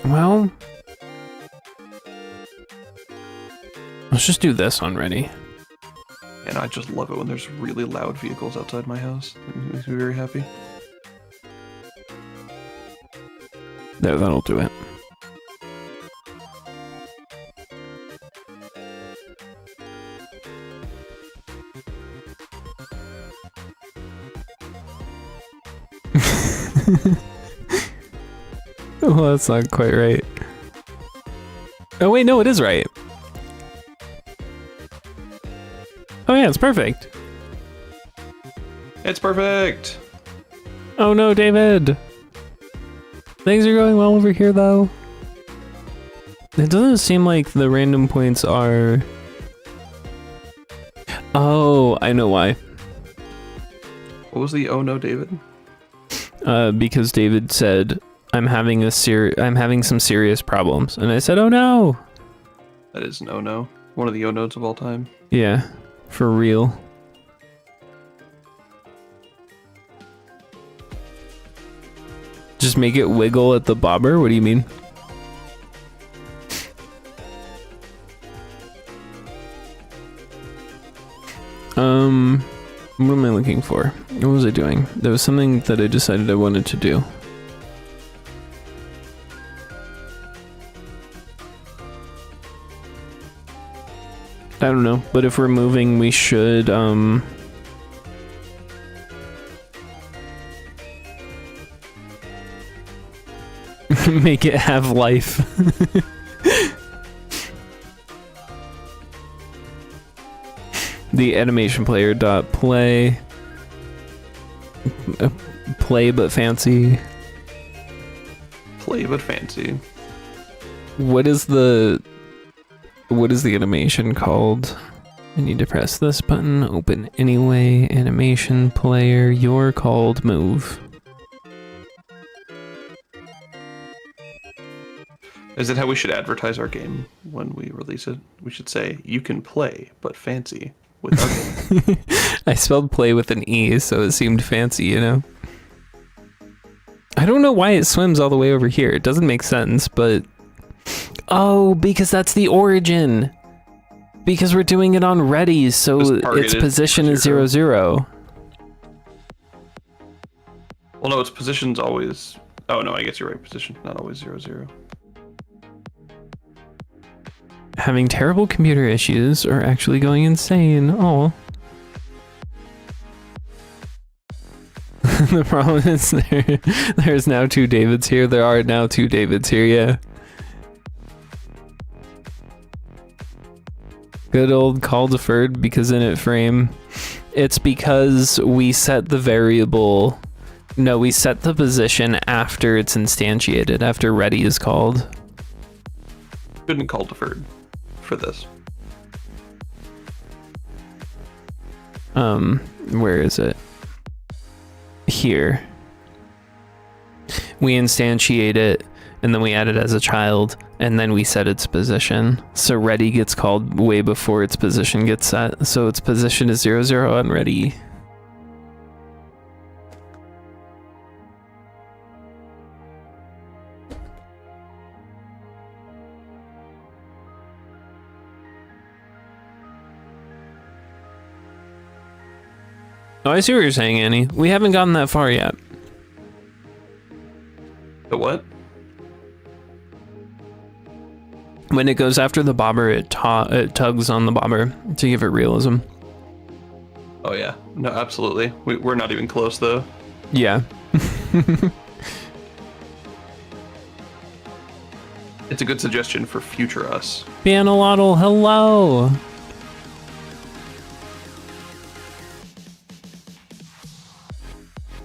A: Well, let's just do this on ready.
B: And I just love it when there's really loud vehicles outside my house. It makes me very happy.
A: There, that'll do it. Well, that's not quite right. Oh wait, no, it is right. Oh yeah, it's perfect.
B: It's perfect.
A: Oh no, David. Things are going well over here though. It doesn't seem like the random points are... Oh, I know why.
B: What was the oh no, David?
A: Because David said, I'm having some serious problems. And I said, oh no.
B: That is an oh no. One of the oh no's of all time.
A: Yeah, for real. Just make it wiggle at the bobber? What do you mean? What am I looking for? What was I doing? There was something that I decided I wanted to do. I don't know, but if we're moving, we should, make it have life. The animation player dot play. Play but fancy.
B: Play but fancy.
A: What is the animation called? I need to press this button. Open anyway. Animation player. You're called move.
B: Is it how we should advertise our game when we release it? We should say, you can play, but fancy with our game.
A: I spelled play with an E, so it seemed fancy, you know? I don't know why it swims all the way over here. It doesn't make sense, but... Oh, because that's the origin! Because we're doing it on ready, so its position is 0, 0.
B: Well, no, its position's always... Oh, no, I guess you're right. Position, not always 0, 0.
A: Having terrible computer issues or actually going insane. Oh. The problem is there's now 2 Davids here. There are now 2 Davids here, yeah. Good old call deferred because init frame. It's because we set the variable... No, we set the position after it's instantiated, after ready is called.
B: Couldn't call deferred for this.
A: Where is it? Here. We instantiate it, and then we add it as a child, and then we set its position. So ready gets called way before its position gets set, so its position is 0, 0 on ready. Oh, I see what you're saying, Annie. We haven't gotten that far yet.
B: The what?
A: When it goes after the bobber, it tugs on the bobber to give it realism.
B: Oh, yeah. No, absolutely. We're not even close, though.
A: Yeah.
B: It's a good suggestion for future us.
A: Pianolotl, hello!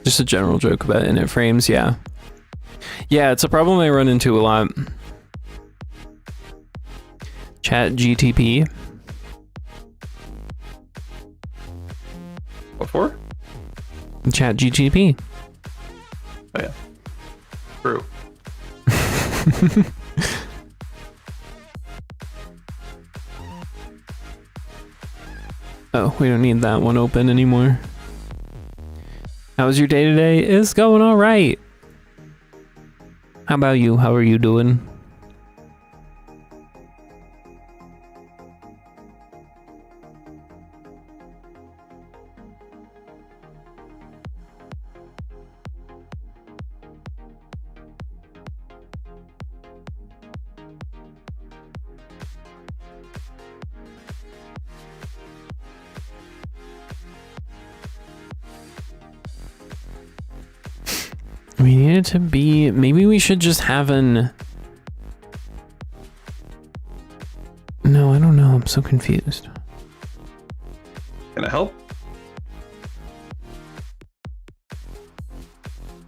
A: Just a general joke about init frames, yeah. Yeah, it's a problem I run into a lot. Chat GTP.
B: What for?
A: Chat GTP.
B: Oh yeah. True.
A: Oh, we don't need that one open anymore. How was your day today? It's going all right. How about you? How are you doing? We need it to be... Maybe we should just have an... No, I don't know. I'm so confused.
B: Can I help?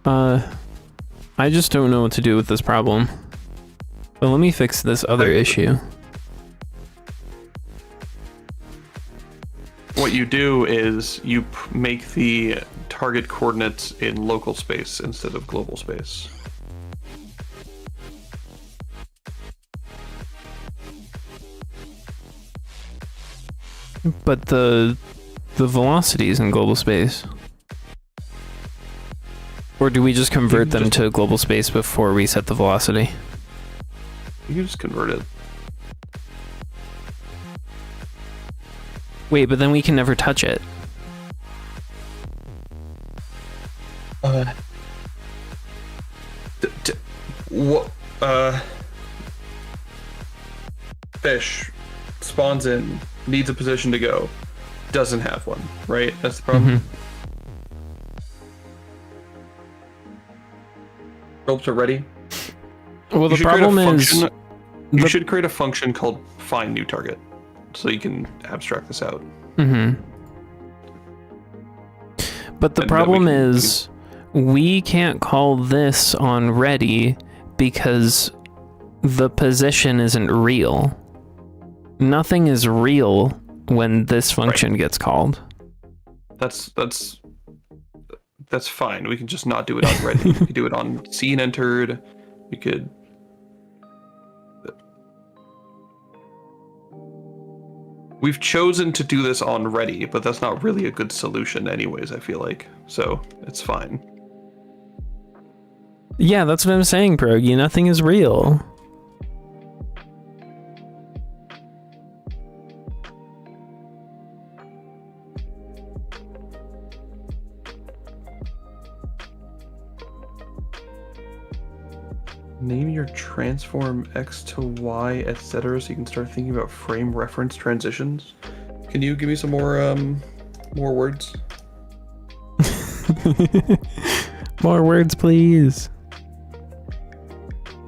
A: I just don't know what to do with this problem. But let me fix this other issue.
B: What you do is you make the target coordinates in local space instead of global space.
A: But the velocity is in global space. Or do we just convert them to global space before we set the velocity?
B: You can just convert it.
A: Wait, but then we can never touch it.
B: What? Fish spawns in, needs a position to go, doesn't have one, right? That's the problem. Ropes are ready.
A: Well, the problem is...
B: You should create a function called find new target, so you can abstract this out.
A: But the problem is, we can't call this on ready because the position isn't real. Nothing is real when this function gets called.
B: That's fine. We can just not do it on ready. We could do it on scene entered. We could. We've chosen to do this on ready, but that's not really a good solution anyways, I feel like. So it's fine.
A: Yeah, that's what I'm saying, Progy. Nothing is real.
B: Name your transform X to Y, etc., so you can start thinking about frame reference transitions. Can you give me some more words?
A: More words, please.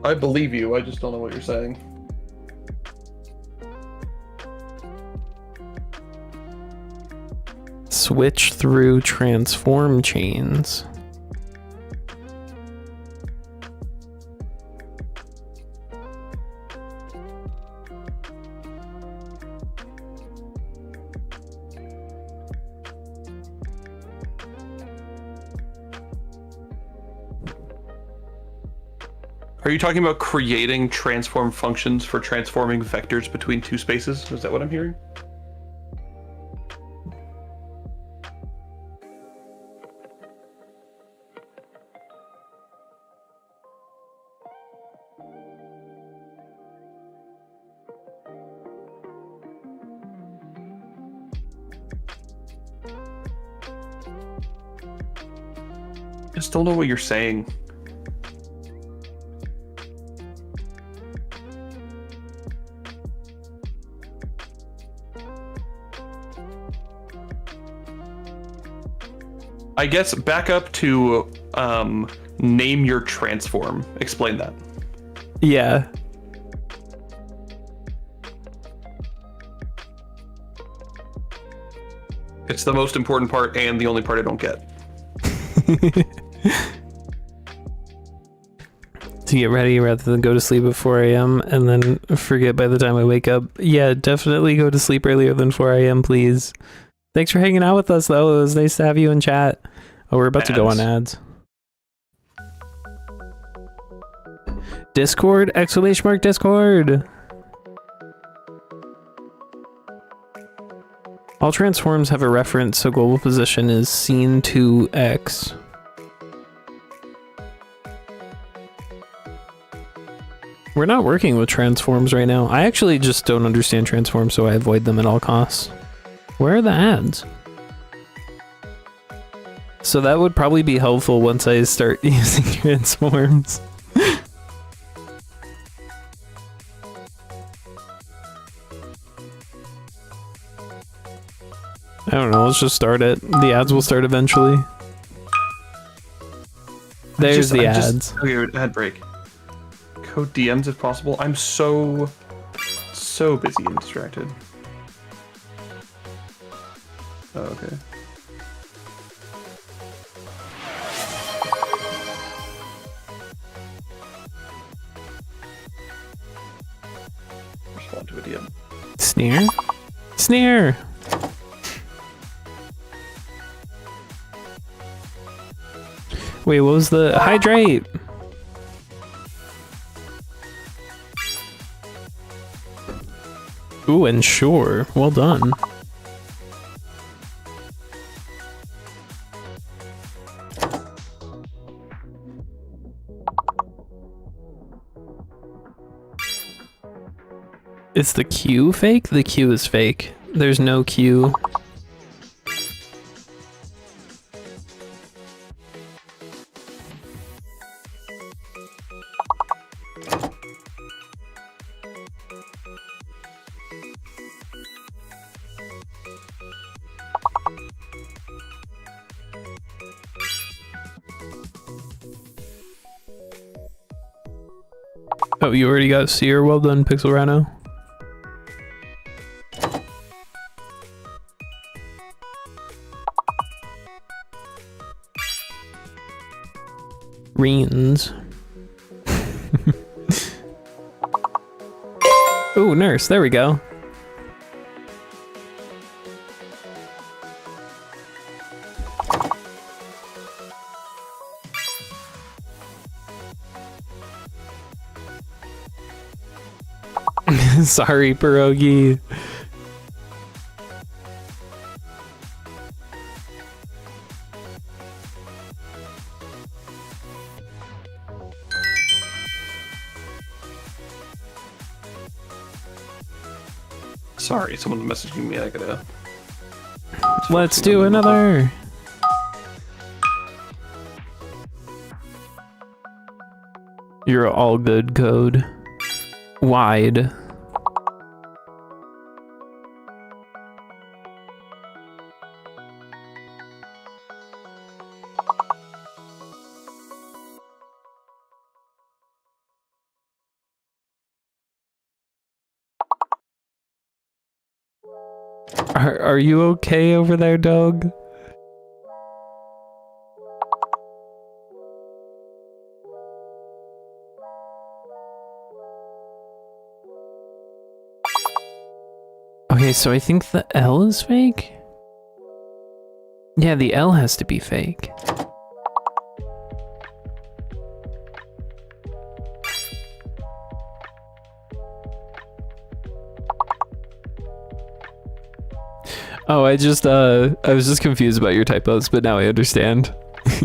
B: I believe you, I just don't know what you're saying.
A: Switch through transform chains.
B: Are you talking about creating transform functions for transforming vectors between two spaces? Is that what I'm hearing? I just don't know what you're saying. I guess back up to name your transform. Explain that.
A: Yeah.
B: It's the most important part and the only part I don't get.
A: To get ready rather than go to sleep at 4 a.m. and then forget by the time I wake up. Yeah, definitely go to sleep earlier than 4 a.m., please. Thanks for hanging out with us, though. It was nice to have you in chat. Oh, we're about to go on
B: Ads.
A: ads. Discord! Exclamation mark Discord! All transforms have a reference, so global position is scene to X. We're not working with transforms right now. I actually just don't understand transforms, so I avoid them at all costs. Where are the ads? So that would probably be helpful once I start using transforms. I don't know, let's just start it. The ads will start eventually. There's the ads.
B: Okay, ad break. Code DMs if possible. I'm so busy and distracted. Oh, okay. Respond to a DM.
A: Sneer? Sneer! Wait, what was the hydrate? Ooh, and sure. Well done. Is the Q fake? The Q is fake. There's no Q. Oh, you already got Seer? Well done, Pixel Rhino. Reens. Ooh, nurse, there we go. Sorry, pierogi.
B: Sorry, someone messaging me. I gotta.
A: Let's do another. You're all good, code. Wide. Are you okay over there, dog? Okay, so I think the L is fake? Yeah, the L has to be fake. Oh, I was just confused about your typos, but now I understand.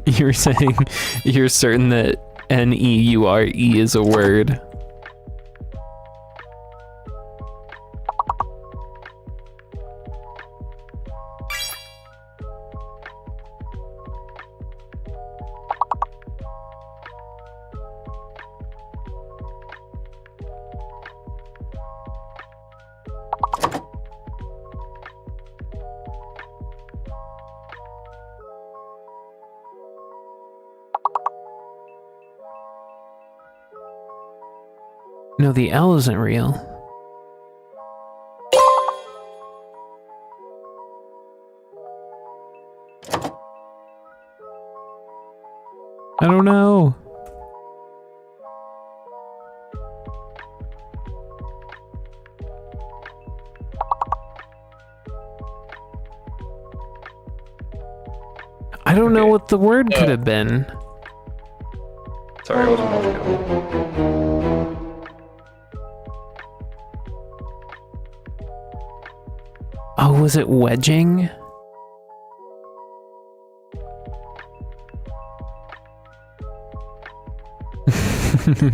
A: You were saying you're certain that N-E-U-R-E is a word. No, the L isn't real. I don't know. I I don't know
B: Okay.
A: what the word could have been.
B: Sorry, I wasn't watching it.
A: Oh, was it wedging?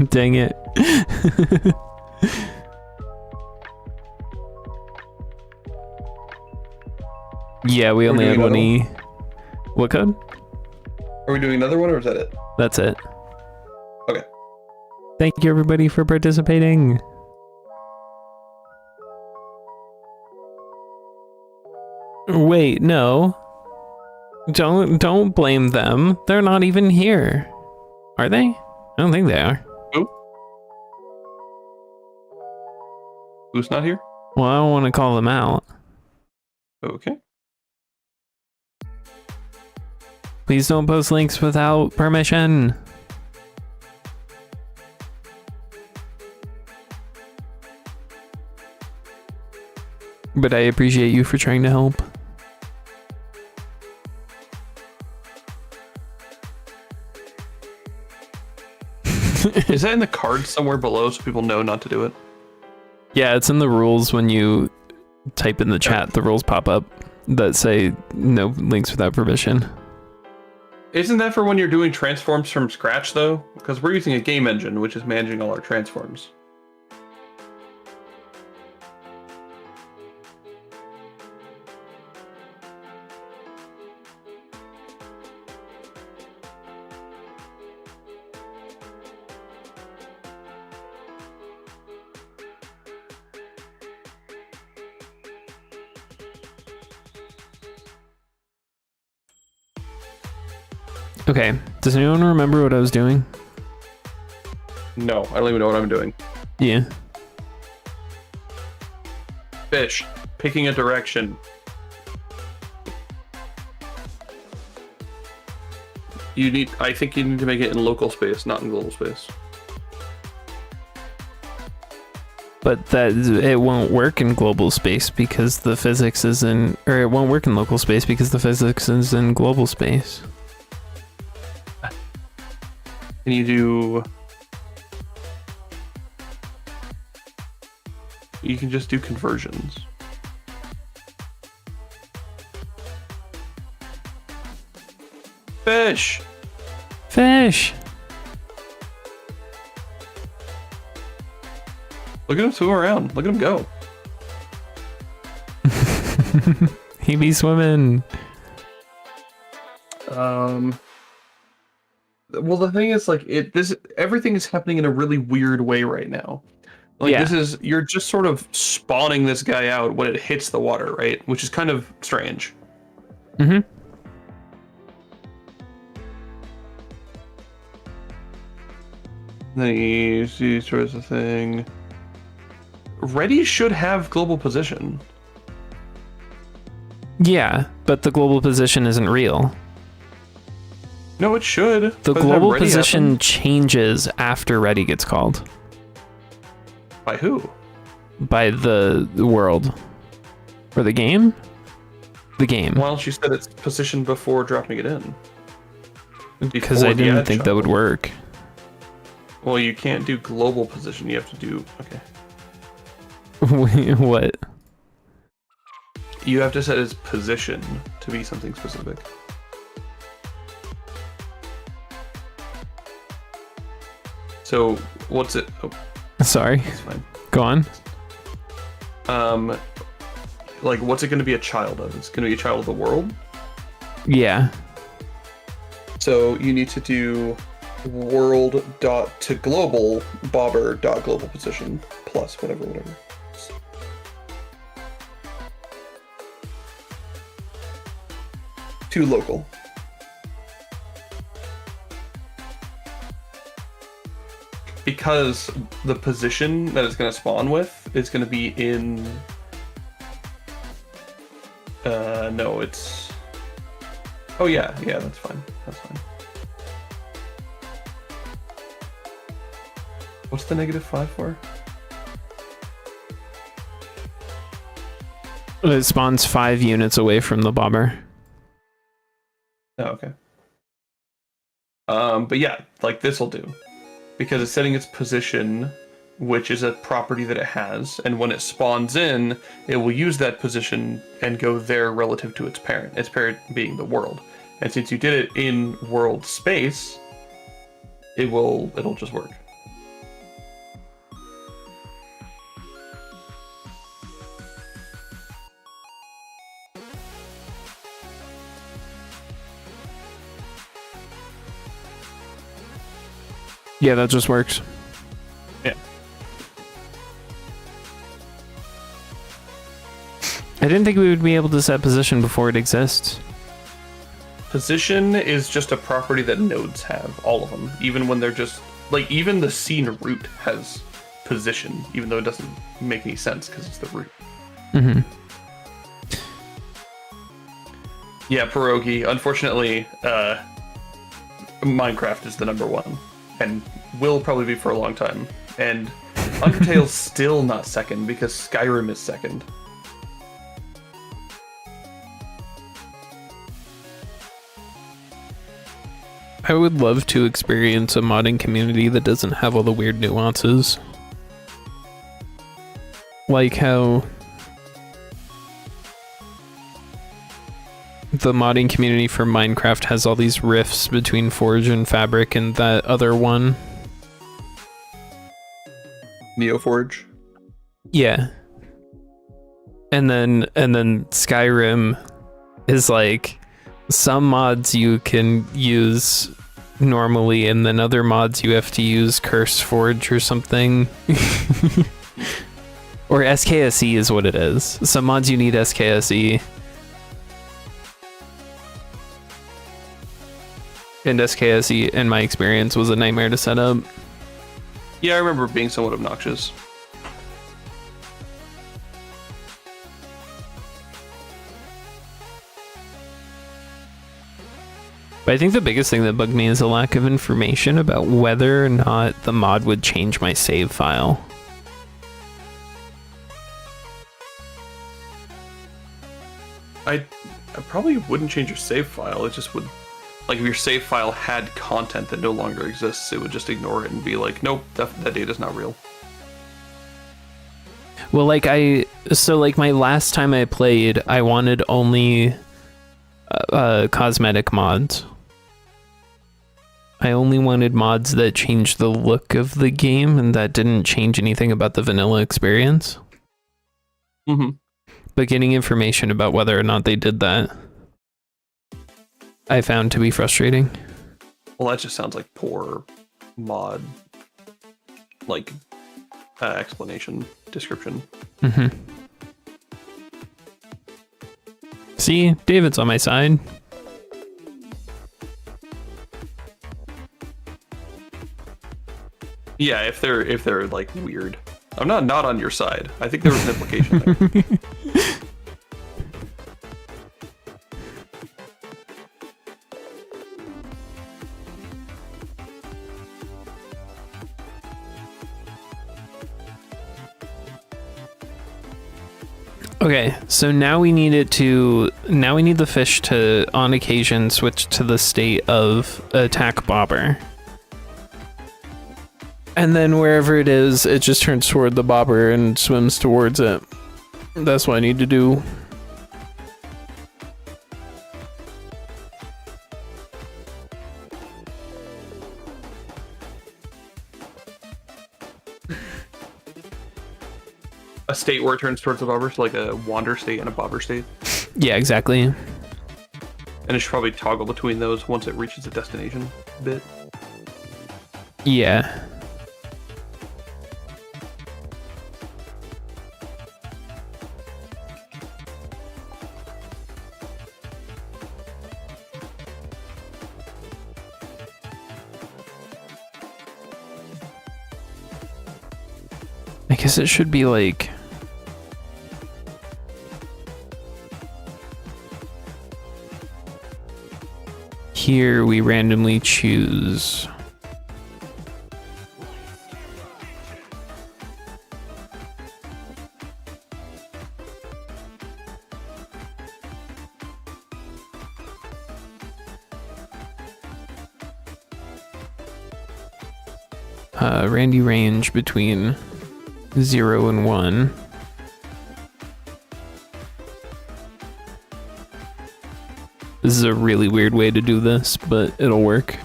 A: Dang it. Yeah, we only
B: doing
A: had one
B: another
A: E. What code?
B: Are we doing another one, or is that it?
A: That's it.
B: Okay.
A: Thank you everybody for participating. Wait, no. Don't blame them. They're not even here. Are they? I don't think they are.
B: Who? Who's not here?
A: Well, I don't want to call them out.
B: Okay.
A: Please don't post links without permission. But I appreciate you for trying to help.
B: Is that in the card somewhere below so people know not to do it?
A: Yeah, it's in the rules when you type in the chat. The rules pop up that say no links without permission.
B: Isn't that for when you're doing transforms from scratch, though? Because we're using a game engine, which is managing all our transforms.
A: Okay, does anyone remember what I was doing?
B: No, I don't even know what I'm doing.
A: Yeah.
B: Fish. Picking a direction. I think you need to make it in local space, not in global space.
A: But it won't work in global space because the physics is in, or it won't work in local space because the physics is in global space.
B: Can you do... You can just do conversions. Fish!
A: Fish!
B: Look at him swim around. Look at him go.
A: He be swimming.
B: Well, the thing is, like, everything is happening in a really weird way right now. Like,
A: Yeah.
B: you're just sort of spawning this guy out when it hits the water, right? Which is kind of strange.
A: Mm-hmm.
B: Then you see sort of the thing. Ready should have global position.
A: Yeah, but the global position isn't real.
B: No, it should.
A: The
B: By time
A: global
B: ready
A: position
B: happened-
A: changes after ready gets called
B: By who?
A: by the world. Or the game? The game.
B: Why don't you set its position before dropping it in?
A: Because I
B: Before the
A: didn't
B: ad
A: think that would
B: shuffle.
A: work.
B: Well, you can't do global position. You have to do... Okay.
A: What?
B: You have to set its position to be something specific. So, what's it? Oh,
A: Sorry.
B: that's fine.
A: Go on.
B: Like, what's it going to be a child of? It's going to be a child of the world.
A: Yeah.
B: So you need to do world dot to global bobber dot global position plus whatever. To local. Because the position that it's going to spawn with is going to be in... no, it's... Oh yeah, that's fine. That's fine. What's the -5 for?
A: It spawns 5 units away from the bobber.
B: Oh, okay. But yeah, like this will do. Because it's setting its position, which is a property that it has, and when it spawns in, it will use that position and go there relative to its parent being the world. And since you did it in world space, it'll just work.
A: Yeah, that just works.
B: Yeah.
A: I didn't think we would be able to set position before it exists.
B: Position is just a property that nodes have, all of them. Even when they're just, like, even the scene root has position, even though it doesn't make any sense because it's the root.
A: Mm-hmm.
B: Yeah, Pierogi. Unfortunately, Minecraft is the number one, and will probably be for a long time. And Undertale's still not second because Skyrim is second.
A: I would love to experience a modding community that doesn't have all the weird nuances. Like how the modding community for Minecraft has all these rifts between Forge and Fabric and that other one.
B: Neoforge.
A: Yeah. And then Skyrim is like some mods you can use normally and then other mods you have to use Curse Forge or something. Or SKSE is what it is. Some mods you need SKSE. And SKSE, in my experience, was a nightmare to set up.
B: Yeah, I remember it being somewhat obnoxious.
A: But I think the biggest thing that bugged me is the lack of information about whether or not the mod would change my save file.
B: I probably wouldn't change your save file. It just would, like, if your save file had content that no longer exists, it would just ignore it and be like, nope, that data's not real.
A: Well, like my last time I played, I wanted only cosmetic mods. I only wanted mods that changed the look of the game and that didn't change anything about the vanilla experience.
B: Mm-hmm.
A: But getting information about whether or not they did that, I found to be frustrating.
B: Well, that just sounds like poor mod, like, explanation, description.
A: Mm-hmm. See, David's on my side.
B: Yeah, if they're like weird. I'm not on your side. I think there was an implication there.
A: Okay, so now we need the fish to, on occasion, switch to the state of attack bobber. And then wherever it is, it just turns toward the bobber and swims towards it. That's what I need to do.
B: A state where it turns towards the bobber, so like a wander state and a bobber state.
A: Yeah, exactly.
B: And it should probably toggle between those once it reaches the destination bit.
A: Yeah. I guess it should be like... Here we randomly choose... Randy range between 0 and 1. This is a really weird way to do this, but it'll work.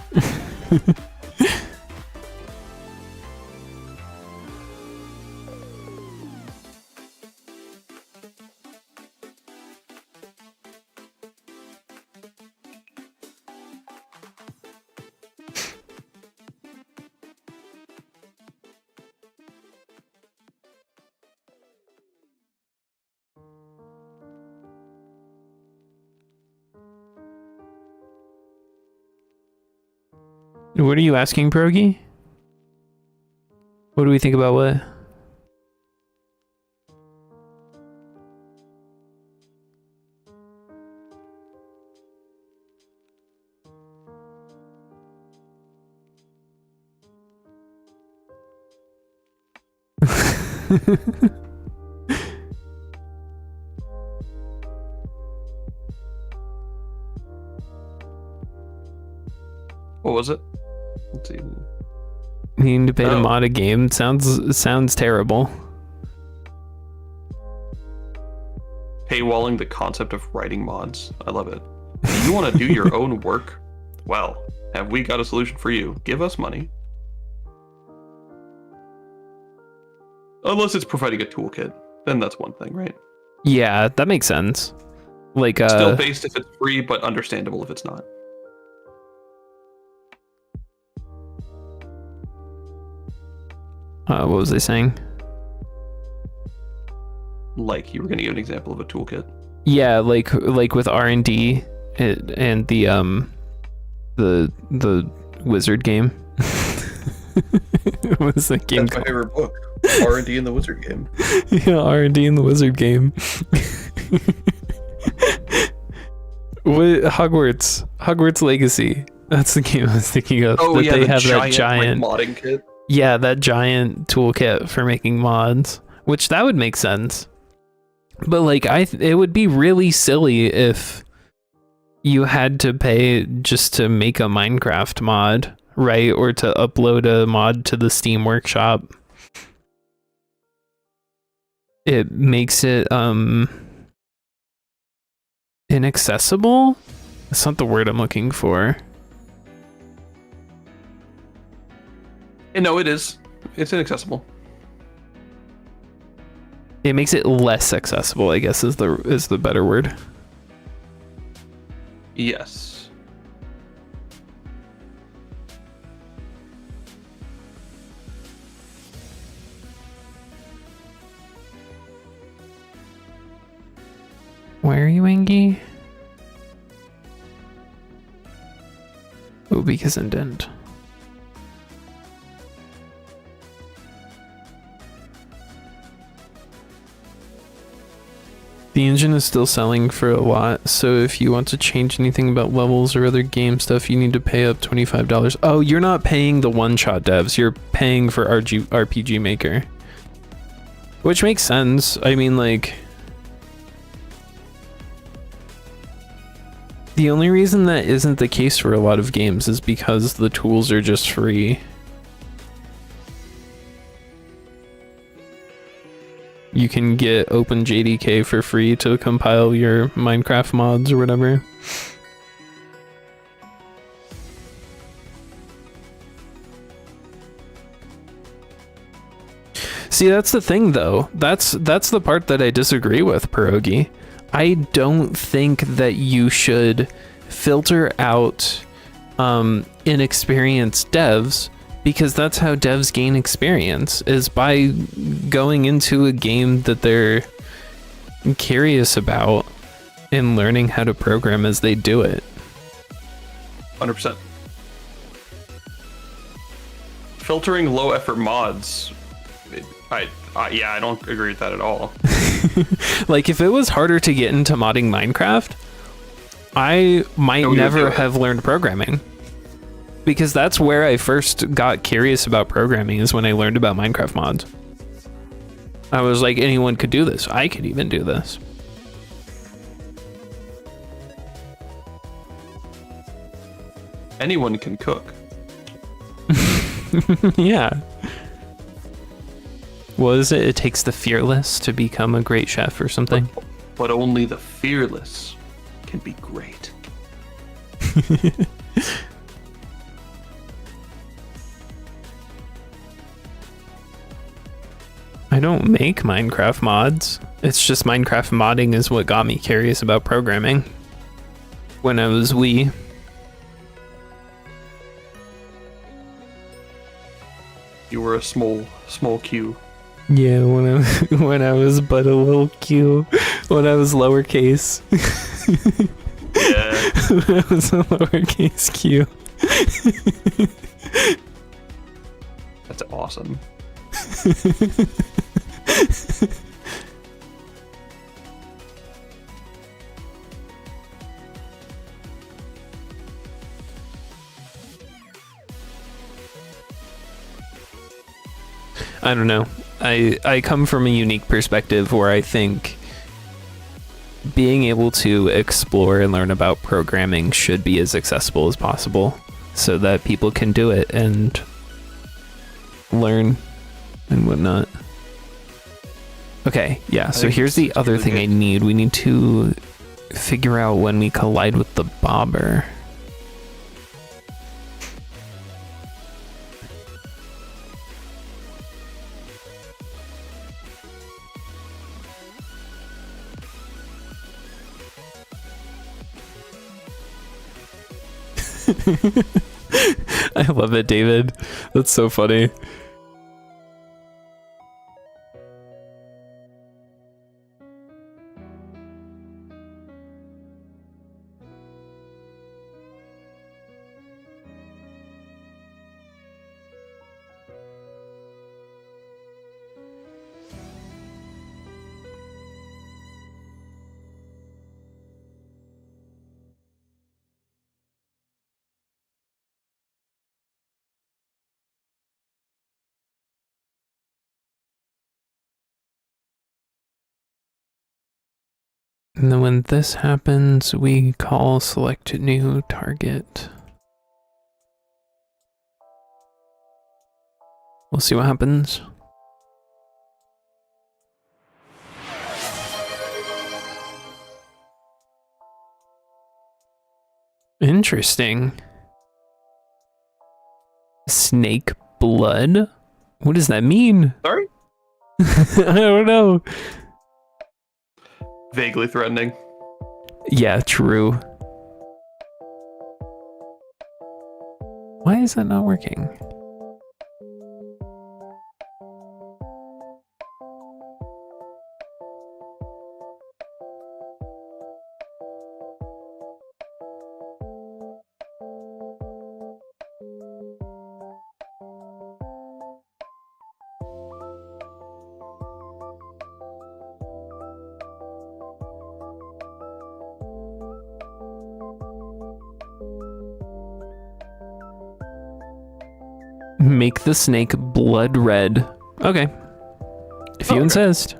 A: What are you asking, Pierogi? What do we think about what?
B: What was it? Let's see.
A: Needing to pay to
B: Oh.
A: mod a game sounds terrible.
B: Paywalling the concept of writing mods. I love it. You want to do your own work? Well, have we got a solution for you? Give us money. Unless it's providing a toolkit, then that's one thing, right?
A: Yeah, that makes sense. Like
B: Still based if it's free, but understandable if it's not.
A: what was I saying?
B: Like you were going to give an example of a toolkit.
A: Yeah, like with R&D and the wizard game. What was that game
B: That's my
A: called?
B: favorite book. R&D in the Wizard game.
A: Yeah, R&D in the wizard game. What Hogwarts Legacy. That's the game I was thinking of.
B: Oh
A: that
B: yeah,
A: they
B: the
A: have that
B: giant
A: giant
B: like, modding kit.
A: Yeah, that giant toolkit for making mods, which that would make sense. But like it would be really silly if you had to pay just to make a Minecraft mod, right? Or to upload a mod to the Steam Workshop. It makes it inaccessible? That's not the word I'm looking for.
B: No, it is. It's inaccessible.
A: It makes it less accessible, I guess is the better word.
B: Yes.
A: Where are you, Angie? Oh, because indent. The engine is still selling for a lot, so if you want to change anything about levels or other game stuff, you need to pay up $25. Oh, you're not paying the one-shot devs, you're paying for RPG Maker. Which makes sense. I mean, like... The only reason that isn't the case for a lot of games is because the tools are just free. You can get OpenJDK for free to compile your Minecraft mods or whatever. See, that's the thing though. That's the part that I disagree with, Pierogi. I don't think that you should filter out inexperienced devs, because that's how devs gain experience, is by going into a game that they're curious about and learning how to program as they do it.
B: 100%. Filtering low effort mods, yeah, I don't agree with that at all.
A: Like, if it was harder to get into modding Minecraft, I might never have learned programming. Because that's where I first got curious about programming, is when I learned about Minecraft mods. I was like, anyone could do this. I could even do this.
B: Anyone can cook.
A: Yeah. What is it? It takes the fearless to become a great chef or something?
B: But only the fearless can be great.
A: I don't make Minecraft mods. It's just Minecraft modding is what got me curious about programming when I was wee.
B: You were a small Q.
A: Yeah, when I was but a little Q, when I was lowercase.
B: Yeah.
A: When I was a lowercase Q.
B: That's awesome.
A: I don't know. I come from a unique perspective where I think being able to explore and learn about programming should be as accessible as possible so that people can do it and learn and whatnot. Okay, yeah, so
B: think
A: here's the
B: it's
A: other
B: really
A: thing
B: good.
A: I need. We need to figure out when we collide with the bobber. I love it, David. That's so funny. And then when this happens, we call select new target. We'll see what happens. Interesting. Snake blood? What does that mean?
B: Sorry?
A: I don't know.
B: Vaguely threatening.
A: Yeah, true. Why is that not working? Make the snake blood red. Okay. If you
B: Okay.
A: insist.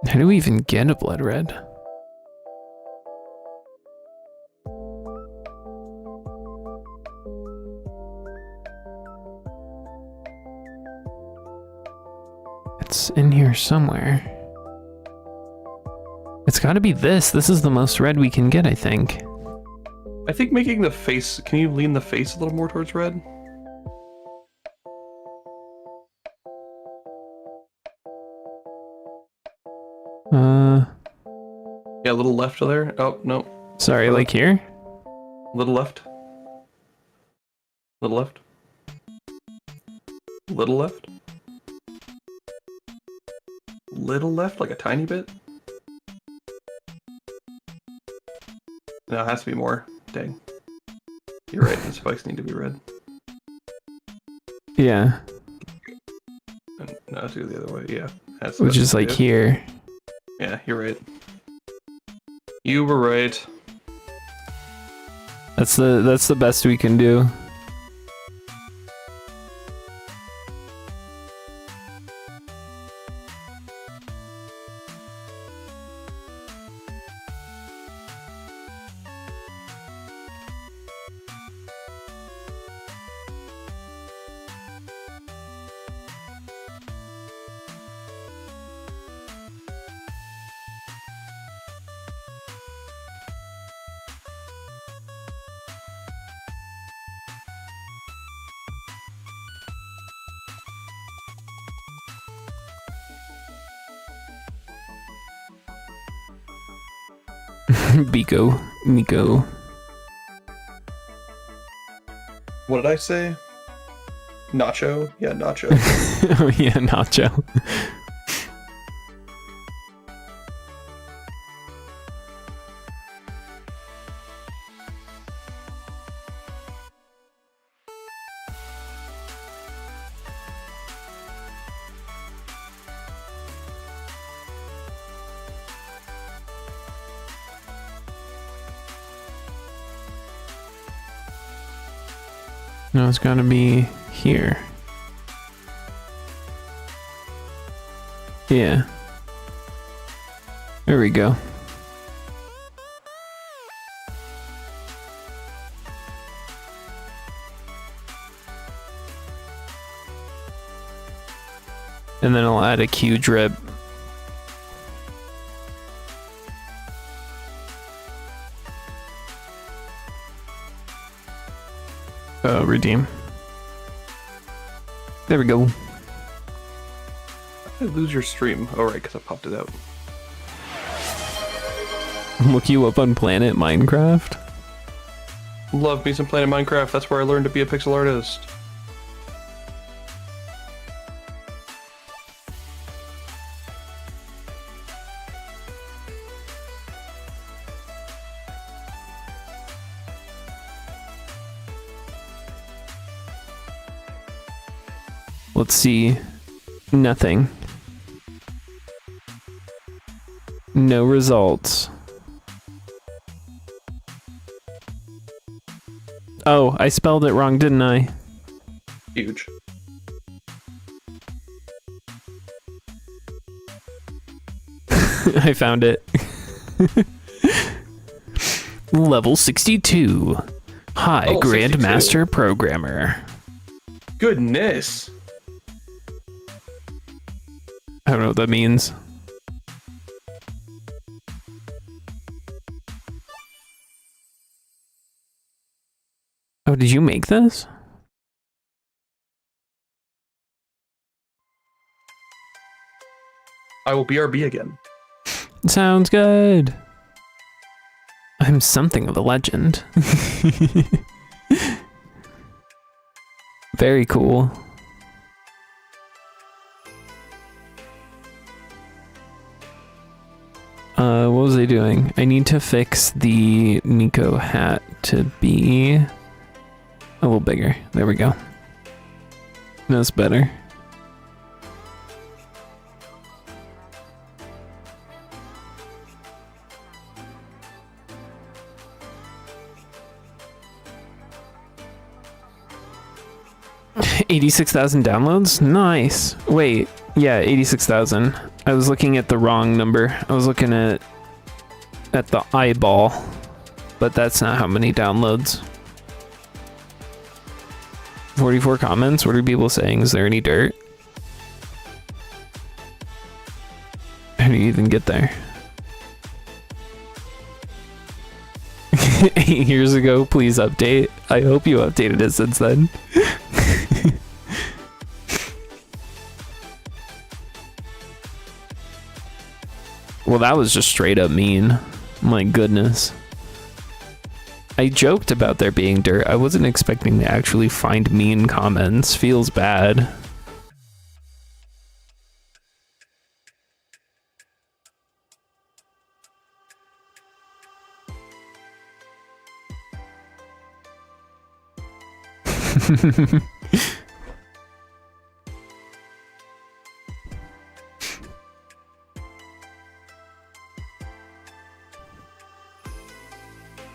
A: How do we even get a blood red? It's in here somewhere. It's gotta be this. This is the most red we can get, I think.
B: I think making the face... Can you lean the face a little more towards red? Yeah, a little left of there. Oh, no.
A: Sorry, like here?
B: Little left. Little left. Little left. Little left, like a tiny bit. No, it has to be more. Dang. You're right, the spikes need to be red.
A: Yeah.
B: And no, let's go the other way, yeah.
A: Which is like here.
B: Yeah, you're right. You were right.
A: That's the best we can do. Biko, Nico.
B: What did I say? Nacho? Yeah, Nacho.
A: Oh yeah, Nacho. No, it's gotta be here. Yeah. There we go. And then I'll add a Q drip. Oh, redeem. There we go.
B: How did I lose your stream? Oh, right, because I popped it out.
A: Look you up on Planet Minecraft.
B: Love me some Planet Minecraft. That's where I learned to be a pixel artist.
A: Let's see. Nothing. No results. Oh, I spelled it wrong, didn't I?
B: Huge.
A: I found it. Level 62. Hi,
B: Oh, 62.
A: Grandmaster Programmer.
B: Goodness.
A: I don't know what that means. Oh, did you make this?
B: I will BRB again.
A: Sounds good. I'm something of a legend. Very cool. What was I doing? I need to fix the Nico hat to be a little bigger. There we go. That's better. $86,000 downloads? Nice. Wait, yeah, 86,000. I was looking at the wrong number. I was looking at the eyeball, but that's not how many downloads. 44 comments. What are people saying? Is there any dirt? How do you even get there? 8 years ago, please update. I hope you updated it since then. Well, that was just straight up mean. My goodness. I joked about there being dirt. I wasn't expecting to actually find mean comments. Feels bad.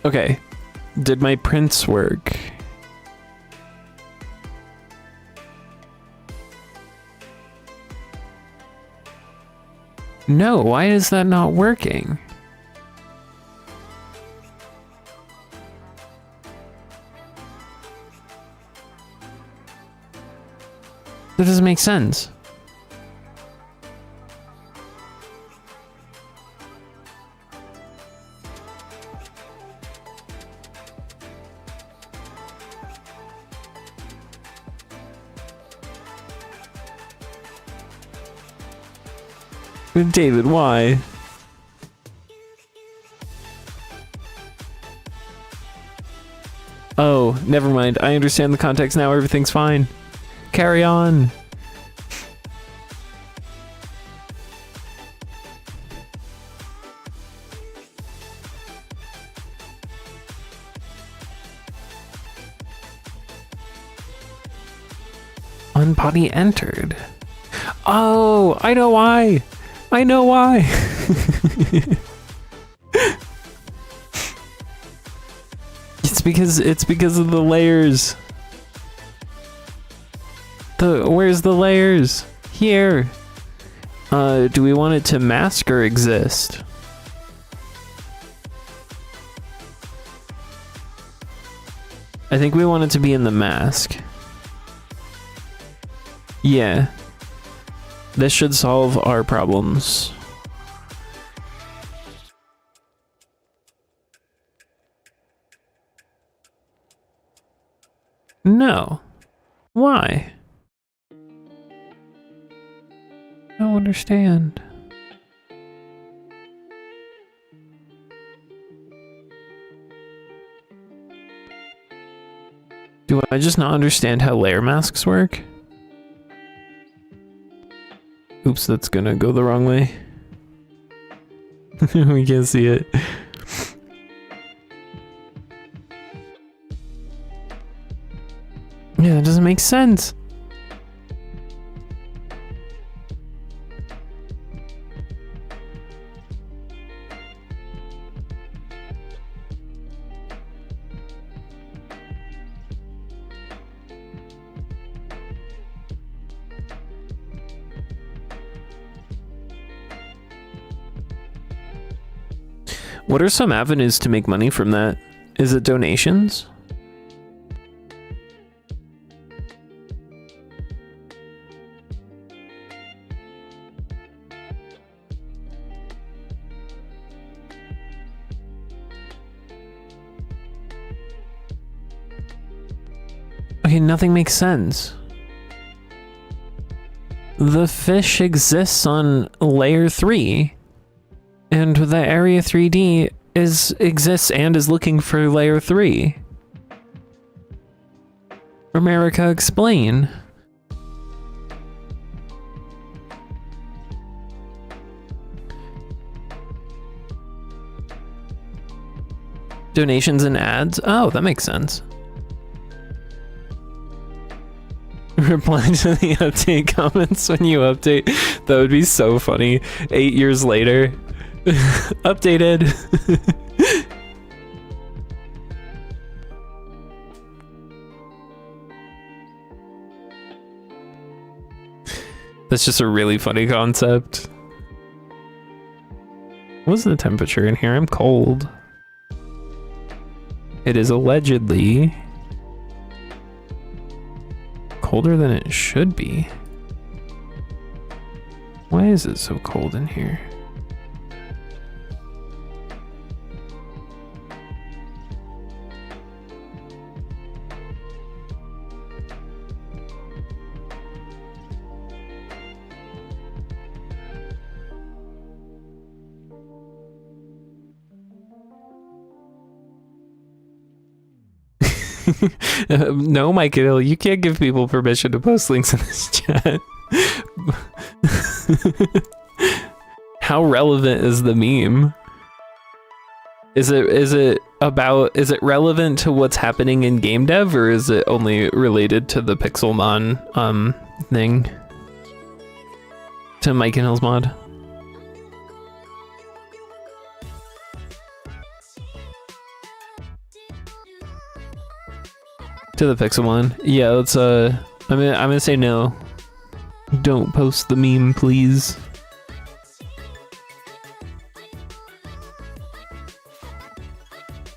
A: Okay, did my prints work? No, why is that not working? That doesn't make sense. David, why? Oh, never mind. I understand the context now. Everything's fine. Carry on. Unbody entered. Oh, I know why. I know why. It's because of the layers. Where's the layers? Here. Do we want it to mask or exist? I think we want it to be in the mask. Yeah. This should solve our problems. No. Why? I don't understand. Do I just not understand how layer masks work? Oops, that's gonna go the wrong way. We can't see it. Yeah, that doesn't make sense. What are some avenues to make money from that? Is it donations? Okay, nothing makes sense. The fish exists on layer 3. And the area 3D exists and is looking for layer 3. America, explain. Donations and ads? Oh, that makes sense. Reply to the update comments when you update. That would be so funny. 8 years later. Updated. That's just a really funny concept. What's the temperature in here? I'm cold. It is allegedly colder than it should be. Why is it so cold in here? No, Michael, you can't give people permission to post links in this chat. How relevant is the meme? Is it relevant to what's happening in game dev, or is it only related to the Pixelmon thing? To Mike and Hill's mod? To the Pixel one. Yeah, let's I'm gonna say no. Don't post the meme, please.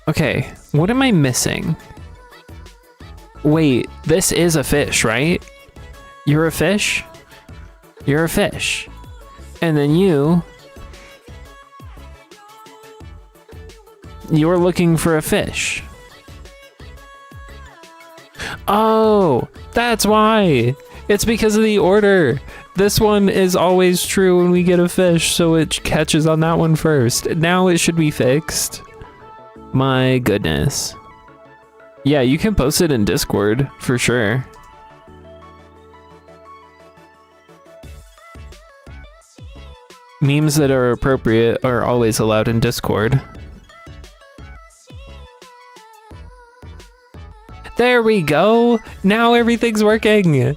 A: Okay, what am I missing? Wait, this is a fish, right? You're a fish? You're a fish. And then you're looking for a fish. Oh, that's why. It's because of the order. This one is always true when we get a fish, so it catches on that one first. Now it should be fixed. My goodness. Yeah, you can post it in Discord for sure. Memes that are appropriate are always allowed in Discord. There we go! Now everything's working!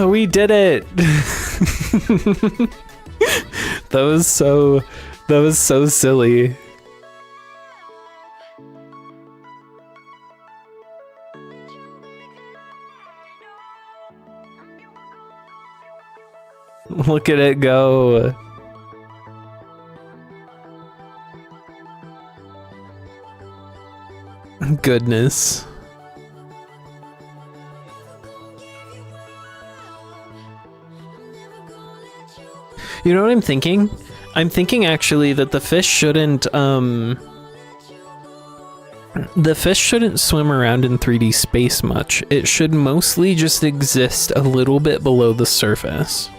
A: We did it! That was so silly. Look at it go. Goodness. You know what I'm thinking? I'm thinking actually that the fish shouldn't swim around in 3D space much. It should mostly just exist a little bit below the surface.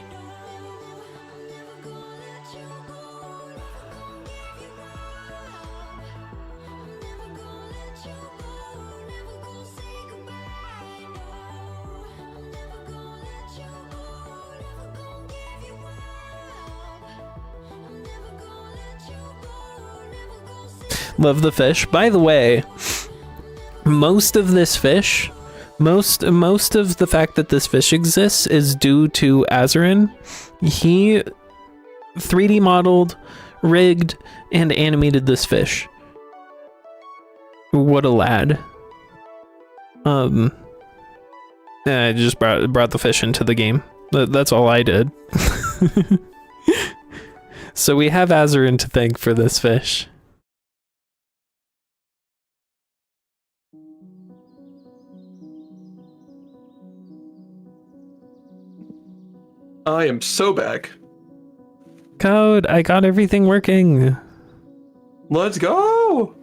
A: Love the fish. By the way, most of this fish, most of the fact that this fish exists is due to Azarin. He 3D modeled, rigged, and animated this fish. What a lad. I just brought the fish into the game. That's all I did. So we have Azarin to thank for this fish.
B: I am so back.
A: Code, I got everything working.
B: Let's go!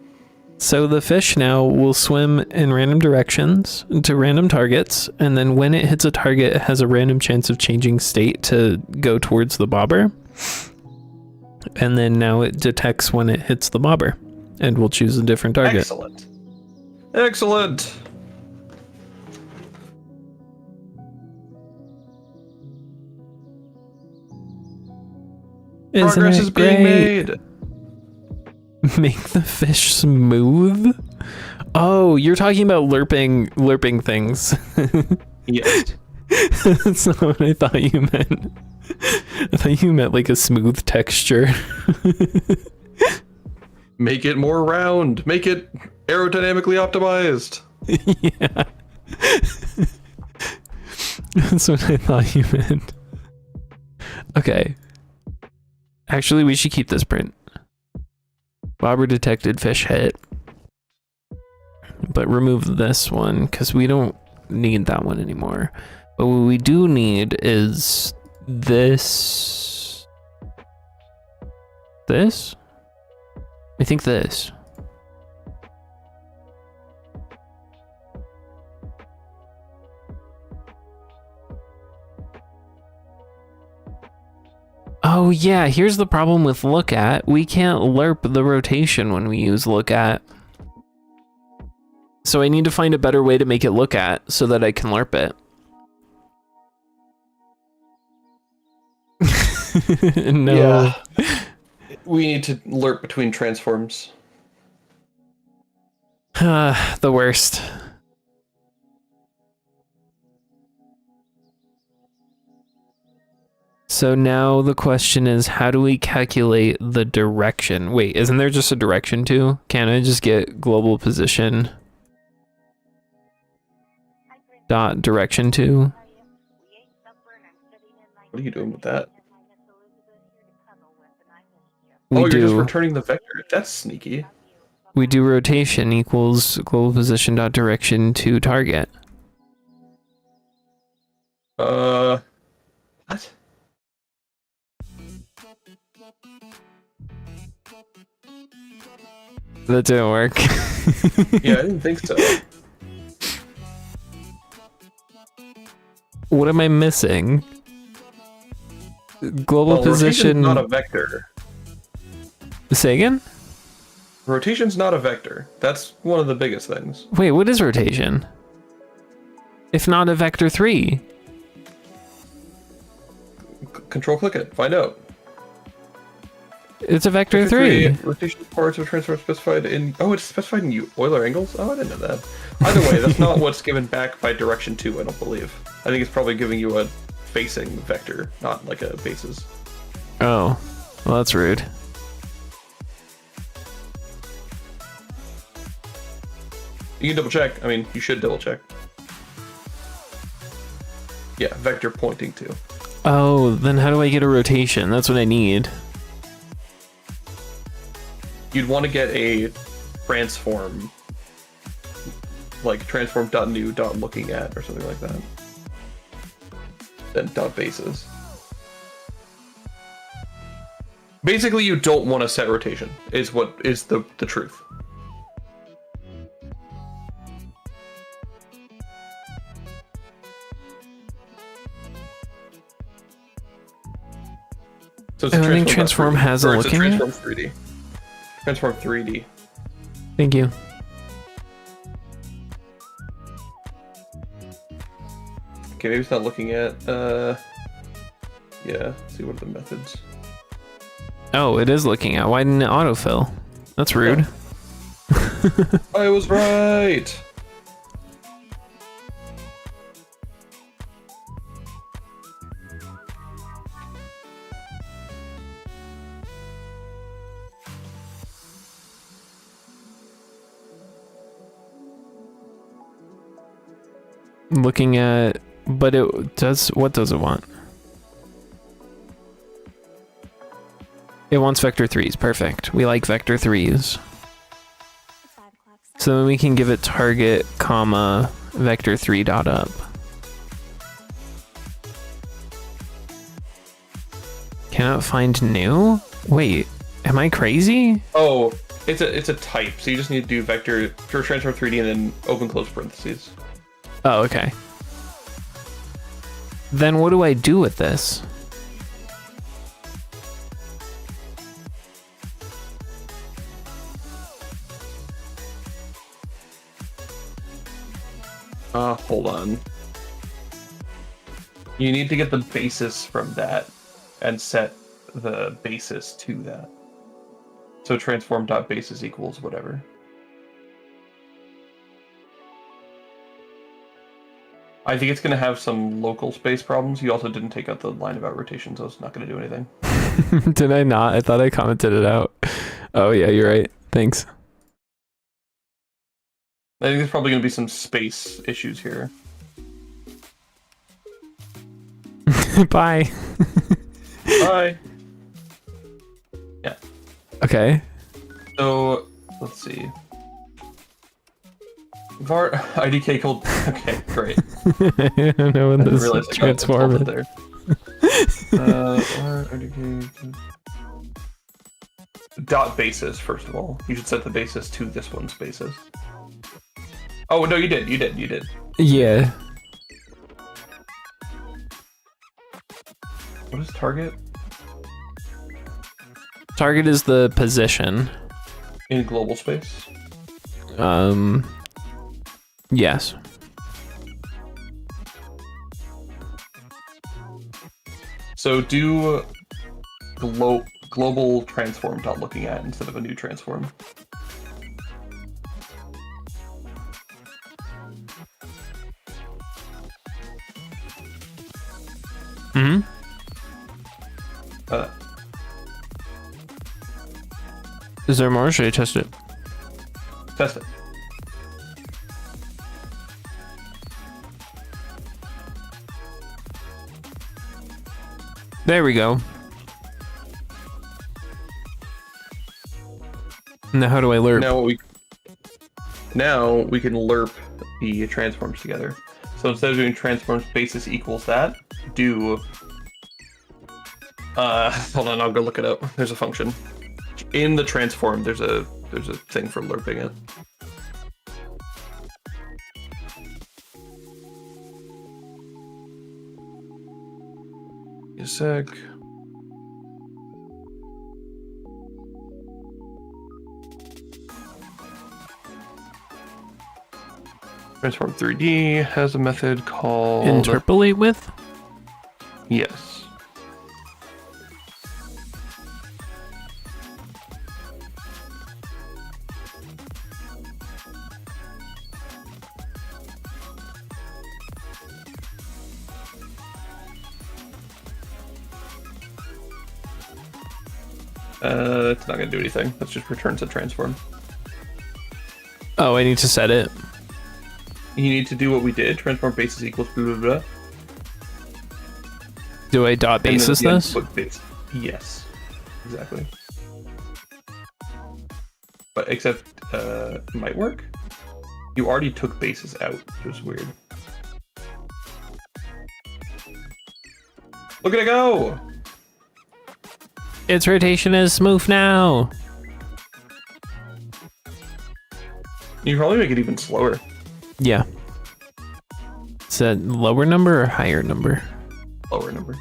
A: So the fish now will swim in random directions to random targets, and then when it hits a target, it has a random chance of changing state to go towards the bobber. And then now it detects when it hits the bobber, and will choose a different target.
B: Excellent. Excellent! Progress is being made.
A: Make the fish smooth? Oh, you're talking about lerping things.
B: Yes.
A: That's not what I thought you meant. I thought you meant like a smooth texture.
B: Make it more round. Make it aerodynamically optimized.
A: Yeah. That's what I thought you meant. Okay. Actually, we should keep this print. Bobber detected, fish hit. But remove this one, because we don't need that one anymore. But what we do need is this. This? I think this. Oh yeah, here's the problem with look at. We can't lerp the rotation when we use look at. So I need to find a better way to make it look at so that I can lerp it. No.
B: Yeah. We need to lerp between transforms.
A: The worst. So now the question is, how do we calculate the direction? Wait, isn't there just a direction too? Can't I just get global position dot direction to?
B: What are you doing with that?
A: We
B: You're just
A: do.
B: returning the vector. That's sneaky.
A: We do rotation equals global position dot direction to target.
B: What?
A: That didn't work.
B: Yeah, I didn't think so.
A: What am I missing? Global
B: Well, rotation's
A: position.
B: not a vector.
A: Say again?
B: Rotation's not a vector. That's one of the biggest things.
A: Wait, what is rotation? If not a vector 3.
B: Control click it. Find out.
A: It's a vector 3.
B: Rotation parts of transform specified in. Oh, it's specified in Euler angles? Oh, I didn't know that. Either way, that's not what's given back by direction 2, I don't believe. I think it's probably giving you a facing vector, not like a basis.
A: Oh, well, that's rude.
B: You can double check. I mean, you should double check. Yeah, vector pointing to.
A: Oh, then how do I get a rotation? That's what I need.
B: You'd want to get a transform, like transform.new.looking at or something like that. Then dot basis. Basically, you don't want to set rotation, is what is the truth. So it's
A: I think transform has a looking at.
B: Transform 3D. Transform 3D.
A: Thank you.
B: Okay, maybe it's not looking at. Yeah. Let's see what are the methods.
A: Oh, it is looking at. Why didn't it autofill? That's rude.
B: I was right.
A: Looking at, but it does. What does it want? It wants vector 3s. Perfect. We like vector 3s. So then we can give it target, comma, vector 3 dot up. Cannot find new? Wait, am I crazy?
B: Oh, it's a type. So you just need to do vector for transform 3D and then open close parentheses.
A: Oh, okay. Then what do I do with this?
B: Hold on. You need to get the basis from that and set the basis to that. So transform.basis equals whatever. I think it's going to have some local space problems. You also didn't take out the line about rotation, so it's not going to do anything.
A: Did I not? I thought I commented it out. Oh yeah, you're right. Thanks.
B: I think there's probably going to be some space issues here.
A: Bye.
B: Bye. Yeah.
A: Okay.
B: So, let's see. var IDK called. Okay, great.
A: I don't know when
B: I didn't
A: this
B: realize I got
A: transform
B: insulted
A: it.
B: there. Var IDK. Dot basis, first of all. You should set the basis to this one's basis. Oh, no, you did.
A: Yeah.
B: What is target?
A: Target is the position.
B: In global space?
A: Yes.
B: So do global transform dot looking at instead of a new transform.
A: Mm-hmm. Is there more? Or should I test it?
B: Test it.
A: There we go. Now how do I lerp?
B: Now we can lerp the transforms together. So instead of doing transforms basis equals that, do hold on, I'll go look it up. There's a function. In the transform there's a thing for lerping it. A sec. Transform 3D has a method called
A: Interpolate with?
B: Yes. It's not going to do anything. That just returns a transform.
A: Oh, I need to set it.
B: You need to do what we did. Transform basis equals blah, blah, blah.
A: Do I dot
B: And then
A: basis
B: at the end,
A: this?
B: put base. Yes. Exactly. But except, it might work. You already took bases out, which is weird. Look at it go!
A: Its rotation is smooth now.
B: You can probably make it even slower.
A: Yeah. Is that lower number or higher number?
B: Lower number.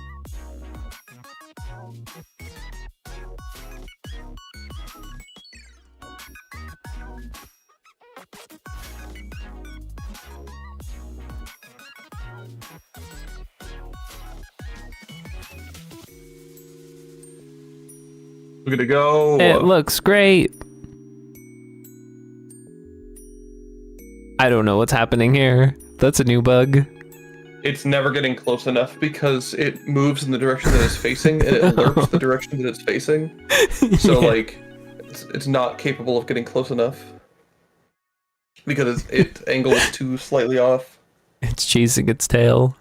B: Look at it go!
A: It looks great. I don't know what's happening here. That's a new bug.
B: It's never getting close enough because it moves in the direction that it's facing and it alerts the direction that it's facing. So, like, it's not capable of getting close enough because its angle is too slightly off.
A: It's chasing its tail.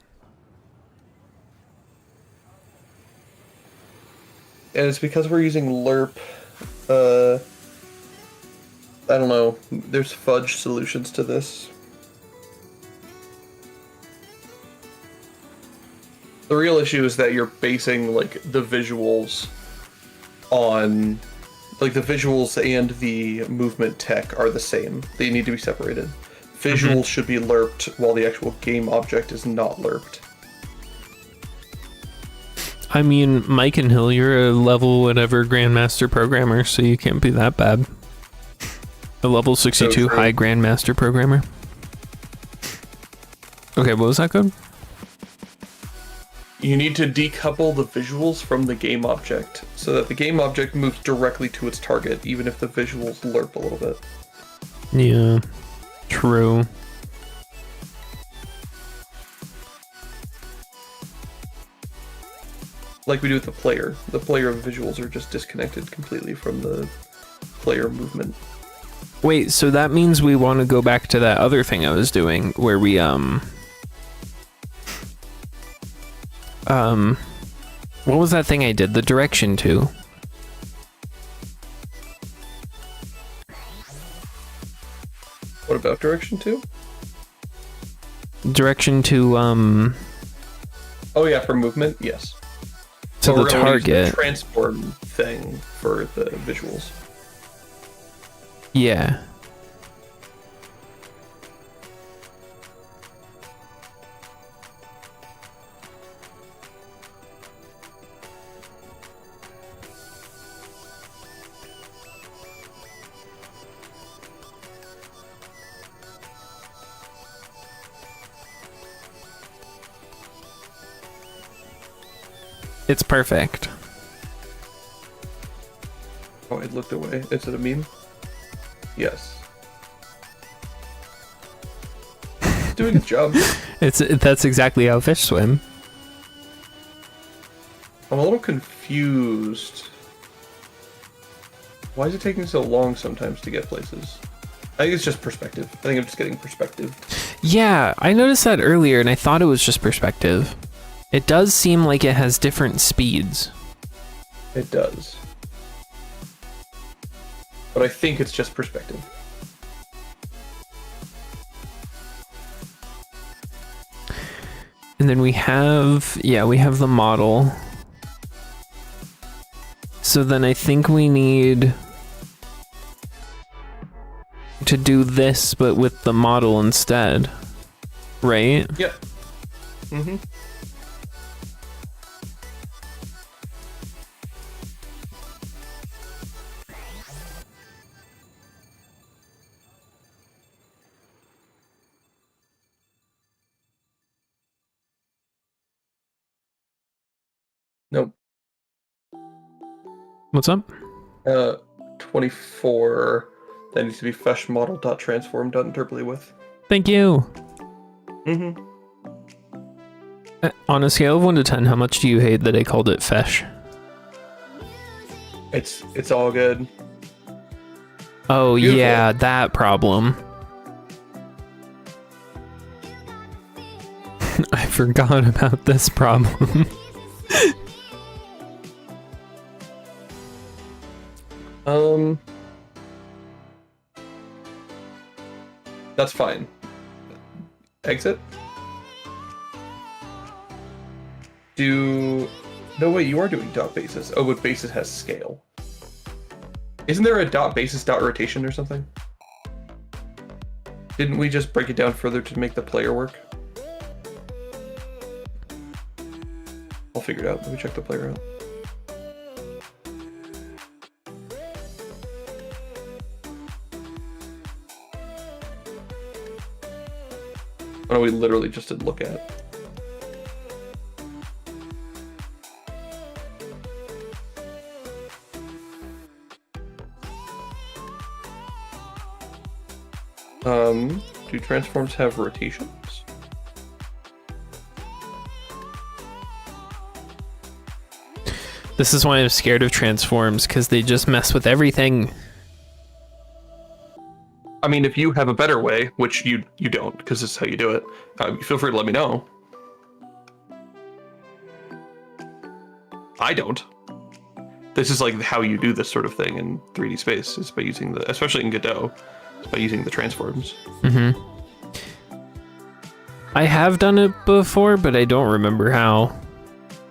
B: And it's because we're using lerp. I don't know. There's fudge solutions to this. The real issue is that you're basing like the visuals on, like the visuals and the movement tech are the same. They need to be separated. Visuals should be lerped while the actual game object is not lerped.
A: I mean, Mike and Hill, you're a level whatever Grandmaster programmer, so you can't be that bad. A level 62
B: true.
A: high Grandmaster programmer. Okay, what was that code?
B: You need to decouple the visuals from the game object so that the game object moves directly to its target, even if the visuals lerp a little bit.
A: Yeah, true.
B: Like we do with the player. The player visuals are just disconnected completely from the player movement.
A: Wait, so that means we want to go back to that other thing I was doing where we, what was that thing I did the direction to?
B: What about direction 2?
A: Direction to,
B: Oh yeah, for movement, yes.
A: to
B: But
A: the
B: we're gonna use
A: target.
B: the transform thing for the visuals.
A: Yeah. It's perfect.
B: Oh, it looked away. Is it a meme? Yes. It's doing its job.
A: That's exactly how fish swim.
B: I'm a little confused. Why is it taking so long sometimes to get places? I think it's just perspective. I think I'm just getting perspective.
A: Yeah, I noticed that earlier and I thought it was just perspective. It does seem like it has different speeds.
B: It does. But I think it's just perspective.
A: And then we have the model. So then I think we need to do this, but with the model instead, right?
B: Yep. Mm-hmm.
A: What's up?
B: 24. That needs to be fetch model.transform.interpolate with.
A: Thank you.
B: Mm-hmm.
A: On a scale of 1 to 10, how much do you hate that I called it fesh?
B: It's all good.
A: Oh,
B: Beautiful.
A: yeah, that problem. I forgot about this problem.
B: That's fine. Exit. No, wait, you are doing dot basis. Oh, but basis has scale. Isn't there a dot basis dot rotation or something? Didn't we just break it down further to make the player work? I'll figure it out. Let me check the player out. Oh no, we literally just did look at. Do transforms have rotations?
A: This is why I'm scared of transforms, because they just mess with everything.
B: I mean, if you have a better way, which you don't, because this is how you do it, feel free to let me know. I don't. This is like how you do this sort of thing in 3D space, is by using especially in Godot, is by using the transforms.
A: Mm-hmm. I have done it before, but I don't remember how.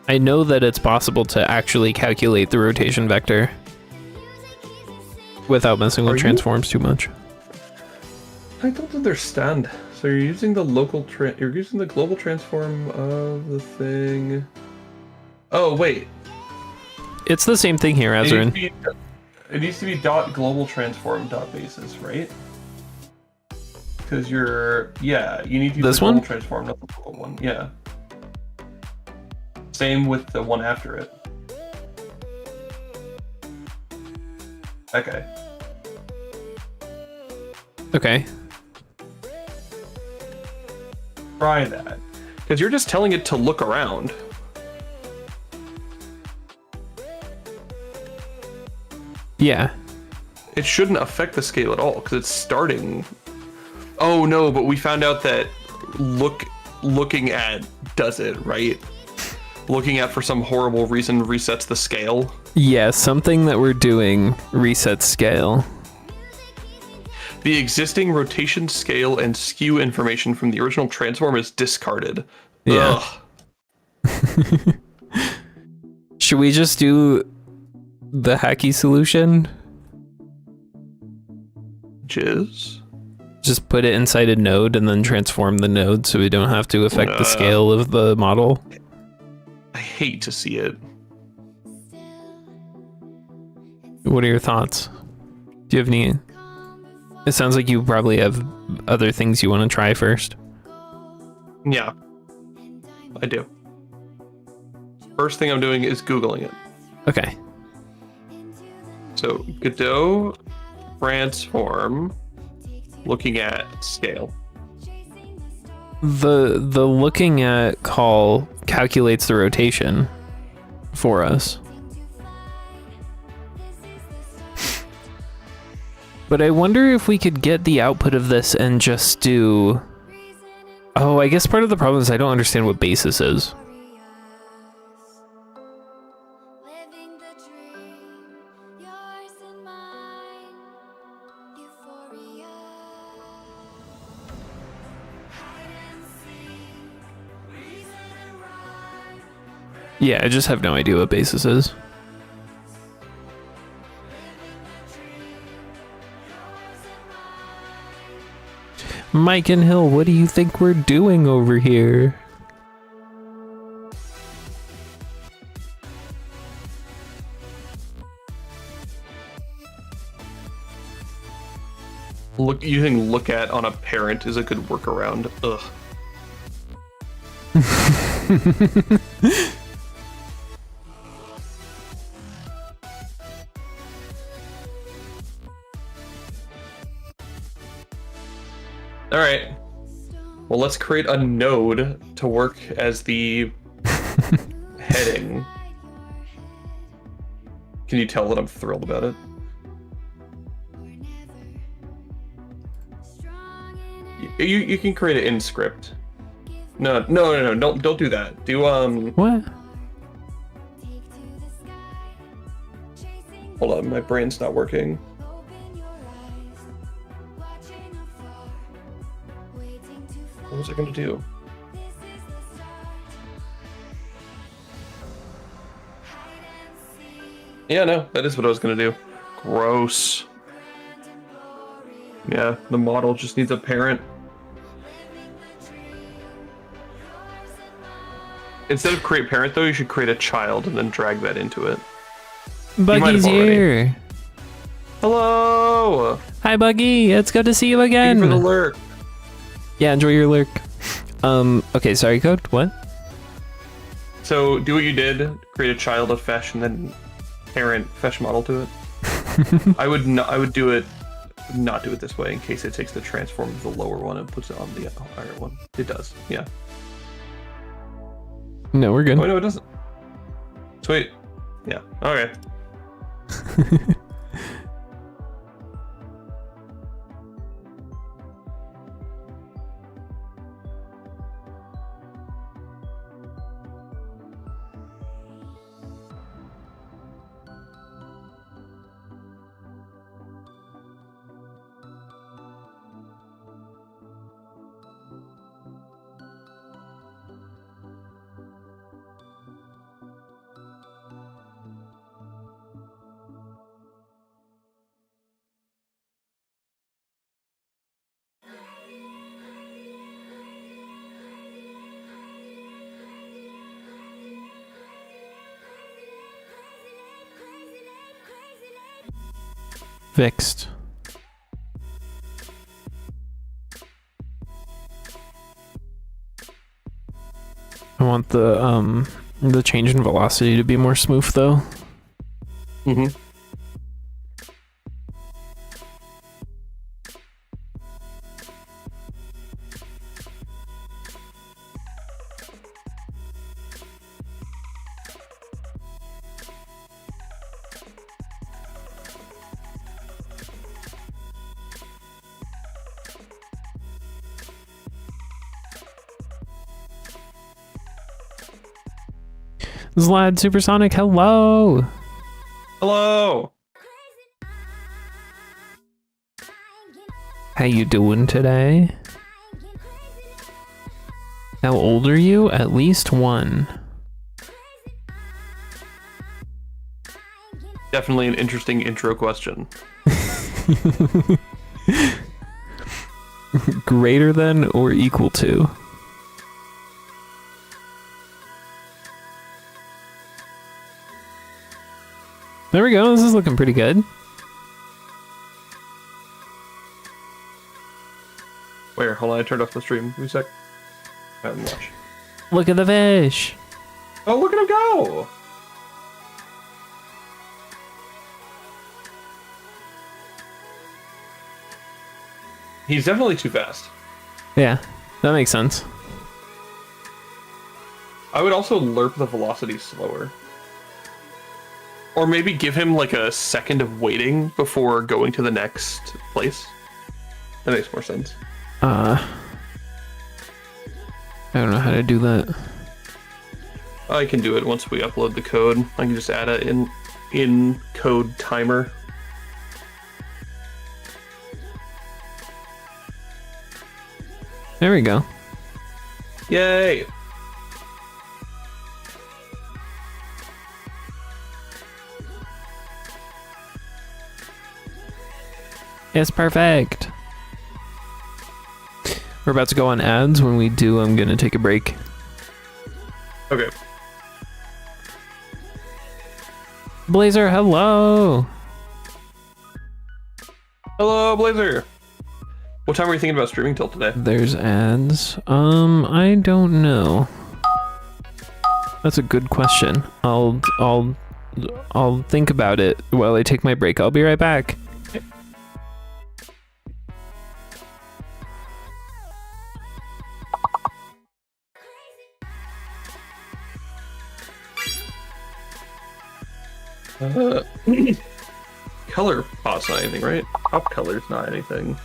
A: I know that it's possible to actually calculate the rotation vector without messing with transforms too much.
B: I don't understand. So you're using the you're using the global transform of the thing. Oh wait,
A: it's the same thing here, Azarin.
B: It needs to be dot global transform dot basis, right? Because you need to use
A: this
B: the global
A: one?
B: transform, not the local one. Yeah. Same with the one after it. Okay.
A: Okay.
B: Try that. Because you're just telling it to look around.
A: Yeah.
B: It shouldn't affect the scale at all, because it's starting... Oh no, but we found out that looking at does it, right? Looking at for some horrible reason resets the scale.
A: Yeah, something that we're doing resets scale.
B: The existing rotation, scale, and skew information from the original transform is discarded.
A: Yeah.
B: Ugh.
A: Should we just do the hacky solution?
B: Jizz?
A: Just put it inside a node and then transform the node so we don't have to affect the scale of the model?
B: I hate to see it.
A: What are your thoughts? Do you have any... It sounds like you probably have other things you want to try first.
B: Yeah, I do. First thing I'm doing is Googling it.
A: Okay.
B: So, Godot transform, looking at scale.
A: The looking at call calculates the rotation for us. But I wonder if we could get the output of this and just do... Oh, I guess part of the problem is I don't understand what basis is. Yeah, I just have no idea what basis is. Mike and Hill, what do you think we're doing over here?
B: Using look at on a parent is a good workaround. Ugh. All right. Well, let's create a node to work as the heading. Can you tell that I'm thrilled about it? You can create it in script. No, don't do that. Do
A: What?
B: Hold on, my brain's not working. What was I gonna do? Yeah, no, that is what I was gonna do. Gross. Yeah, the model just needs a parent. Instead of create parent though, you should create a child and then drag that into it.
A: Buggy's here.
B: Hello!
A: Hi, Buggy. It's good to see you again.
B: Thank you for the lurk.
A: Yeah, enjoy your lurk. Okay, sorry, Code. What?
B: So do what you did, create a child of Fesh and then parent Fesh model to it. I would not do it this way in case it takes the transform of the lower one and puts it on the higher one. It does, yeah.
A: No, we're good.
B: Oh no, it doesn't. Sweet. Yeah. Okay.
A: Fixed. I want the change in velocity to be more smooth though.
B: Mm-hmm.
A: Zlad Supersonic, hello.
B: Hello.
A: How you doing today? How old are you? At least one.
B: Definitely an interesting intro question.
A: Greater than or equal to? There we go, this is looking pretty good.
B: Where? Hold on, I turned off the stream. Give me a sec. I haven't watched.
A: Look at the fish.
B: Oh, look at him go! He's definitely too fast.
A: Yeah, that makes sense.
B: I would also lerp the velocity slower. Or maybe give him like a second of waiting before going to the next place. That makes more sense.
A: I don't know how to do that.
B: I can do it once we upload the code. I can just add a in code timer.
A: There we go.
B: Yay!
A: It's perfect. We're about to go on ads. When we do, I'm gonna take a break.
B: Okay.
A: Blazer, hello.
B: Hello, Blazer! What time were you thinking about streaming till today?
A: There's ads. I don't know. That's a good question. I'll think about it while I take my break. I'll be right back.
B: Uh, color pot's not anything, right? Pop color's not anything.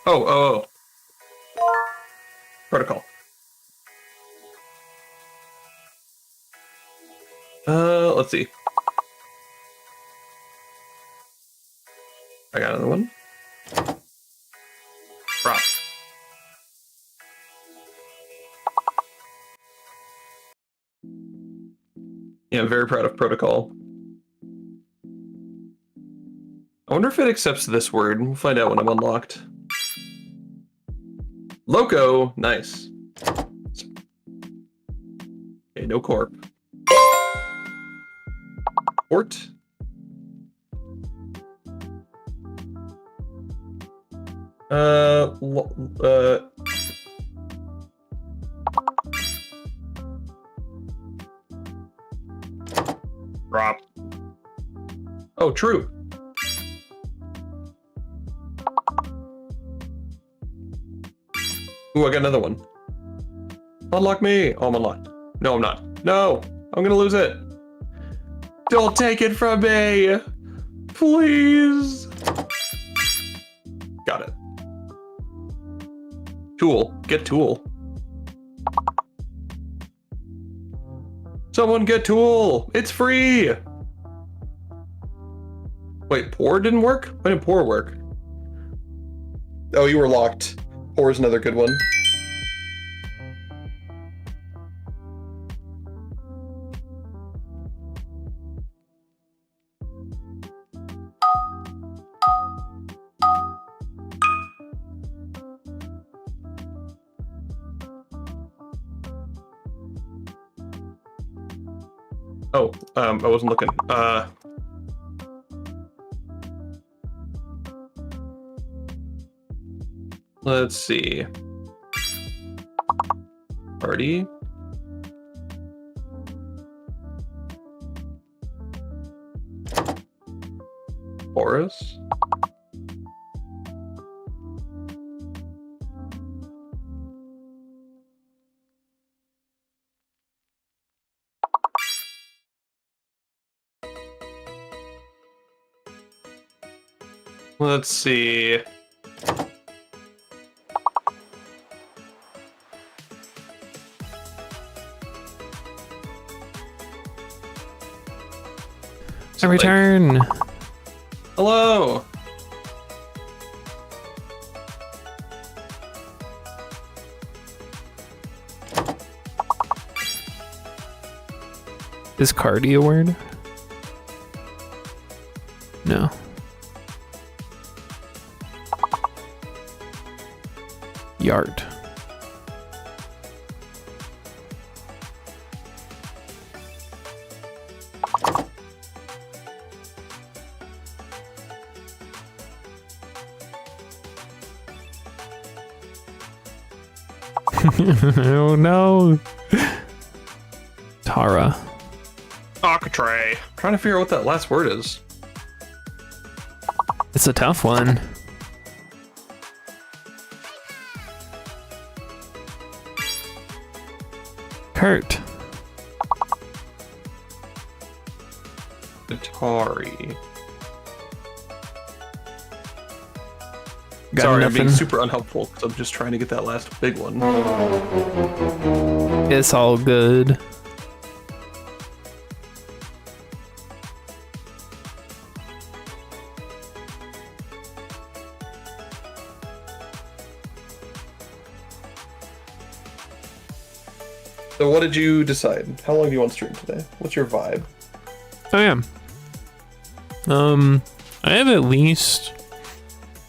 B: Oh. Protocol. Let's see. I got another one. Prop. Yeah, I'm very proud of protocol. I wonder if it accepts this word. We'll find out when I'm unlocked. Loco, nice. Okay, no corp. Port. Uh, Drop. Oh, true. Ooh, I got another one. Unlock me. Oh, I'm unlocked. No, I'm not. No, I'm gonna lose it. Don't take it from me. Please. Got it. Tool. Get tool. Someone get tool. It's free. Wait, pour didn't work? Why didn't pour work? Oh, you were locked. Pour is another good one. Oh, I wasn't looking. Let's see. Party. Chorus. Let's see.
A: I return.
B: Hello.
A: Is Cardi a word? No. Yard. Oh no. Tara.
B: Octray. Trying to figure out what that last word is.
A: It's a tough one. Kurt.
B: Atari.
A: Got
B: Sorry, I'm being
A: nothing?
B: super unhelpful because I'm just trying to get that last big one.
A: It's all good.
B: So what did you decide? How long do you want to stream today? What's your vibe?
A: Oh yeah. I have at least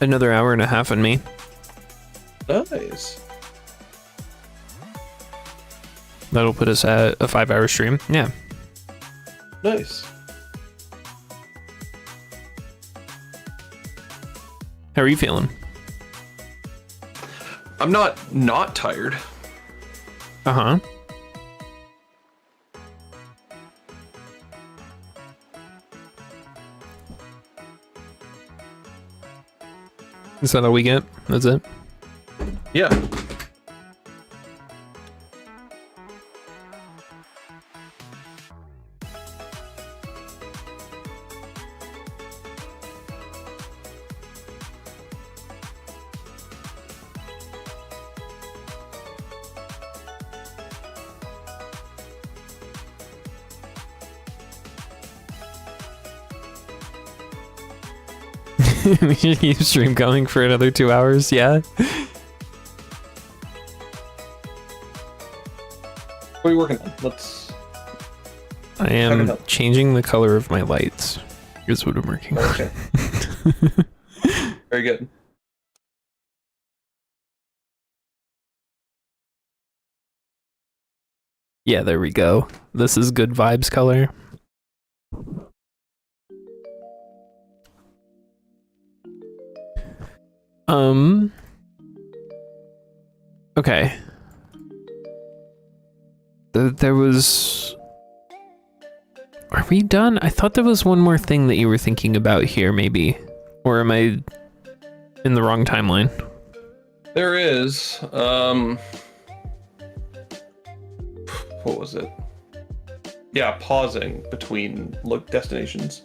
A: another hour and a half in me.
B: Nice.
A: That'll put us at a 5-hour stream. Yeah.
B: Nice.
A: How are you feeling?
B: I'm not tired.
A: Uh-huh. Is that all we get? That's it?
B: Yeah.
A: We should keep stream going for another 2 hours, yeah?
B: What are you working on? Let's.
A: I am changing the color of my lights. Here's what I'm working on.
B: Okay. Very good.
A: Yeah, there we go. This is good vibes color. Okay. There was... Are we done? I thought there was one more thing that you were thinking about here, maybe. Or am I in the wrong timeline?
B: There is. What was it? Yeah, pausing between destinations.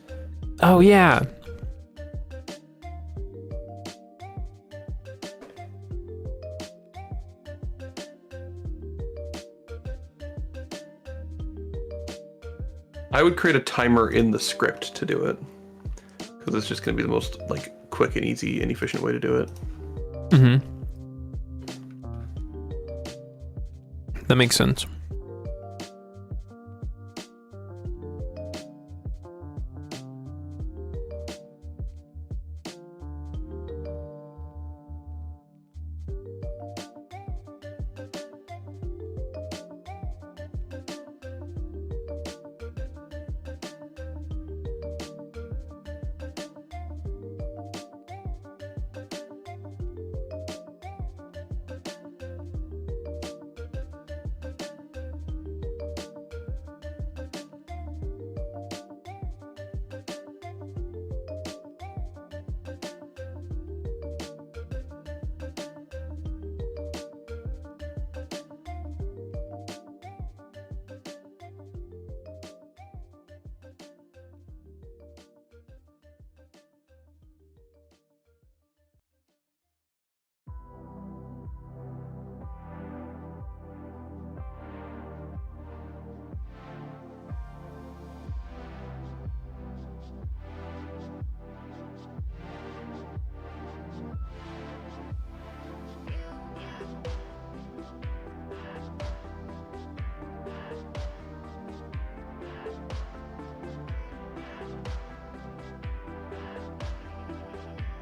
A: Oh, yeah.
B: I would create a timer in the script to do it, because it's just going to be the most quick and easy and efficient way to do it.
A: Mm-hmm. That makes sense.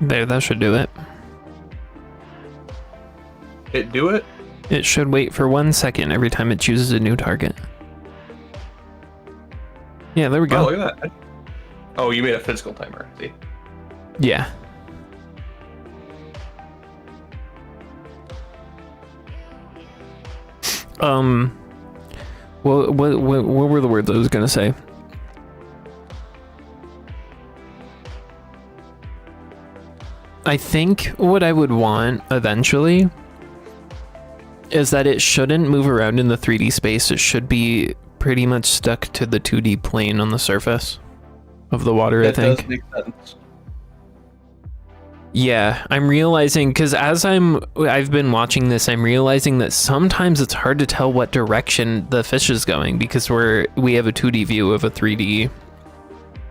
A: There, that should do it.
B: Do it?
A: It should wait for 1 second every time it chooses a new target. Yeah, there we go.
B: Oh, look at that. Oh, you made a physical timer. See?
A: Yeah. What were the words I was gonna say? I think what I would want eventually is that it shouldn't move around in the 3D space. It should be pretty much stuck to the 2D plane on the surface of the water, I think.
B: That does make sense.
A: Yeah, I'm realizing, because as I've been watching this, I'm realizing that sometimes it's hard to tell what direction the fish is going because we have a 2D view of a 3D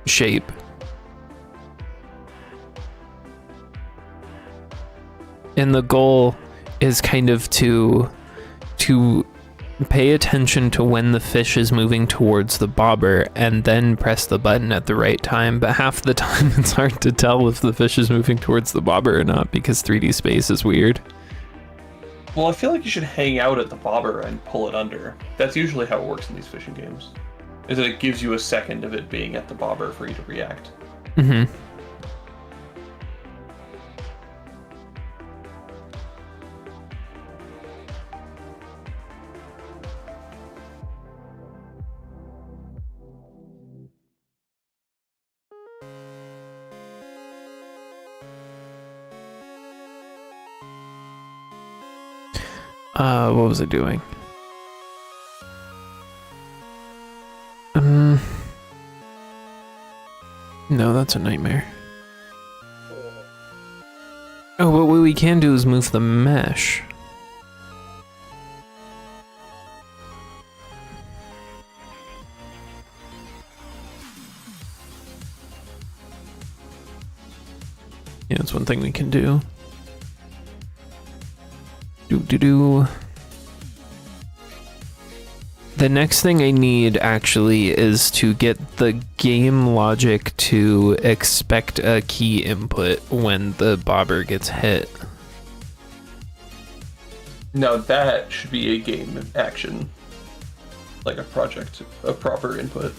A: shape. And the goal is kind of to pay attention to when the fish is moving towards the bobber and then press the button at the right time. But half the time it's hard to tell if the fish is moving towards the bobber or not because 3D space is weird.
B: Well, I feel like you should hang out at the bobber and pull it under. That's usually how it works in these fishing games. Is that it gives you a second of it being at the bobber for you to react.
A: Mm-hmm. What was I doing? No, that's a nightmare. Oh, but what we can do is move the mesh. Yeah, that's one thing we can do. Do. The next thing I need actually is to get the game logic to expect a key input when the bobber gets hit.
B: Now that should be a game action. Like a proper input.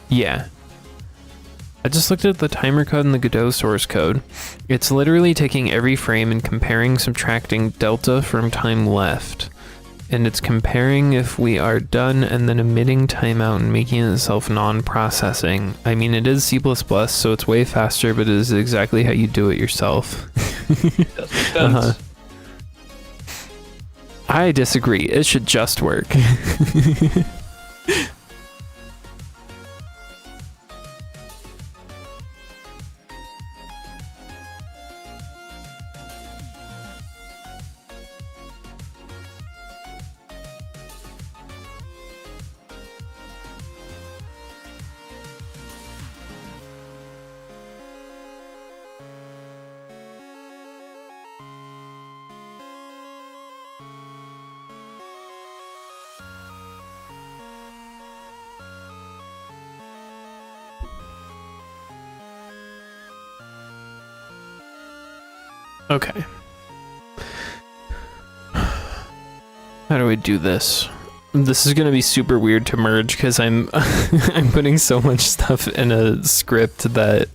A: Yeah. I just looked at the timer code in the Godot source code. It's literally taking every frame and comparing, subtracting delta from time left. And it's comparing if we are done and then emitting timeout and making itself non-processing. I mean, it is C++, so it's way faster, but it is exactly how you do it yourself.
B: Does make sense.
A: I disagree. It should just work. Okay. How do we do this? This is gonna be super weird to merge because I'm I'm putting so much stuff in a script that.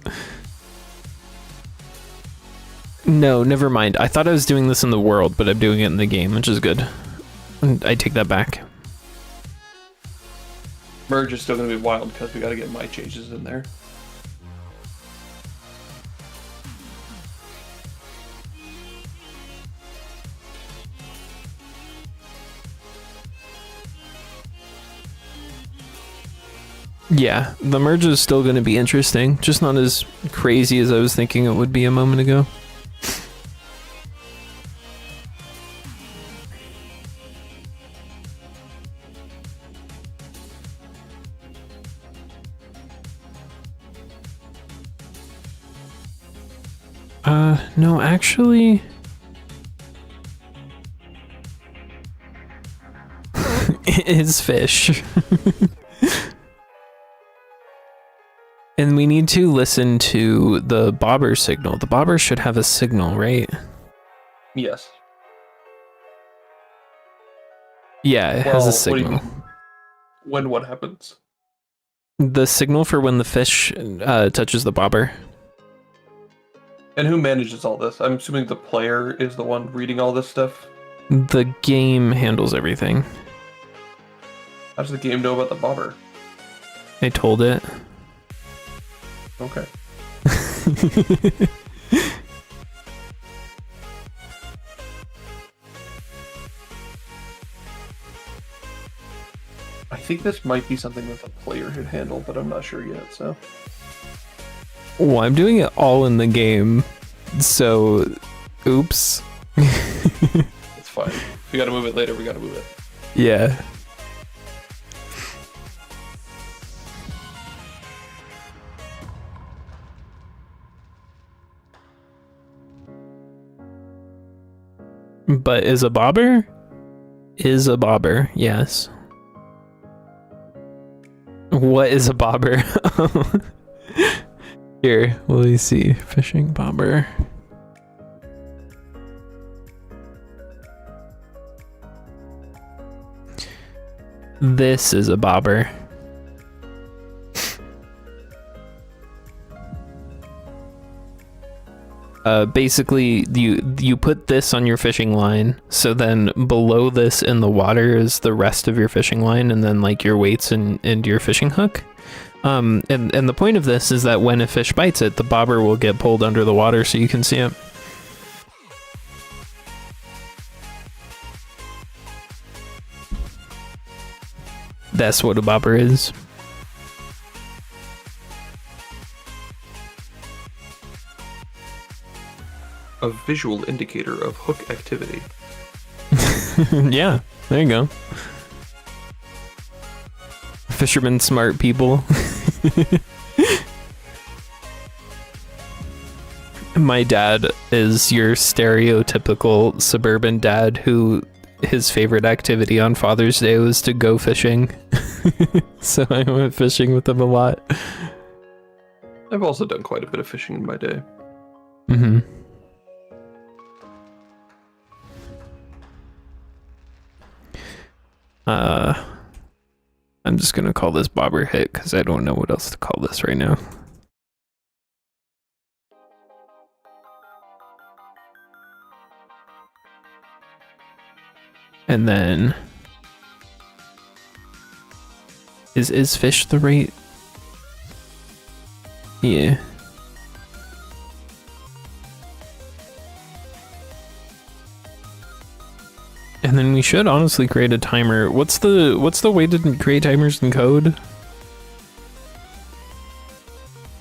A: No, never mind. I thought I was doing this in the world, but I'm doing it in the game, which is good. I take that back.
B: Merge is still going to be wild because we got to get my changes in there.
A: Yeah, the merge is still going to be interesting, just not as crazy as I was thinking it would be a moment ago. No, actually... it is fish. And we need to listen to the bobber signal. The bobber should have a signal, right?
B: Yes.
A: Yeah, it has a signal.
B: When what happens?
A: The signal for when the fish touches the bobber.
B: And who manages all this? I'm assuming the player is the one reading all this stuff?
A: The game handles everything.
B: How does the game know about the bobber?
A: I told it.
B: Okay. I think this might be something that the player should handle, but I'm not sure yet, so...
A: Well, I'm doing it all in the game, so... Oops.
B: It's fine. If we gotta move it later, we gotta move it.
A: Yeah. But is a bobber? Is a bobber, yes. What is a bobber? Here, will you see? Fishing bobber. This is a bobber. Basically, you put this on your fishing line, so then below this in the water is the rest of your fishing line, and then like your weights and your fishing hook. And the point of this is that when a fish bites it, the bobber will get pulled under the water so you can see it. That's what a bobber is.
B: A visual indicator of hook activity.
A: Yeah, there you go. Fishermen, smart people. My dad is your stereotypical suburban dad who his favorite activity on Father's Day was to go fishing. So I went fishing with him a lot.
B: I've also done quite a bit of fishing in my day.
A: Mm-hmm. I'm just gonna call this bobber hit because I don't know what else to call this right now. And then is fish the right? Yeah. And then we should honestly create a timer. What's the way to create timers in code?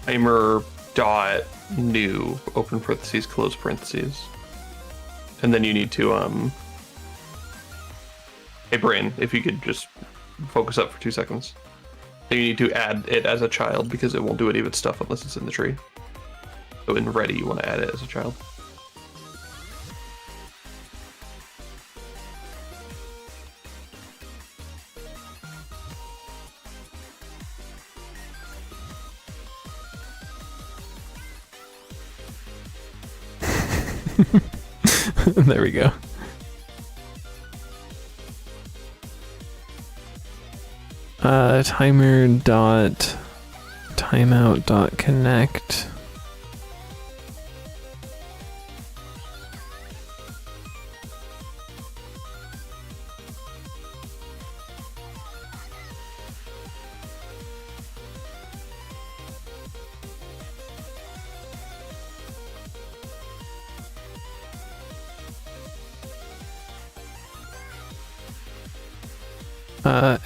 B: Timer dot new open parentheses close parentheses, and then you need to Hey brain, if you could just focus up for 2 seconds. Then you need to add it as a child because it won't do any of its stuff unless it's in the tree. So in ready, you want to add it as a child.
A: There we go. Timer dot timeout dot connect.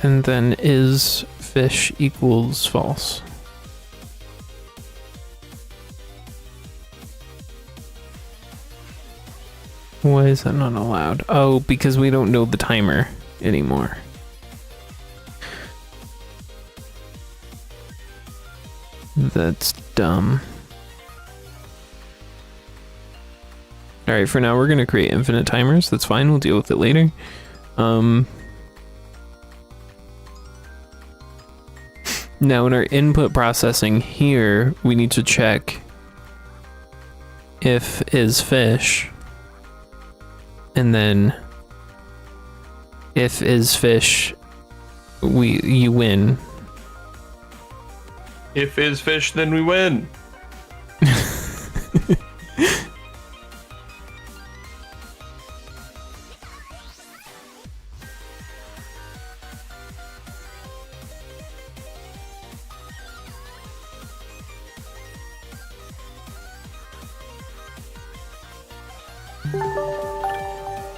A: And then is fish equals false. Why is that not allowed? Oh, because we don't know the timer anymore. That's dumb. Alright, for now we're gonna create infinite timers. That's fine, we'll deal with it later. Now in our input processing here, we need to check if is fish, and then if is fish, you win.
B: If is fish, then we win.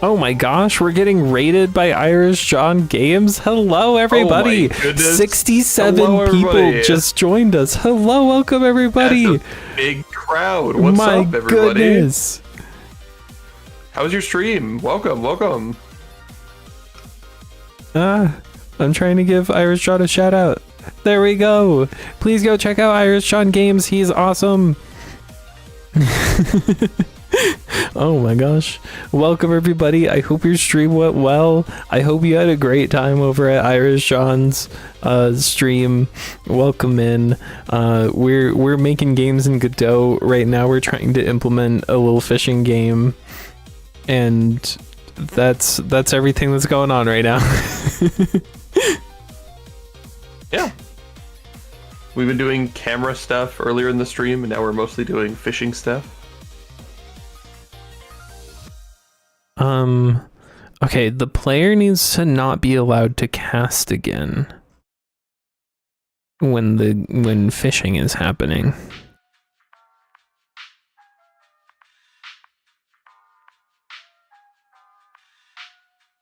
A: Oh my gosh, we're getting rated by Irish John Games. Hello, everybody.
B: Oh my goodness.
A: 67
B: Hello,
A: people
B: everybody.
A: just joined us. Hello, welcome, everybody.
B: That's a big crowd. What's
A: my
B: up, everybody?
A: goodness.
B: How was your stream? Welcome, welcome.
A: I'm trying to give Irish John a shout out. There we go. Please go check out Irish John Games. He's awesome. Oh my gosh. Welcome everybody. I hope your stream went well. I hope you had a great time over at Irish John's stream. Welcome in. We're making games in Godot right now. We're trying to implement a little fishing game, and that's everything that's going on right now.
B: Yeah. We've been doing camera stuff earlier in the stream, and now we're mostly doing fishing stuff.
A: Okay, the player needs to not be allowed to cast again when fishing is happening.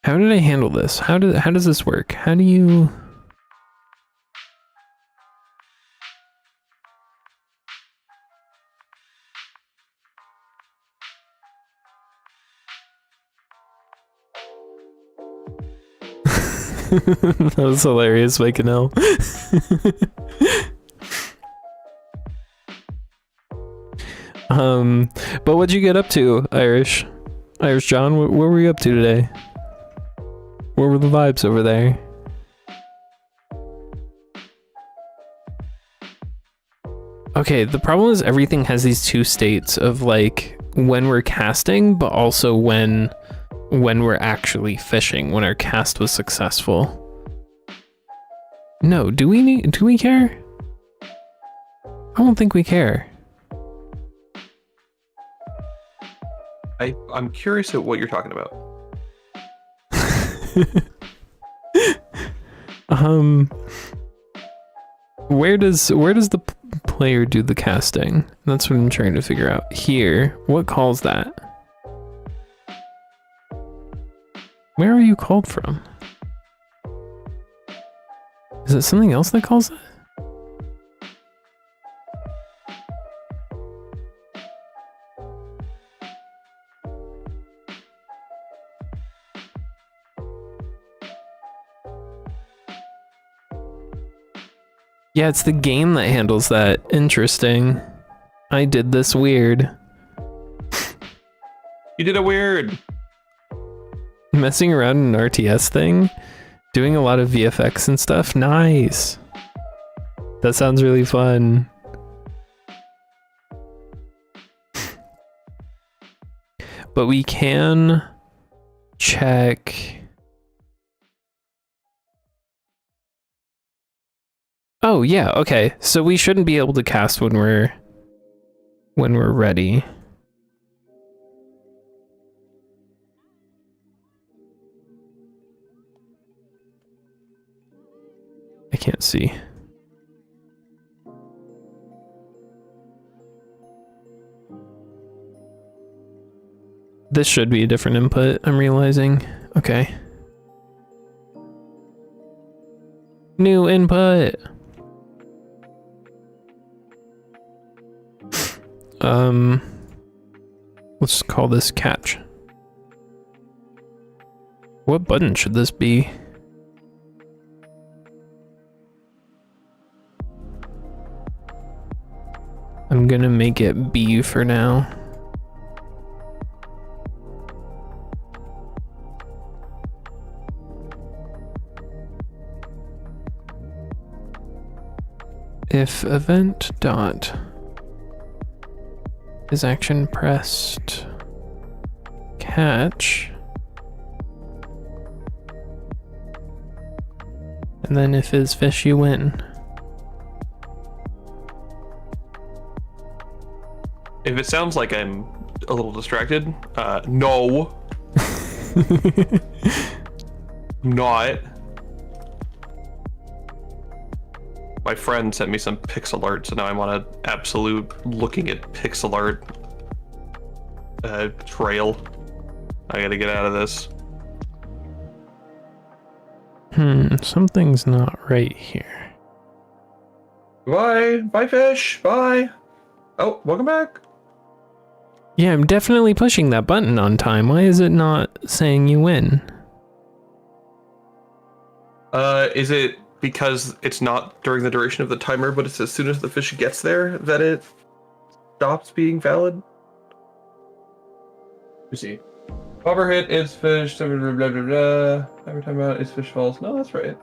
A: How did I handle this? How does this work? How do you That was hilarious, Mike and L. But what'd you get up to, Irish John? What were you up to today? What were the vibes over there? Okay, the problem is everything has these two states of like when we're casting, but also when we're actually fishing, when our cast was successful. No, do we care? I don't think we care.
B: I'm curious at what you're talking about.
A: Where does the player do the casting? That's what I'm trying to figure out. Here, what calls that? Where are you called from? Is it something else that calls that? Yeah, it's the game that handles that. Interesting. I did this weird.
B: You did a weird.
A: Messing around in an RTS thing, doing a lot of VFX and stuff. Nice. That sounds really fun. But we can check. Oh yeah, okay. So we shouldn't be able to cast when we're ready. I can't see. This should be a different input, I'm realizing. Okay. New input. Let's call this catch. What button should this be? I'm gonna make it B for now. If event dot is action pressed catch, and then if is fish you win.
B: If it sounds like I'm a little distracted, no. Not. My friend sent me some pixel art, so now I'm on an absolute looking at pixel art trail. I gotta get out of this.
A: Something's not right here.
B: Bye. Bye, fish. Bye. Oh, welcome back.
A: Yeah, I'm definitely pushing that button on time. Why is it not saying you win?
B: Is it because it's not during the duration of the timer, but it's as soon as the fish gets there that it stops being valid? Let me see. Hover hit is fish, blah, blah, blah, blah, blah. Every time out is fish falls. No, that's right.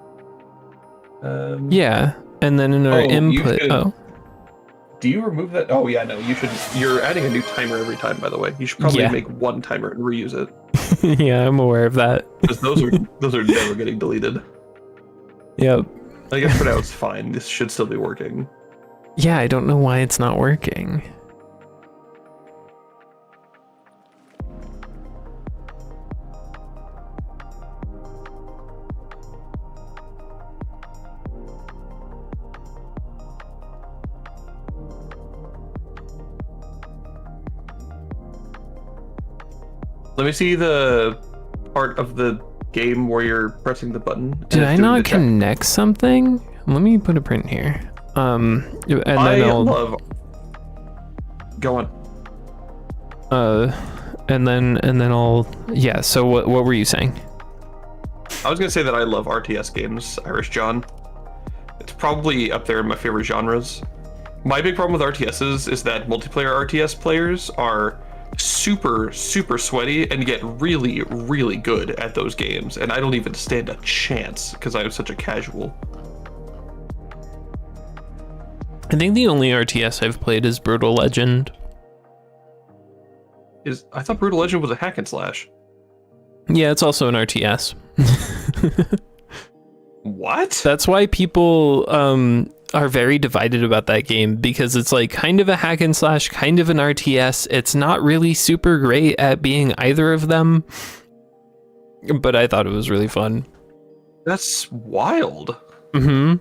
A: Yeah, and then in our input,
B: do you remove that? Oh yeah, no, you should. You're adding a new timer every time, by the way. You should probably make one timer and reuse it.
A: Yeah, I'm aware of that.
B: Because those are never getting deleted.
A: Yep.
B: I guess for now it's fine. This should still be working.
A: Yeah, I don't know why it's not working.
B: Let me see the part of the game where you're pressing the button.
A: Did I not connect something? Let me put a print here. And then I'll
B: go on.
A: And then I'll, yeah, so what were you saying?
B: I was gonna say that I love RTS games, Irish John. It's probably up there in my favorite genres. My big problem with RTSs is that multiplayer RTS players are super sweaty and get really good at those games, and I don't even stand a chance because I'm such a casual.
A: I think the only RTS I've played is Brutal Legend.
B: I thought Brutal Legend was a hack and slash.
A: Yeah, it's also an RTS.
B: What?
A: That's why people are very divided about that game, because it's like kind of a hack and slash, kind of an RTS. It's not really super great at being either of them, but I thought it was really fun.
B: That's wild.
A: Mm-hmm.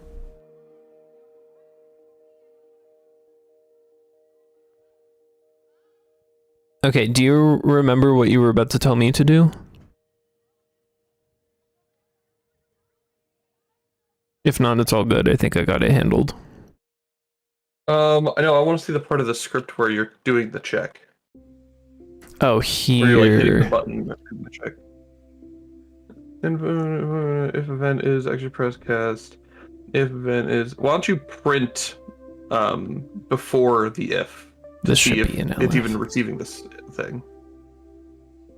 A: Okay, do you remember what you were about to tell me to do? If not, it's all good. I think I got it handled.
B: I know. I want to see the part of the script where you're doing the check.
A: Oh,
B: Where you're like hitting the
A: here.
B: button and doing the check. If event is actually press cast. If event is, why don't you print before the if to
A: This
B: see
A: should
B: if
A: be an
B: it's
A: elif.
B: even receiving this thing.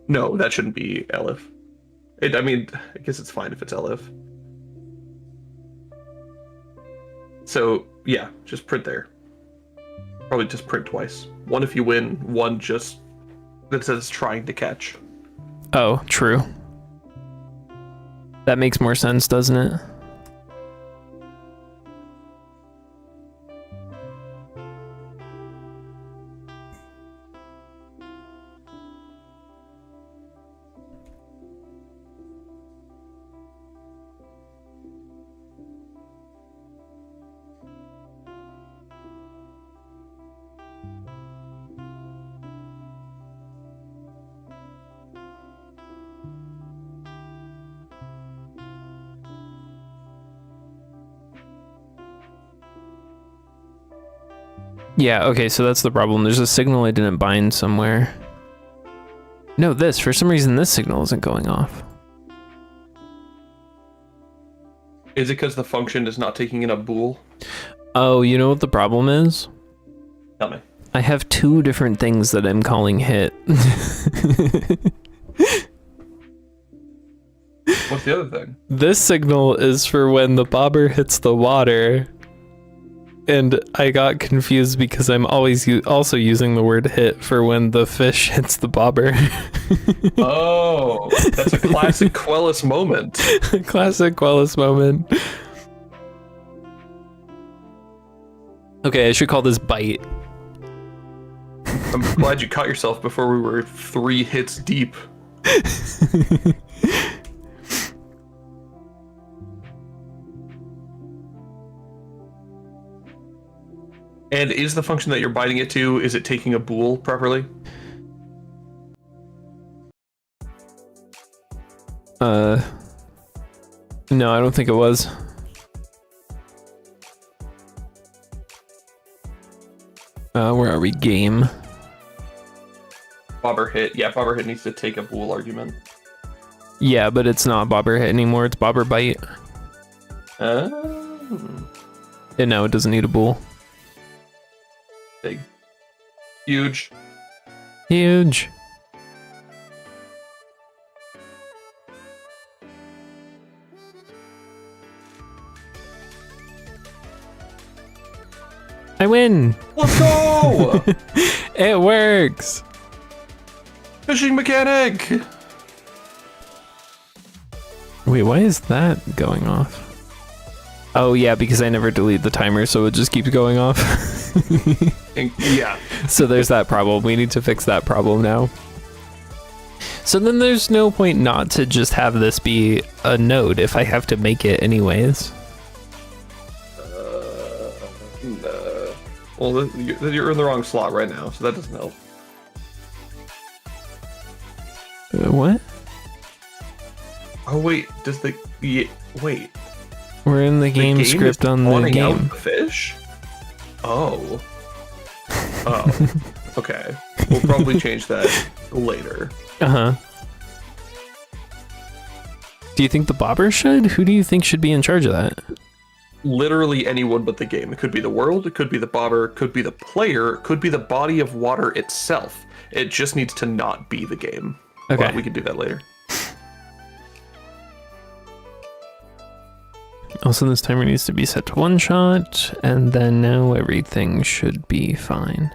B: No, that shouldn't be elif. I mean, I guess it's fine if it's elif. So yeah, just print there. Probably just print twice. One if you win, one just that says trying to catch.
A: Oh, true. That makes more sense, doesn't it? Yeah, okay, so that's the problem. There's a signal I didn't bind somewhere. No, for some reason this signal isn't going off.
B: Is it because the function is not taking in a bool?
A: Oh, you know what the problem is?
B: Tell me.
A: I have two different things that I'm calling hit.
B: What's the other thing?
A: This signal is for when the bobber hits the water. And I got confused because I'm always also using the word hit for when the fish hits the bobber.
B: Oh, that's a classic Quellis moment.
A: Classic Quellis moment. Okay, I should call this bite.
B: I'm glad you caught yourself before we were 3 hits deep. And is the function that you're biting it to, is it taking a bool properly?
A: No, I don't think it was. Where are we? Game.
B: Bobber hit. Yeah, bobber hit needs to take a bool argument.
A: Yeah, but it's not bobber hit anymore. It's bobber bite.
B: Oh.
A: And no, it doesn't need a bool.
B: Big. Huge.
A: Huge. I win.
B: Let's go!
A: It works.
B: Fishing mechanic!
A: Wait, why is that going off? Oh yeah, because I never delete the timer, so it just keeps going off.
B: Yeah.
A: So there's that problem. We need to fix that problem now. So then there's no point not to just have this be a node if I have to make it anyways.
B: Well, you're in the wrong slot right now, so that doesn't help.
A: What?
B: Oh wait, does the wait?
A: We're in the game
B: is
A: script on the
B: spawning out
A: game.
B: the fish? Oh. Oh. Okay. We'll probably change that later.
A: Uh-huh. Do you think the bobber should? Who do you think should be in charge of that?
B: Literally anyone but the game. It could be the world, it could be the bobber, it could be the player, it could be the body of water itself. It just needs to not be the game.
A: Okay.
B: Well, we can do that later.
A: Also, this timer needs to be set to 1 shot, and then now everything should be fine.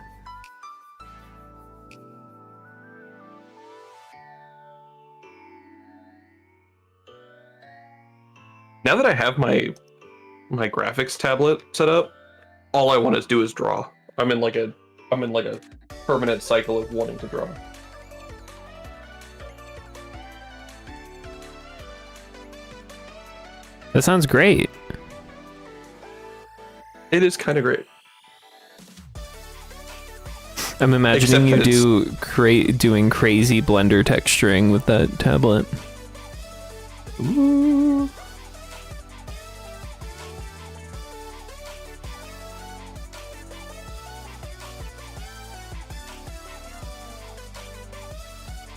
B: Now that I have my graphics tablet set up, all I want to do is draw. I'm in like a permanent cycle of wanting to draw.
A: That sounds great.
B: It is kind of great.
A: I'm imagining
B: Except
A: you
B: that
A: doing crazy Blender texturing with that tablet. Ooh.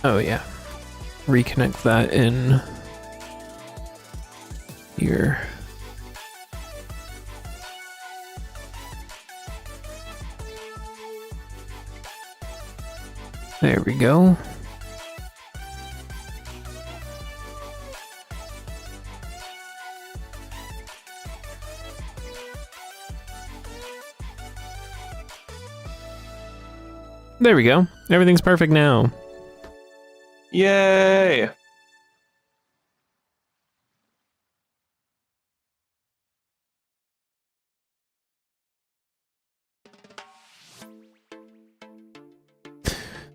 A: Oh yeah. Reconnect that in here. There we go. There we go. Everything's perfect now.
B: Yay!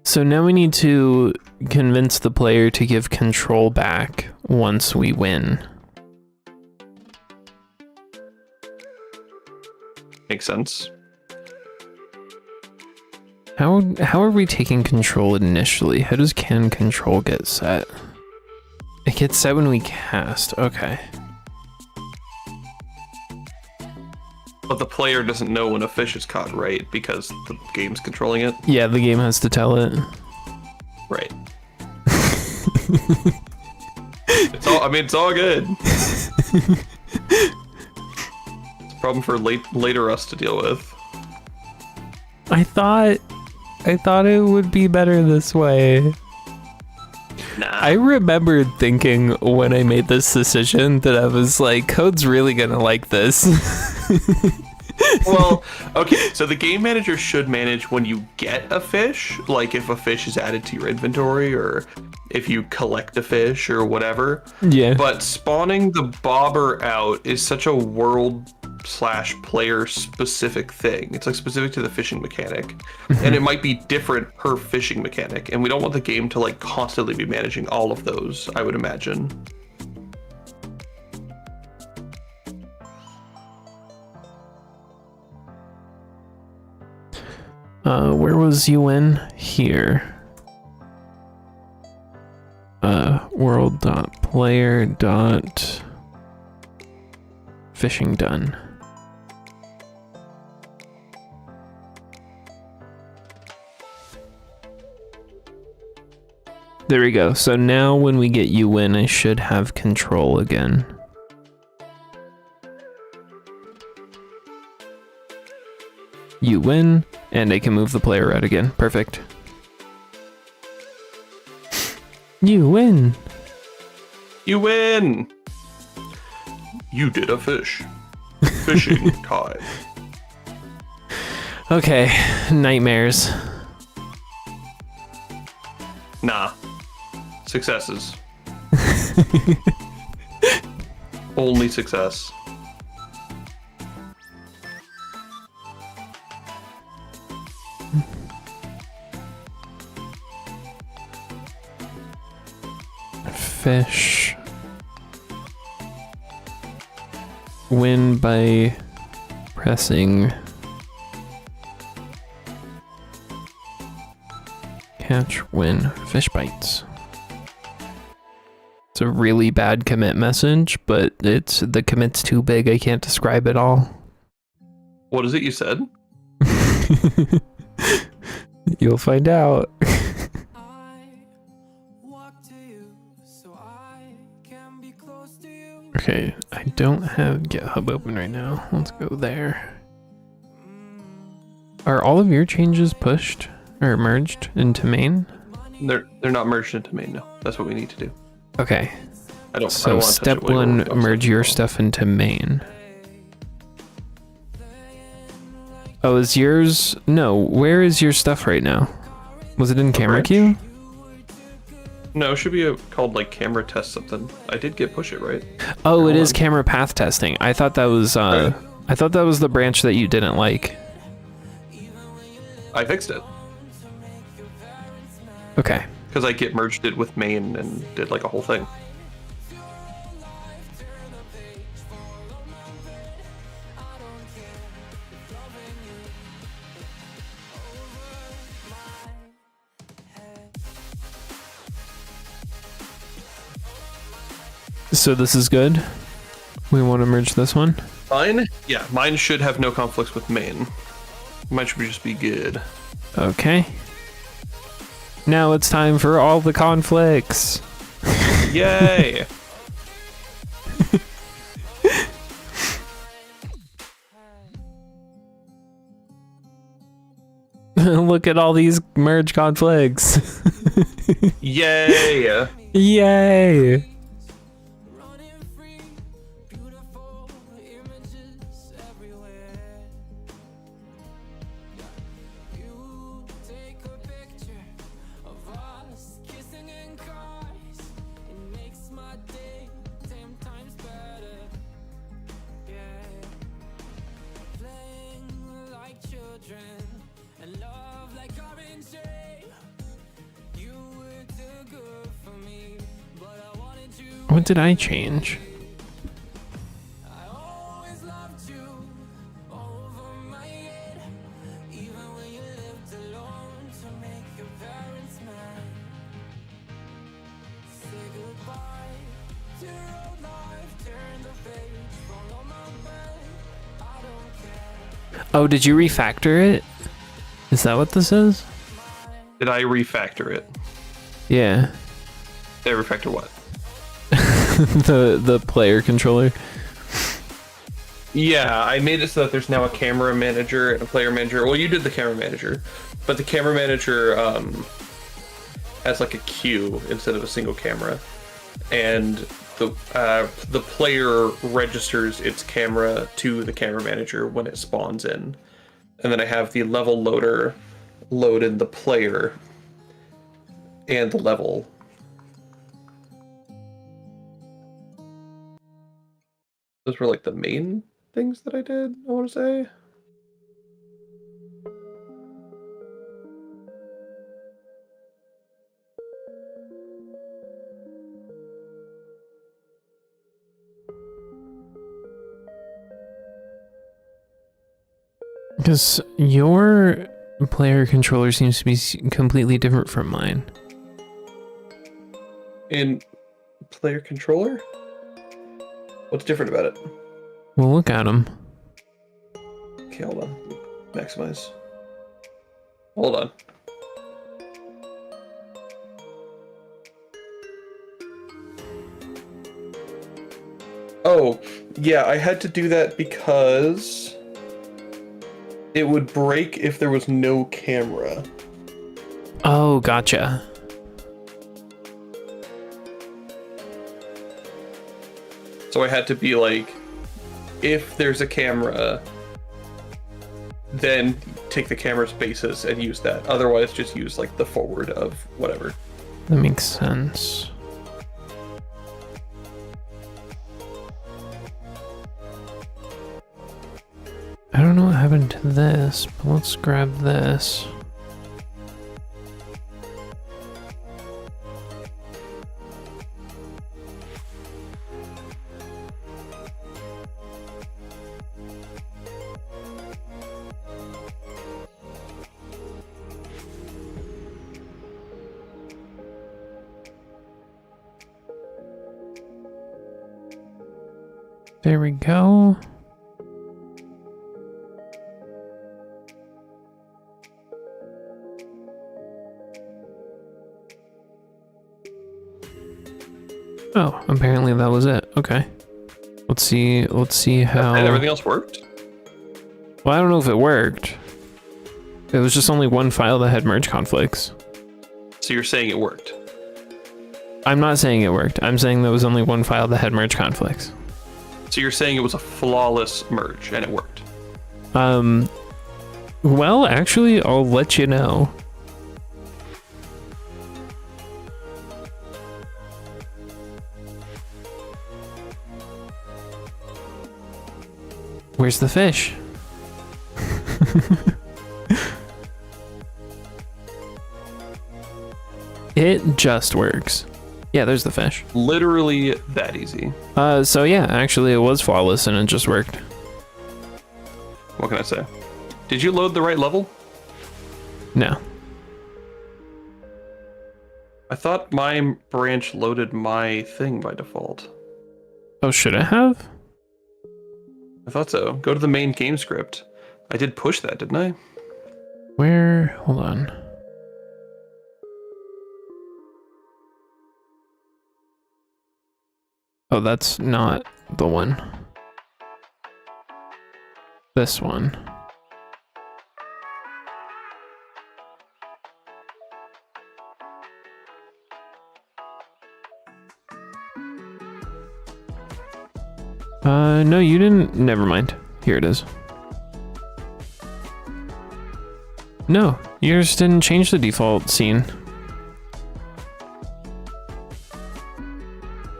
A: So now we need to convince the player to give control back once we win.
B: Makes sense.
A: How are we taking control initially? How does can control get set? It gets set when we cast. Okay.
B: But the player doesn't know when a fish is caught, right? Because the game's controlling it?
A: Yeah, the game has to tell it.
B: Right. It's all good. It's a problem for later us to deal with.
A: I thought it would be better this way.
B: Nah.
A: I remembered thinking when I made this decision that I was like, Code's really gonna like this.
B: Well, okay, so the game manager should manage when you get a fish, like if a fish is added to your inventory or if you collect a fish or whatever.
A: Yeah.
B: But spawning the bobber out is such a world/player specific thing. It's like specific to the fishing mechanic. And it might be different per fishing mechanic. And we don't want the game to like constantly be managing all of those, I would imagine.
A: Where was UN? Here. World.player. Fishing done. There we go. So now when we get UN, I should have control again. You win, and I can move the player out again. Perfect. You win.
B: You win! You did a fish. Fishing time.
A: Okay, nightmares.
B: Nah. Successes. Only success.
A: Fish. Win by pressing catch, win, fish bites. It's a really bad commit message, but the commit's too big, I can't describe it all.
B: What is it you said?
A: You'll find out.
D: I walk to you so I can be close.
A: Okay, I don't have GitHub open right now. Let's go there. Are all of your changes pushed or merged into main?
B: They're not merged into main. No, that's what we need to do.
A: Okay.
B: I don't
A: So
B: want to touch
A: step
B: it. Wait,
A: one,
B: wait, wait,
A: merge
B: step
A: your
B: one.
A: stuff into main. Oh, is yours? No, where is your stuff right now? Was it in camera
B: branch?
A: queue?
B: No, it should be called like camera test something. I did get push it right.
A: Oh, it
B: Hold
A: is
B: on.
A: camera path testing. I thought that was
B: Okay.
A: I thought that was the branch that you didn't like.
B: I fixed it
A: Okay.
B: because I git merged it with main and did like a whole thing.
A: So this is good. We want to merge this one.
B: Mine, yeah, mine should have no conflicts with main. Mine should just be good.
A: Okay. Now it's time for all the conflicts.
B: Yay!
A: Look at all these merge conflicts.
B: Yay!
A: Yay! What did I change? Oh, did you refactor it? Is that what this is?
B: Did I refactor it?
A: Yeah.
B: Did I refactor what?
A: the player controller.
B: Yeah, I made it so that there's now a camera manager and a player manager. Well, you did the camera manager, but the camera manager has like a queue instead of a single camera, and the player registers its camera to the camera manager when it spawns in, and then I have the level loader load in the player and the level. Those were like the main things that I did, I want to say.
A: Because your player controller seems to be completely different from mine.
B: In player controller? What's different about it?
A: Well, look at them.
B: Okay, hold on. Maximize. Hold on. Oh, yeah, I had to do that because it would break if there was no camera.
A: Oh, gotcha.
B: So I had to be like, if there's a camera, then take the camera's basis and use that. Otherwise, just use like the forward of whatever.
A: That makes sense. I don't know what happened to this, but let's grab this. There we go. Oh, apparently that was it. Okay. Let's see how.
B: And everything else worked?
A: Well, I don't know if it worked. It was just only one file that had merge conflicts.
B: So you're saying it worked?
A: I'm not saying it worked. I'm saying there was only one file that had merge conflicts.
B: So you're saying it was a flawless merge and it worked?
A: Well, actually, I'll let you know. Where's the fish? It just works. Yeah, there's the fish.
B: Literally that easy.
A: So yeah, actually it was flawless and it just worked.
B: What can I say? Did you load the right level?
A: No.
B: I thought my branch loaded my thing by default.
A: Oh, should it have?
B: I thought so. Go to the main game script. I did push that, didn't I?
A: Where? Hold on. Oh, that's not the one. This one. No, you didn't. Never mind. Here it is. No, yours didn't change the default scene.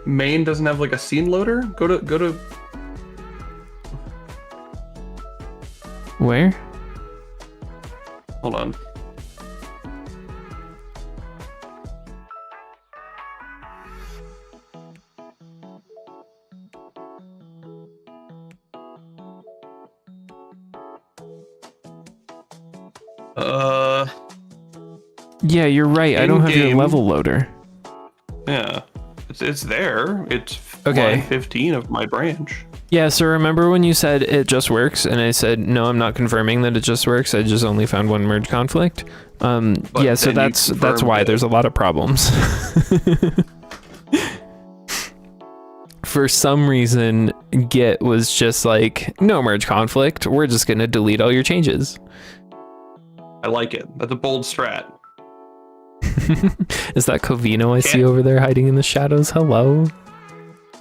B: Main doesn't have like a scene loader? Go to
A: Where?
B: hold on.
A: Yeah, you're right. I don't have your
B: In-game.
A: level loader.
B: Yeah. It's there. It's
A: Okay.
B: line 15 of my branch.
A: Yeah, so remember when you said it just works, and I said, no, I'm not confirming that it just works. I just only found one merge conflict. Yeah, so
B: then you
A: that's
B: confirmed
A: why
B: it.
A: there's a lot of problems. For some reason, Git was just like, no merge conflict. We're just going to delete all your changes.
B: I like it. That's a bold strat.
A: Is that Covino I see
B: Can't-
A: over there hiding in the shadows? Hello?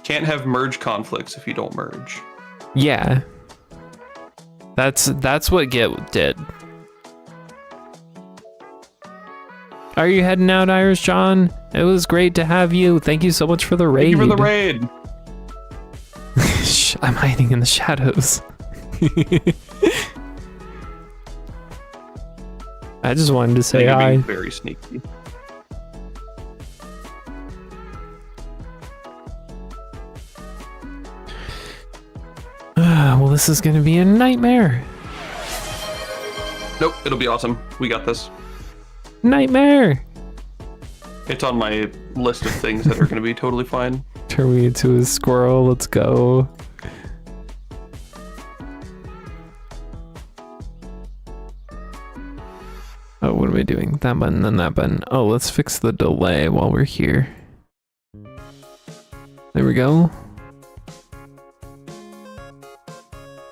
B: Can't have merge conflicts if you don't merge.
A: Yeah. That's what Git did. Are you heading out, Irish John? It was great to have you. Thank you so much for the raid.
B: Thank you for the raid.
A: Shh, I'm hiding in the shadows. I just wanted to say
B: You're
A: hi.
B: being very sneaky.
A: Well, this is gonna be a nightmare.
B: Nope, it'll be awesome. We got this.
A: Nightmare.
B: It's on my list of things that are going to be totally fine.
A: Turn me into a squirrel. Let's go. Oh, what am I doing? That button, then that button. Oh, let's fix the delay while we're here. There we go.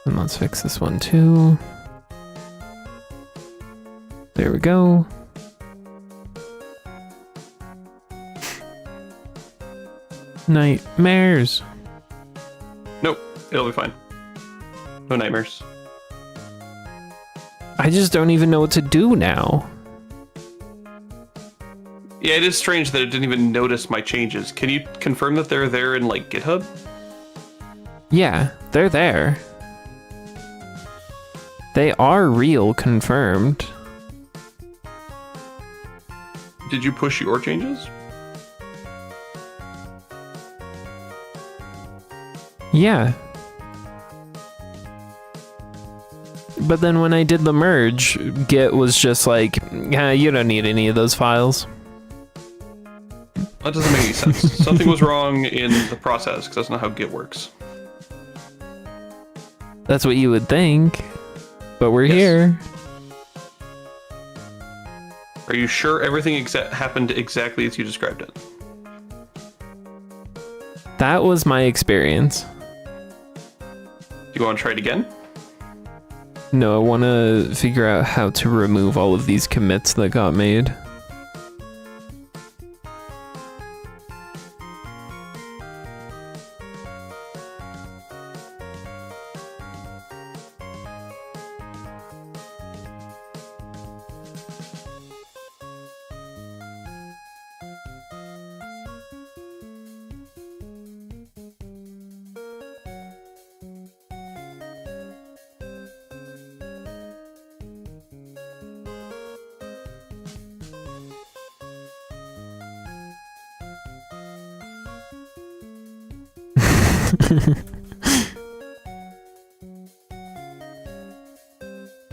A: And let's fix this one too. There we go. Nightmares.
B: Nope, it'll be fine. No nightmares.
A: I just don't even know what to do now.
B: Yeah, it is strange that it didn't even notice my changes. Can you confirm that they're there in, like, GitHub?
A: Yeah, they're there. They are real, confirmed.
B: Did you push your changes?
A: Yeah. But then when I did the merge, Git was just like, yeah, you don't need any of those files.
B: That doesn't make any sense. Something was wrong in the process, because that's not how Git works.
A: That's what you would think. But we're
B: Yes.
A: here.
B: Are you sure everything happened exactly as you described it?
A: That was my experience.
B: Do you want to try it again?
A: No, I want to figure out how to remove all of these commits that got made.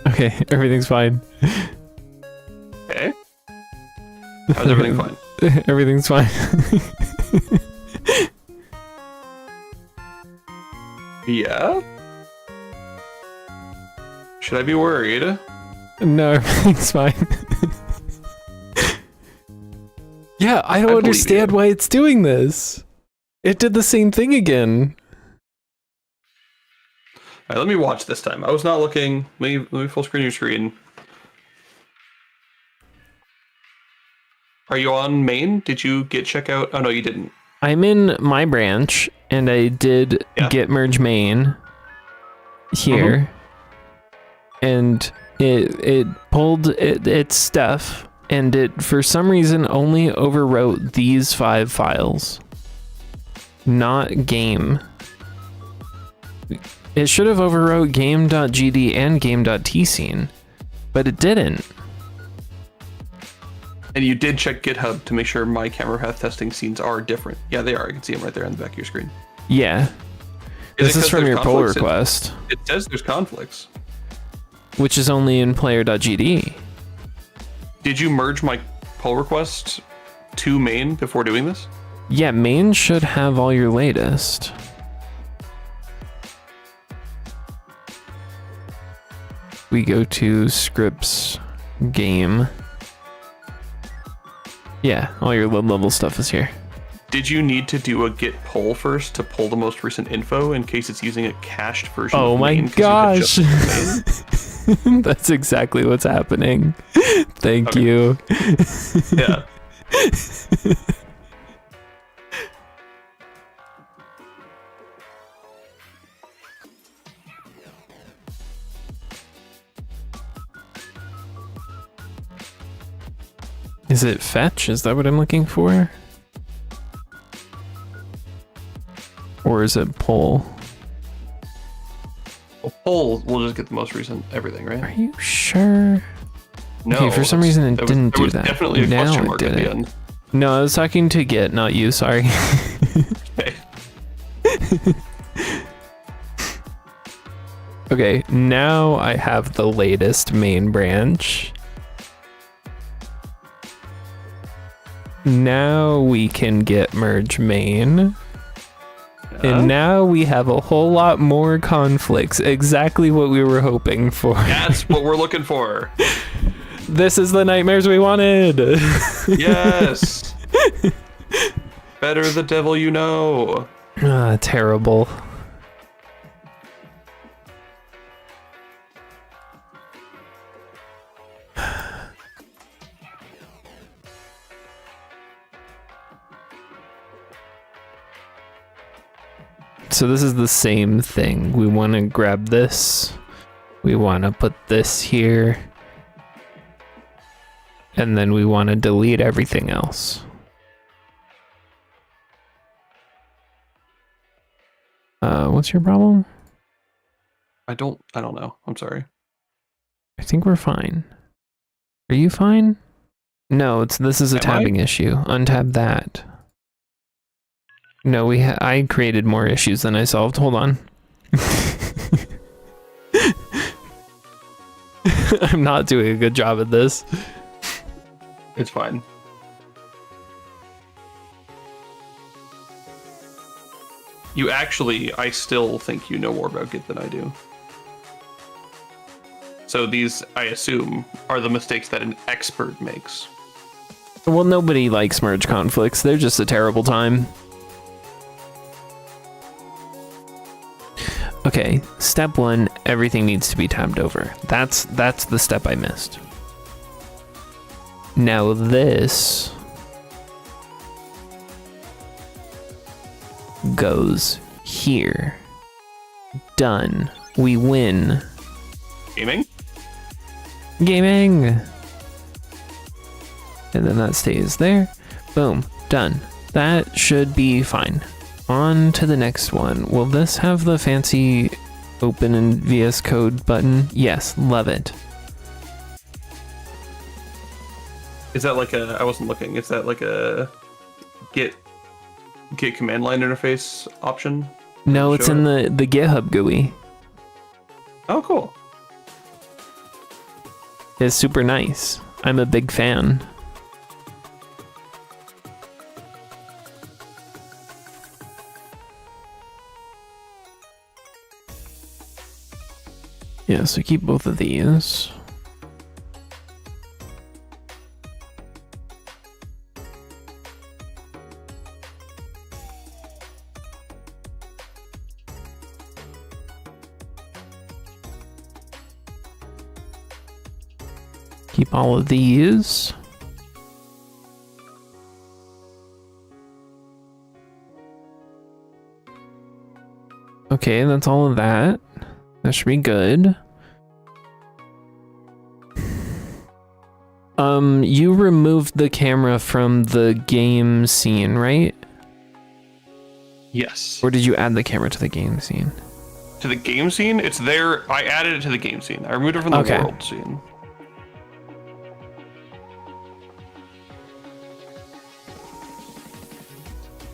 A: Okay, everything's fine.
B: Okay. How's everything fine?
A: Everything's fine.
B: Yeah? Should I be worried?
A: No, everything's fine. Yeah, I don't
B: believe
A: understand
B: you.
A: why it's doing this. It did the same thing again.
B: Alright, let me watch this time. I was not looking. Let me full screen your screen. Are you on main? Did you get checkout? Oh no, you didn't.
A: I'm in my branch, and I did
B: Yeah.
A: git merge main here, and it pulled its stuff, and it for some reason only overwrote these 5 files, not game. It should have overwrote game.gd and game.tscene, but it didn't.
B: And you did check GitHub to make sure my camera path testing scenes are different. Yeah, they are. I can see them right there on the back of your screen.
A: Yeah.
B: Is
A: This
B: it
A: is
B: 'cause
A: from
B: there's
A: your pull
B: conflicts?
A: request,
B: It says there's conflicts.
A: which is only in player.gd.
B: Did you merge my pull request to main before doing this?
A: Yeah, main should have all your latest. We go to scripts, game. Yeah, all your low level stuff is here.
B: Did you need to do a git pull first to pull the most recent info in case it's using a cached version
A: Oh
B: of
A: my
B: main 'cause you had
A: gosh.
B: just main?
A: That's exactly what's happening. Thank
B: Okay.
A: you.
B: Yeah.
A: Is it fetch? Is that what I'm looking for? Or is it pull?
B: Well, pull will just get the most recent everything,
A: Are
B: right?
A: you sure?
B: No.
A: Okay, for some reason it
B: there
A: didn't
B: there
A: do
B: was
A: that.
B: Definitely a
A: Now
B: question
A: it
B: mark
A: did
B: at the
A: it.
B: end.
A: No, I was talking to Git, not you, sorry.
B: Okay.
A: Okay, now I have the latest main branch. Now we can get merge main. And now we have a whole lot more conflicts. Exactly what we were hoping for.
B: That's what we're looking for.
A: This is the nightmares we wanted.
B: Yes. Better the devil you know.
A: Ah, terrible. So this is the same thing. We want to grab this. We want to put this here. And then we want to delete everything else. What's your problem?
B: I don't know. I'm sorry.
A: I think we're fine. Are you fine? No, this is a
B: Am I?
A: tabbing issue. Untab that. No, I created more issues than I solved. Hold on. I'm not doing a good job at this.
B: It's fine. You actually, I still think you know more about Git than I do. So these, I assume, are the mistakes that an expert makes.
A: Well, nobody likes merge conflicts. They're just a terrible time. Okay, step 1, everything needs to be tabbed over. That's the step I missed. Now this goes here. Done. We win.
B: Gaming?
A: Gaming! And then that stays there. Boom. Done. That should be fine. On to the next one. Will this have the fancy open in VS Code button? Yes, love it.
B: Is that like a? I wasn't looking. Is that like a Git command line interface option?
A: No, it's in the GitHub GUI.
B: Oh, cool.
A: It's super nice. I'm a big fan. Yeah, so keep both of these. Keep all of these. Okay, that's all of that. That should be good. You removed the camera from the game scene, right?
B: Yes.
A: Or did you add the camera to the game scene?
B: To the game scene? It's there. I added it to the game scene. I removed it from the
A: Okay.
B: world scene.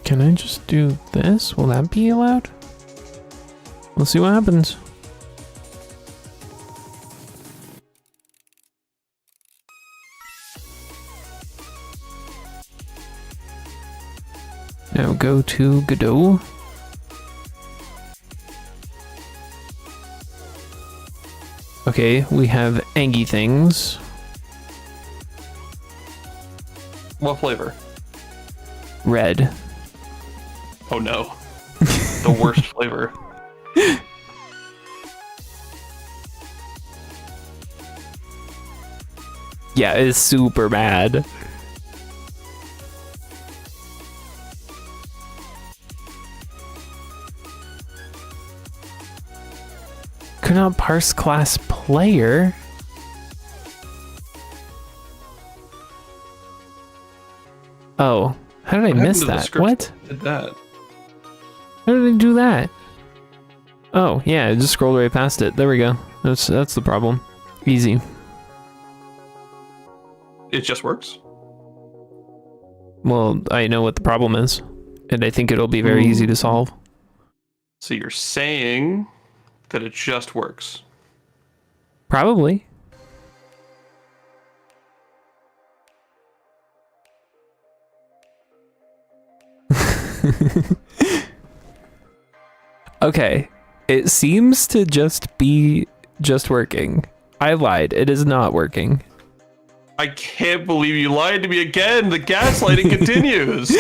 A: Can I just do this? Will that be allowed? We'll see what happens. Now go to Godot. Okay, we have Angie things.
B: What flavor?
A: Red.
B: Oh no. The worst flavor.
A: Yeah, it's super bad. Could not parse class player. Oh, how did I miss that? What?
B: Did that?
A: How did I do that? Oh, yeah, I just scrolled right past it. There we go. That's the problem. Easy.
B: It just works?
A: Well, I know what the problem is, and I think it'll be very easy to solve.
B: So you're saying that it just works?
A: Probably. Okay, it seems to just be working. I lied. It is not working.
B: I can't believe you lied to me again. The gaslighting continues.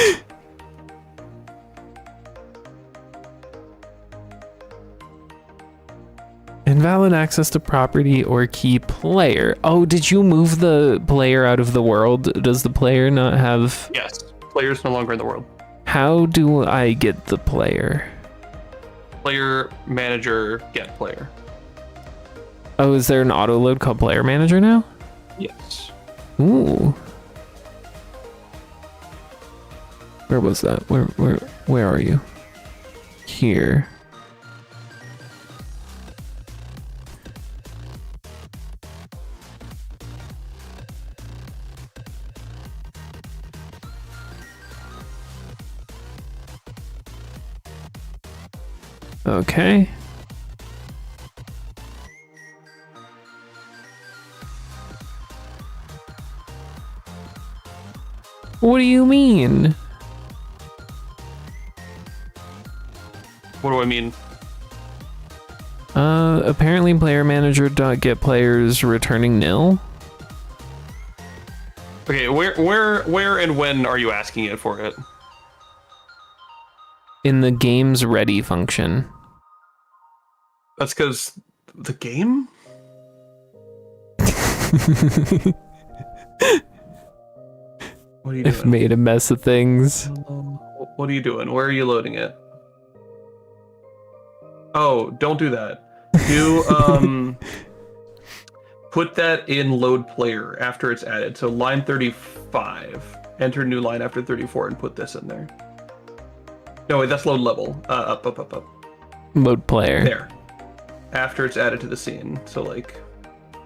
A: Invalid access to property or key player. Oh, did you move the player out of the world? Does the player not have...
B: Yes. Player's no longer in the world.
A: How do I get the player?
B: Player, manager, get player.
A: Oh, is there an auto load called player manager now?
B: Yes.
A: Ooh. Where was that? Where are you? Here. Okay. What do you mean?
B: What do I mean?
A: Apparently player manager .get players returning nil.
B: Okay, where and when are you asking it for it?
A: In the game's ready function.
B: That's because the game? What are you
A: I've
B: doing?
A: made a mess of things.
B: What are you doing? Where are you loading it? Oh, don't do that. Do put that in load player after it's added. So line 35. Enter new line after 34 and put this in there. No, wait, that's load level. Up.
A: Mode player.
B: There. After it's added to the scene. So like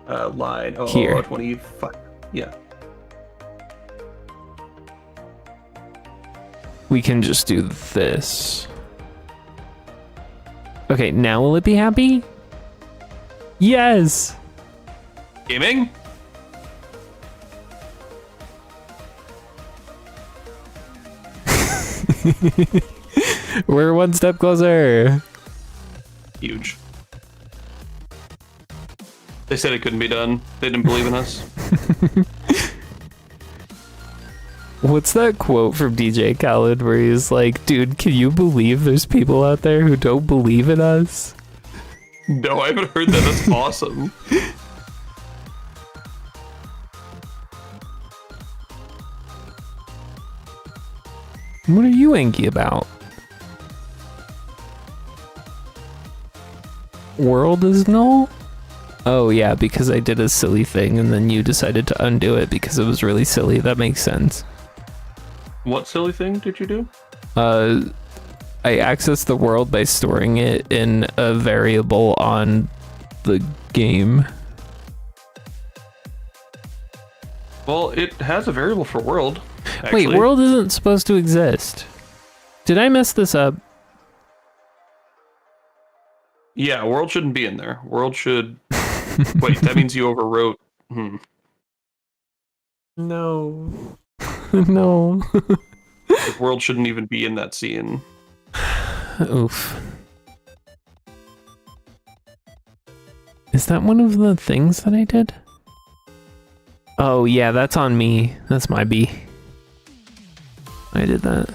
B: line
A: Here.
B: 25. Yeah.
A: We can just do this. Okay, now will it be happy? Yes!
B: Gaming?
A: We're one step closer.
B: Huge. They said it couldn't be done. They didn't believe in us.
A: What's that quote from DJ Khaled where he's like, dude, can you believe there's people out there who don't believe in us?
B: No, I haven't heard that. That's awesome.
A: What are you angry about? World is null? Oh yeah, because I did a silly thing and then you decided to undo it because it was really silly. That makes sense.
B: What silly thing did you do?
A: I accessed the world by storing it in a variable on the game.
B: Well, it has a variable for world. Actually.
A: Wait, world isn't supposed to exist. Did I mess this up?
B: Yeah, world shouldn't be in there. World should... Wait, that means you overwrote...
A: No. No.
B: The world shouldn't even be in that scene.
A: Oof. Is that one of the things that I did? Oh yeah, that's on me. That's my B. I did that.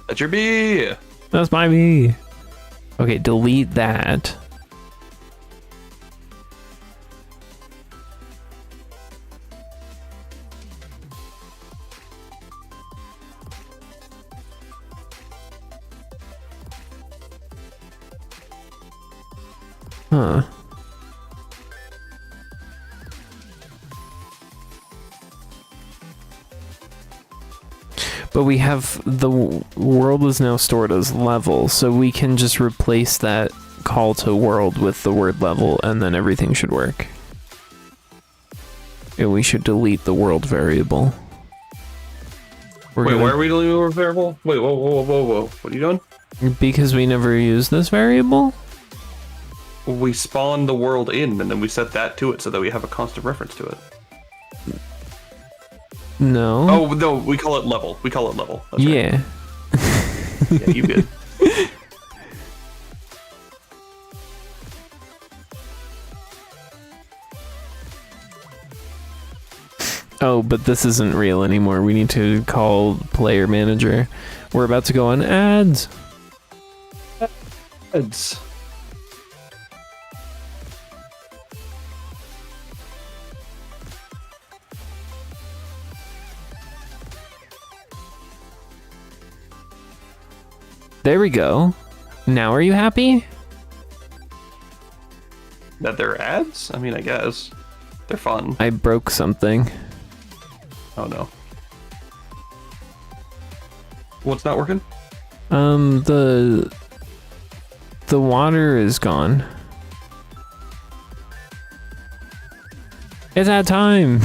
B: That's your B!
A: That's my B. Okay, delete that. Huh. But we have the world is now stored as level, so we can just replace that call to world with the word level, and then everything should work. And we should delete the world variable.
B: Wait, why are we deleting the world variable? Wait, whoa. What are you doing?
A: Because we never use this variable?
B: We spawned the world in, and then we set that to it so that we have a constant reference to it.
A: No.
B: Oh, no, we call it level. That's
A: yeah.
B: Right. Yeah, you good.
A: Oh, but this isn't real anymore. We need to call player manager. We're about to go on ads.
B: Ads.
A: There we go. Now are you happy?
B: That they're ads? I mean, I guess. They're fun.
A: I broke something.
B: Oh no. What's not working?
A: The water is gone. It's that time.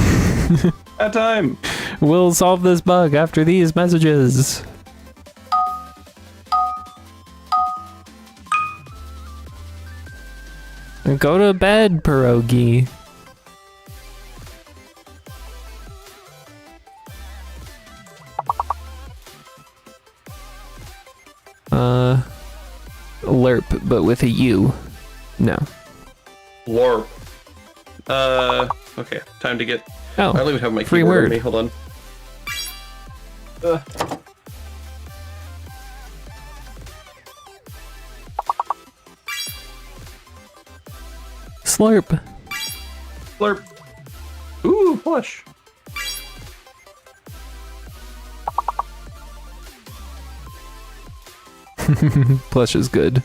B: At time.
A: We'll solve this bug after these messages. Go to bed, pierogi. Lerp, but with a U. No.
B: Warp. Okay. Time to get.
A: Oh,
B: I don't even have my
A: free
B: keyboard
A: word.
B: on me. Hold on.
A: Slurp.
B: Slurp. Ooh, plush.
A: Plush is good.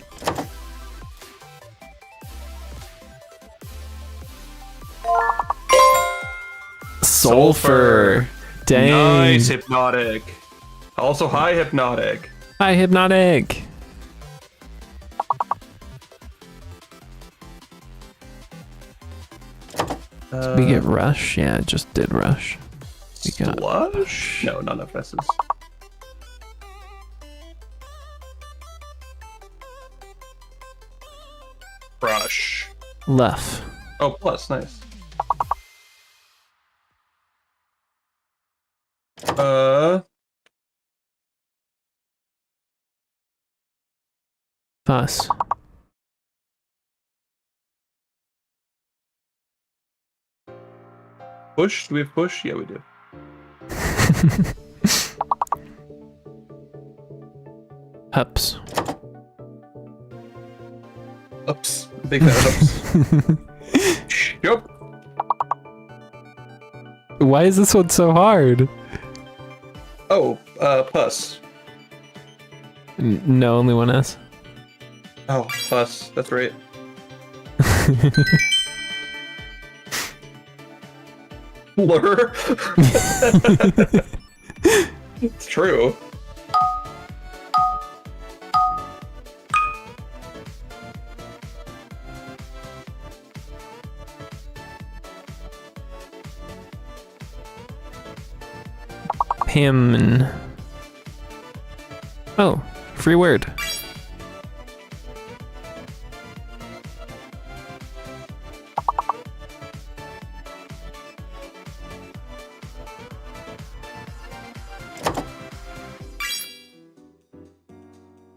A: Sulfur. Dang.
B: Nice hypnotic. Also high hypnotic.
A: Hi, Hypnotic. We get Rush? Yeah, it just did Rush. We got
B: Slush? No, not enough S's. Brush.
A: Luff.
B: Oh, plus, nice.
A: Fuss.
B: Push? Do we have push? Yeah, we do.
A: Ups.
B: Ups. Big fan of ups. Yup.
A: Why is this one so hard?
B: Oh, pus.
A: No, only one S.
B: Oh, pus. That's right. Lure. It's true.
A: Him. Oh, free word.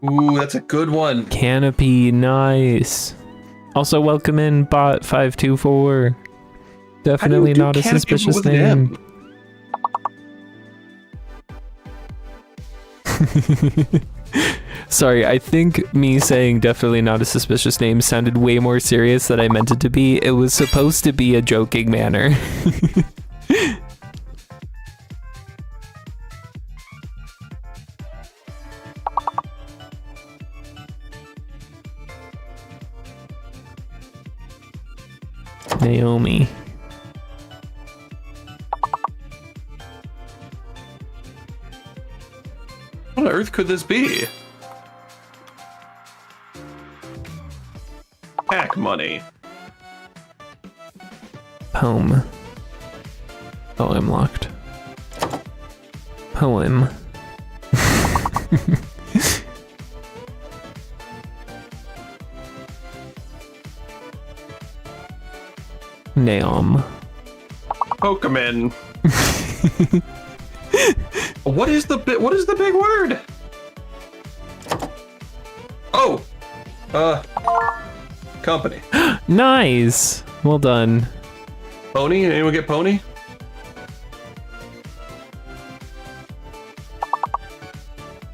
B: Ooh, that's a good one.
A: Canopy, nice. Also, welcome in bot 524. Definitely
B: do
A: not a
B: canopy
A: suspicious
B: with an
A: name. Sorry, I think me saying definitely not a suspicious name sounded way more serious than I meant it to be. It was supposed to be a joking manner. Naomi.
B: What on earth could this be? Hack money.
A: Poem. Oh, I'm locked. Poem. Naom.
B: Pokemon. What is the big word? Oh. Company.
A: Nice. Well done.
B: Pony? Anyone get pony?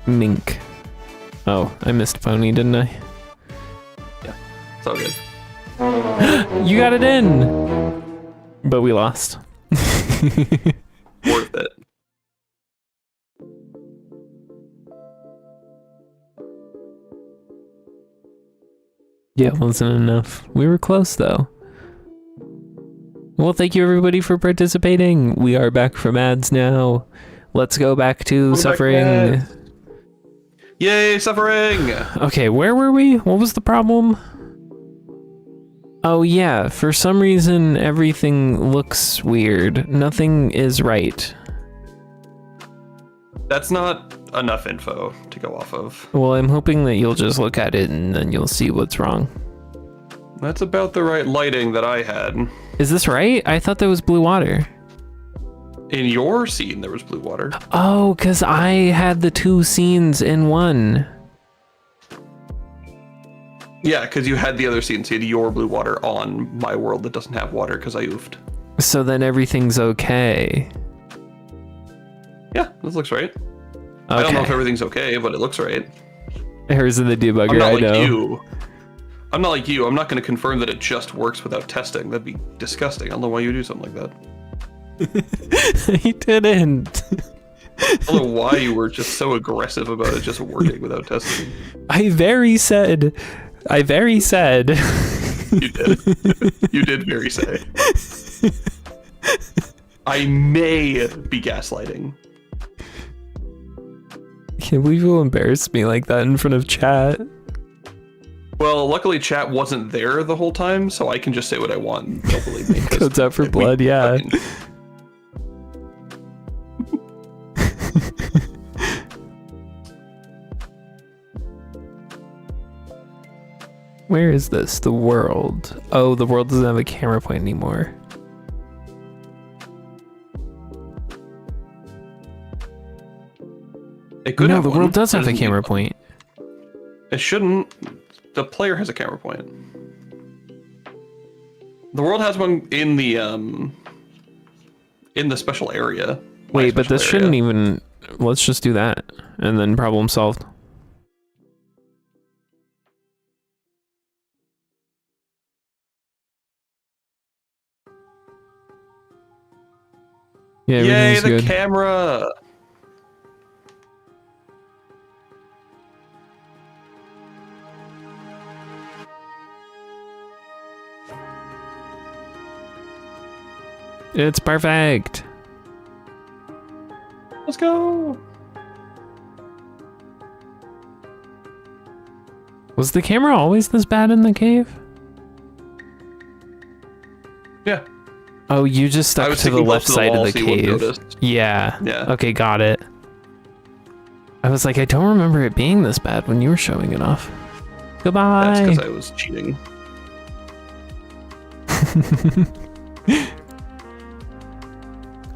A: Mink. Oh, I missed pony, didn't I?
B: Yeah. It's all good.
A: You got it in! But we lost.
B: Worth it.
A: Yeah, it wasn't enough. We were close, though. Well, thank you everybody for participating. We are back from ads now. Let's go back to suffering.
B: Yay, suffering!
A: Okay, where were we? What was the problem? Oh yeah, for some reason everything looks weird. Nothing is right.
B: That's not enough info to go off of.
A: Well, I'm hoping that you'll just look at it and then you'll see what's wrong.
B: That's about the right lighting that I had.
A: Is this right? I thought there was blue water.
B: In your scene, there was blue water.
A: Oh, because I had the two scenes in one.
B: Yeah, because you had the other scene, so you had your blue water on my world that doesn't have water because I oofed.
A: So then everything's okay.
B: Yeah, this looks right.
A: Okay.
B: I don't know if everything's okay, but it looks right.
A: Here's in the debugger,
B: I'm not
A: I
B: like
A: know.
B: you. I'm not like you. I'm not going to confirm that it just works without testing. That'd be disgusting. I don't know why you do something like that.
A: He didn't.
B: I don't know why you were just so aggressive about it just working without testing.
A: I very said.
B: You did. You did very say. I may be gaslighting.
A: Can't believe you embarrassed me like that in front of chat.
B: Well, luckily chat wasn't there the whole time, so I can just say what I want and they'll believe me.
A: Codes out for blood, yeah. Where is this? The world. Oh, the world doesn't have a camera point anymore.
B: It could
A: No,
B: have
A: the
B: one,
A: world does
B: but
A: have
B: it
A: a
B: doesn't
A: camera
B: need
A: point.
B: one. It shouldn't. The player has a camera point. The world has one in the special area. My
A: Wait, but
B: special
A: this
B: area.
A: shouldn't even... Let's just do that. And then problem solved. Yeah,
B: Yay,
A: everything's
B: the
A: good.
B: camera!
A: It's perfect.
B: Let's go!
A: Was the camera always this bad in the cave?
B: Yeah.
A: Oh, you just
B: I
A: stuck
B: was
A: to the
B: sticking
A: left
B: close to the
A: side
B: wall
A: of
B: so
A: the
B: you wouldn't
A: cave.
B: notice.
A: Yeah.
B: Yeah.
A: Okay, got it. I was like, I don't remember it being this bad when you were showing it off. Goodbye.
B: That's because I was cheating.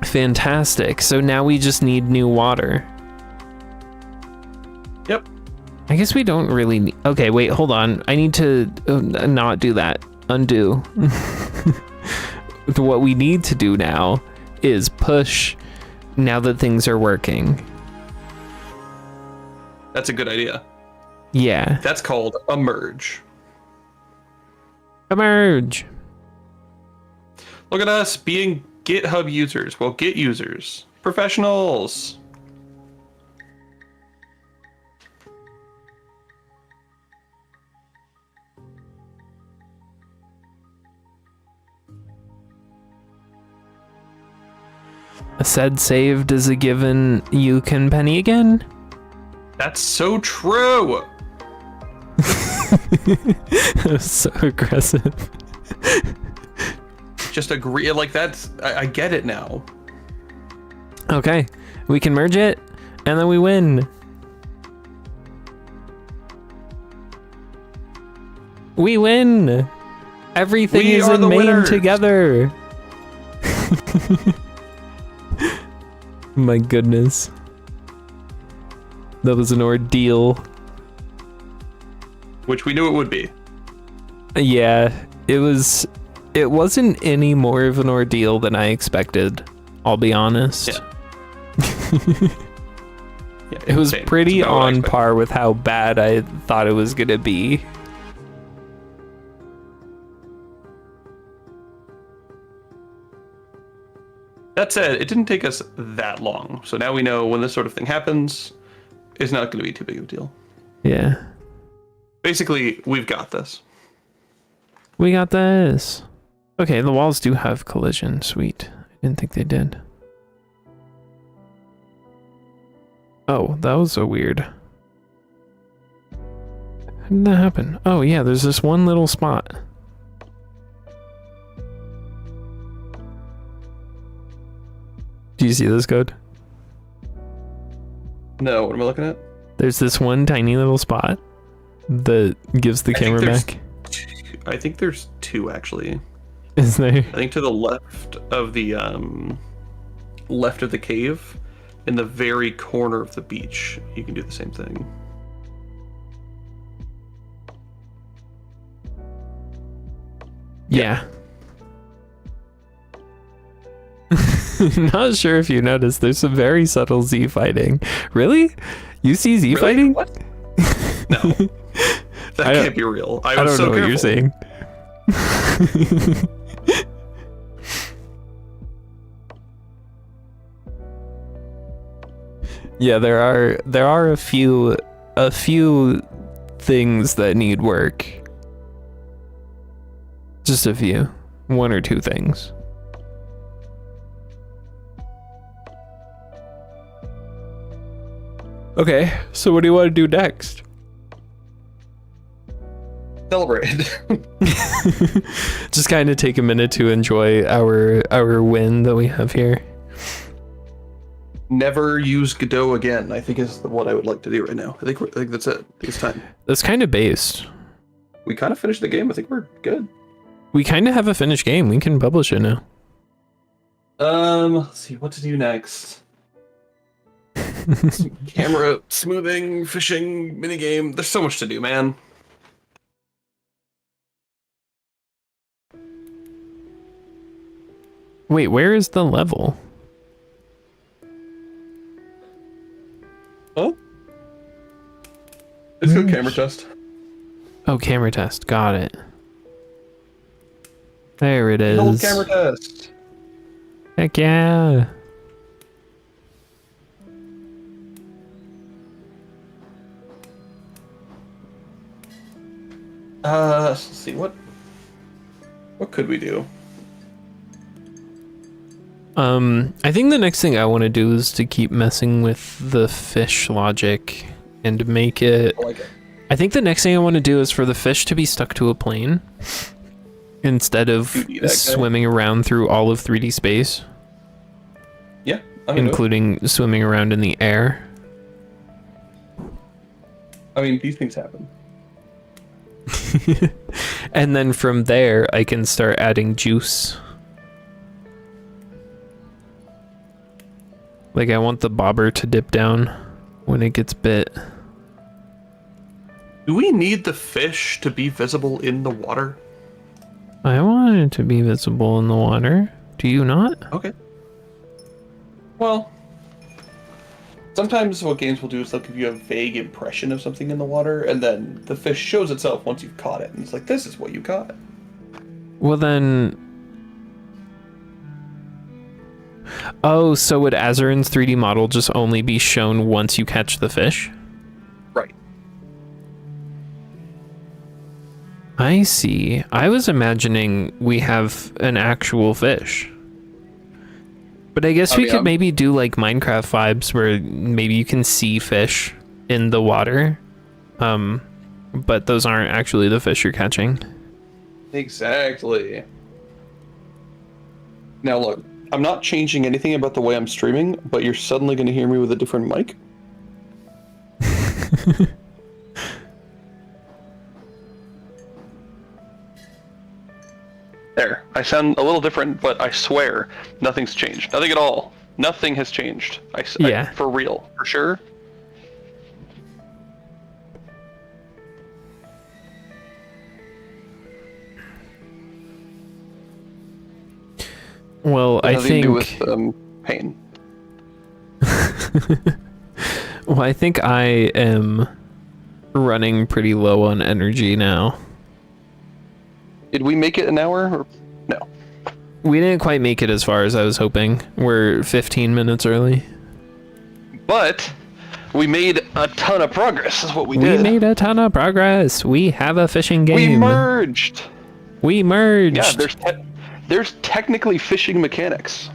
A: Fantastic. So now we just need new water.
B: Yep.
A: I guess we don't really need... Okay, wait, hold on. I need to not do that. Undo. What we need to do now is push now that things are working.
B: That's a good idea.
A: Yeah.
B: That's called a merge.
A: Emerge.
B: Look at us being GitHub users. Well, Git users. Professionals.
A: Said saved is a given. You can penny again.
B: That's so true.
A: That was so aggressive.
B: Just agree. Like, that's... I get it now.
A: Okay, we can merge it, and then we win. We win. Everything
B: We
A: is
B: are
A: in
B: the
A: main
B: winners.
A: together. My goodness. That was an ordeal.
B: Which we knew it would be.
A: Yeah, it was. It wasn't any more of an ordeal than I expected. I'll be honest.
B: Yeah. Yeah,
A: It was
B: same.
A: pretty
B: It's about what I
A: on
B: expected.
A: par with how bad I thought it was gonna be.
B: That said, it didn't take us that long. So now we know when this sort of thing happens, it's not going to be too big of a deal.
A: Yeah.
B: Basically, we've got this.
A: We got this. Okay, the walls do have collision. Sweet. I didn't think they did. Oh, that was so weird. How did that happen? Oh yeah, there's this one little spot. Do you see this code?
B: No, what am I looking at?
A: There's this one tiny little spot that gives the
B: I think
A: camera
B: there's
A: back.
B: I think there's two, actually.
A: Is there?
B: I think to the left of the cave, in the very corner of the beach, you can do the same thing.
A: Yeah. Not sure if you noticed, there's some very subtle Z fighting. Really? You see Z
B: Really?
A: fighting?
B: What? No. That can't be real. I
A: don't
B: was so
A: know what you're
B: careful.
A: saying. Yeah, there are a few things that need work. Just a few. One or two things. Okay, so what do you want to do next?
B: Celebrate.
A: Just kind of take a minute to enjoy our win that we have here.
B: Never use Godot again, I think is what I would like to do right now. I think that's it. I think it's time.
A: That's kind of based.
B: We kind of finished the game. I think we're good.
A: We kind of have a finished game. We can publish it now.
B: Let's see what to do next. Camera smoothing, fishing, minigame. There's so much to do, man.
A: Wait, where is the level?
B: Oh? Let's go camera test.
A: Oh, camera test. Got it. There it is.
B: Old camera test.
A: Heck yeah.
B: Let's see what could we do?
A: I think the next thing I want to do is to keep messing with the fish logic and make it.
B: I like it.
A: I think the next thing I want to do is for the fish to be stuck to a plane instead of
B: 2D that guy.
A: swimming around through all of 3D space,
B: Yeah, I'm into it.
A: including swimming around in the air.
B: I mean, these things happen.
A: And then from there, I can start adding juice. Like, I want the bobber to dip down when it gets bit.
B: Do we need the fish to be visible in the water?
A: I want it to be visible in the water. Do you not?
B: Okay. Well, sometimes what games will do is they'll give you a vague impression of something in the water, and then the fish shows itself once you've caught it, and it's like, this is what you caught.
A: Well, then... Oh, so would Azarin's 3D model just only be shown once you catch the fish?
B: Right.
A: I see. I was imagining we have an actual fish. But I guess we could maybe do like Minecraft vibes where maybe you can see fish in the water. But those aren't actually the fish you're catching.
B: Exactly. Now look, I'm not changing anything about the way I'm streaming, but you're suddenly going to hear me with a different mic. There. I sound a little different, but I swear, nothing's changed. Nothing at all. Nothing has changed.
A: Yeah.
B: For real. For sure.
A: Well, I
B: Nothing to do
A: think...
B: with pain.
A: Well, I think I am running pretty low on energy now.
B: Did we make it an hour? Or... No.
A: We didn't quite make it as far as I was hoping. We're 15 minutes early.
B: But we made a ton of progress, is what we
A: We
B: did.
A: made a ton of progress. We have a fishing game.
B: We merged.
A: We merged.
B: Yeah, there's technically fishing mechanics.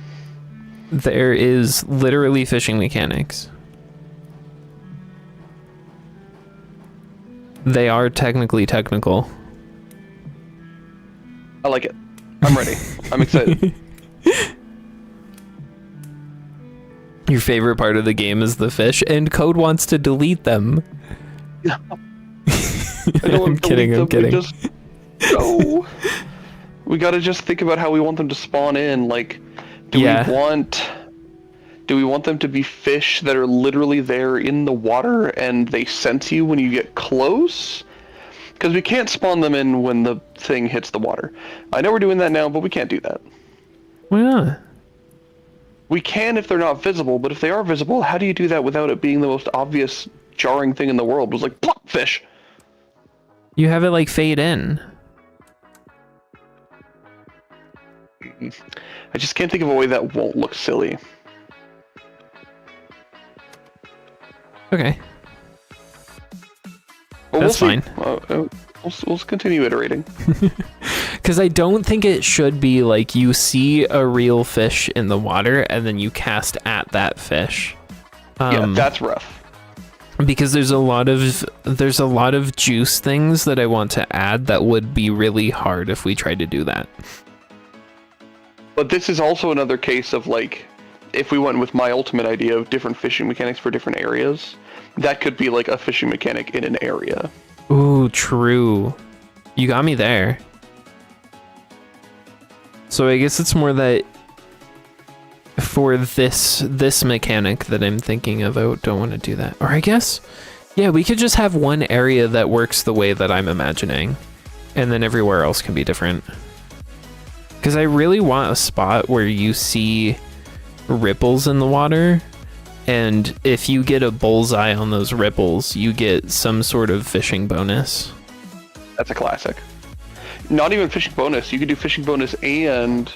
A: There is literally fishing mechanics. They are technically technical.
B: I like it. I'm ready. I'm excited.
A: Your favorite part of the game is the fish, and Code wants to delete them.
B: I don't
A: I'm kidding, I'm kidding.
B: No. We gotta just think about how we want them to spawn in. Like, do
A: Yeah.
B: we want them to be fish that are literally there in the water and they sense you when you get close? Because we can't spawn them in when the thing hits the water. I know we're doing that now, but we can't do that.
A: Why not?
B: We can if they're not visible, but if they are visible, how do you do that without it being the most obvious jarring thing in the world? It was like, plop, fish!
A: You have it like fade in.
B: I just can't think of a way that won't look silly.
A: Okay.
B: Well,
A: That's
B: we'll see.
A: fine.
B: We'll continue iterating.
A: Because I don't think it should be like you see a real fish in the water and then you cast at that fish.
B: Yeah, that's rough.
A: Because there's a lot of juice things that I want to add that would be really hard if we tried to do that.
B: But this is also another case of like, if we went with my ultimate idea of different fishing mechanics for different areas, that could be like a fishing mechanic in an area.
A: Ooh, true. You got me there. So I guess it's more that for this mechanic that I'm thinking of, I don't want to do that. Or I guess, yeah, we could just have one area that works the way that I'm imagining, and then everywhere else can be different. Because I really want a spot where you see ripples in the water, and if you get a bullseye on those ripples, you get some sort of fishing bonus.
B: That's a classic. Not even fishing bonus. You could do fishing bonus and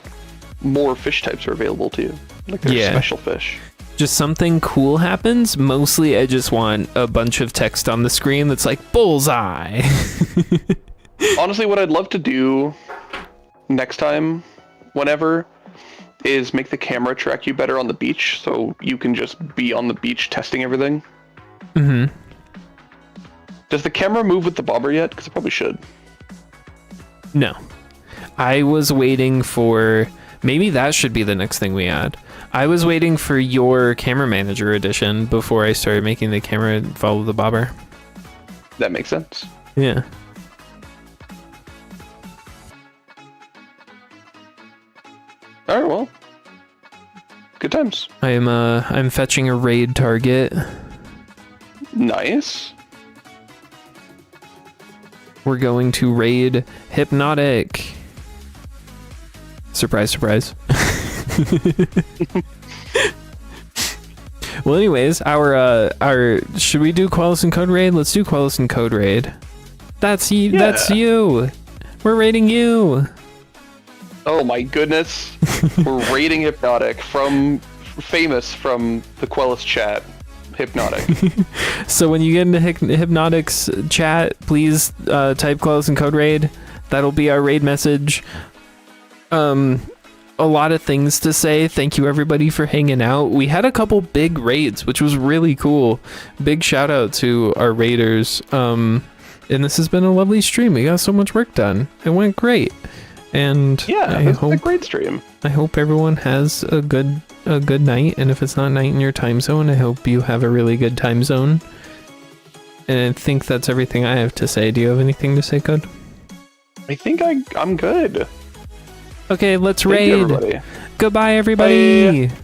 B: more fish types are available too. Like there's special fish.
A: Just something cool happens. Mostly I just want a bunch of text on the screen that's like bullseye.
B: Honestly, what I'd love to do next time, whenever, is make the camera track you better on the beach so you can just be on the beach testing everything.
A: Mm-hmm.
B: Does the camera move with the bobber yet? Because it probably should.
A: No. I was waiting for... Maybe that should be the next thing we add. I was waiting for your camera manager edition before I started making the camera follow the bobber.
B: That makes sense.
A: Yeah.
B: All right, well, good times.
A: I'm fetching a raid target.
B: Nice.
A: We're going to raid Hypnotic. Surprise, surprise. Well, anyways, our should we do Quellis and Code Raid? Let's do Quellis and Code Raid. That's you.
B: Yeah.
A: That's you. We're raiding you.
B: Oh my goodness. We're raiding Hypnotic famous from the Quellis chat. Hypnotic.
A: So when you get into Hypnotic's chat, please type Quellis and Code Raid. That'll be our raid message. A lot of things to say. Thank you everybody for hanging out. We had a couple big raids, which was really cool. Big shout out to our raiders. And this has been a lovely stream. We got so much work done. It went great. And
B: Yeah, it's a great stream.
A: I hope everyone has a good night. And if it's not night in your time zone, I hope you have a really good time zone. And I think that's everything I have to say. Do you have anything to say, Code?
B: I think I'm good.
A: Okay, let's
B: Thank you,
A: raid.
B: everybody.
A: Goodbye, everybody.
B: Bye.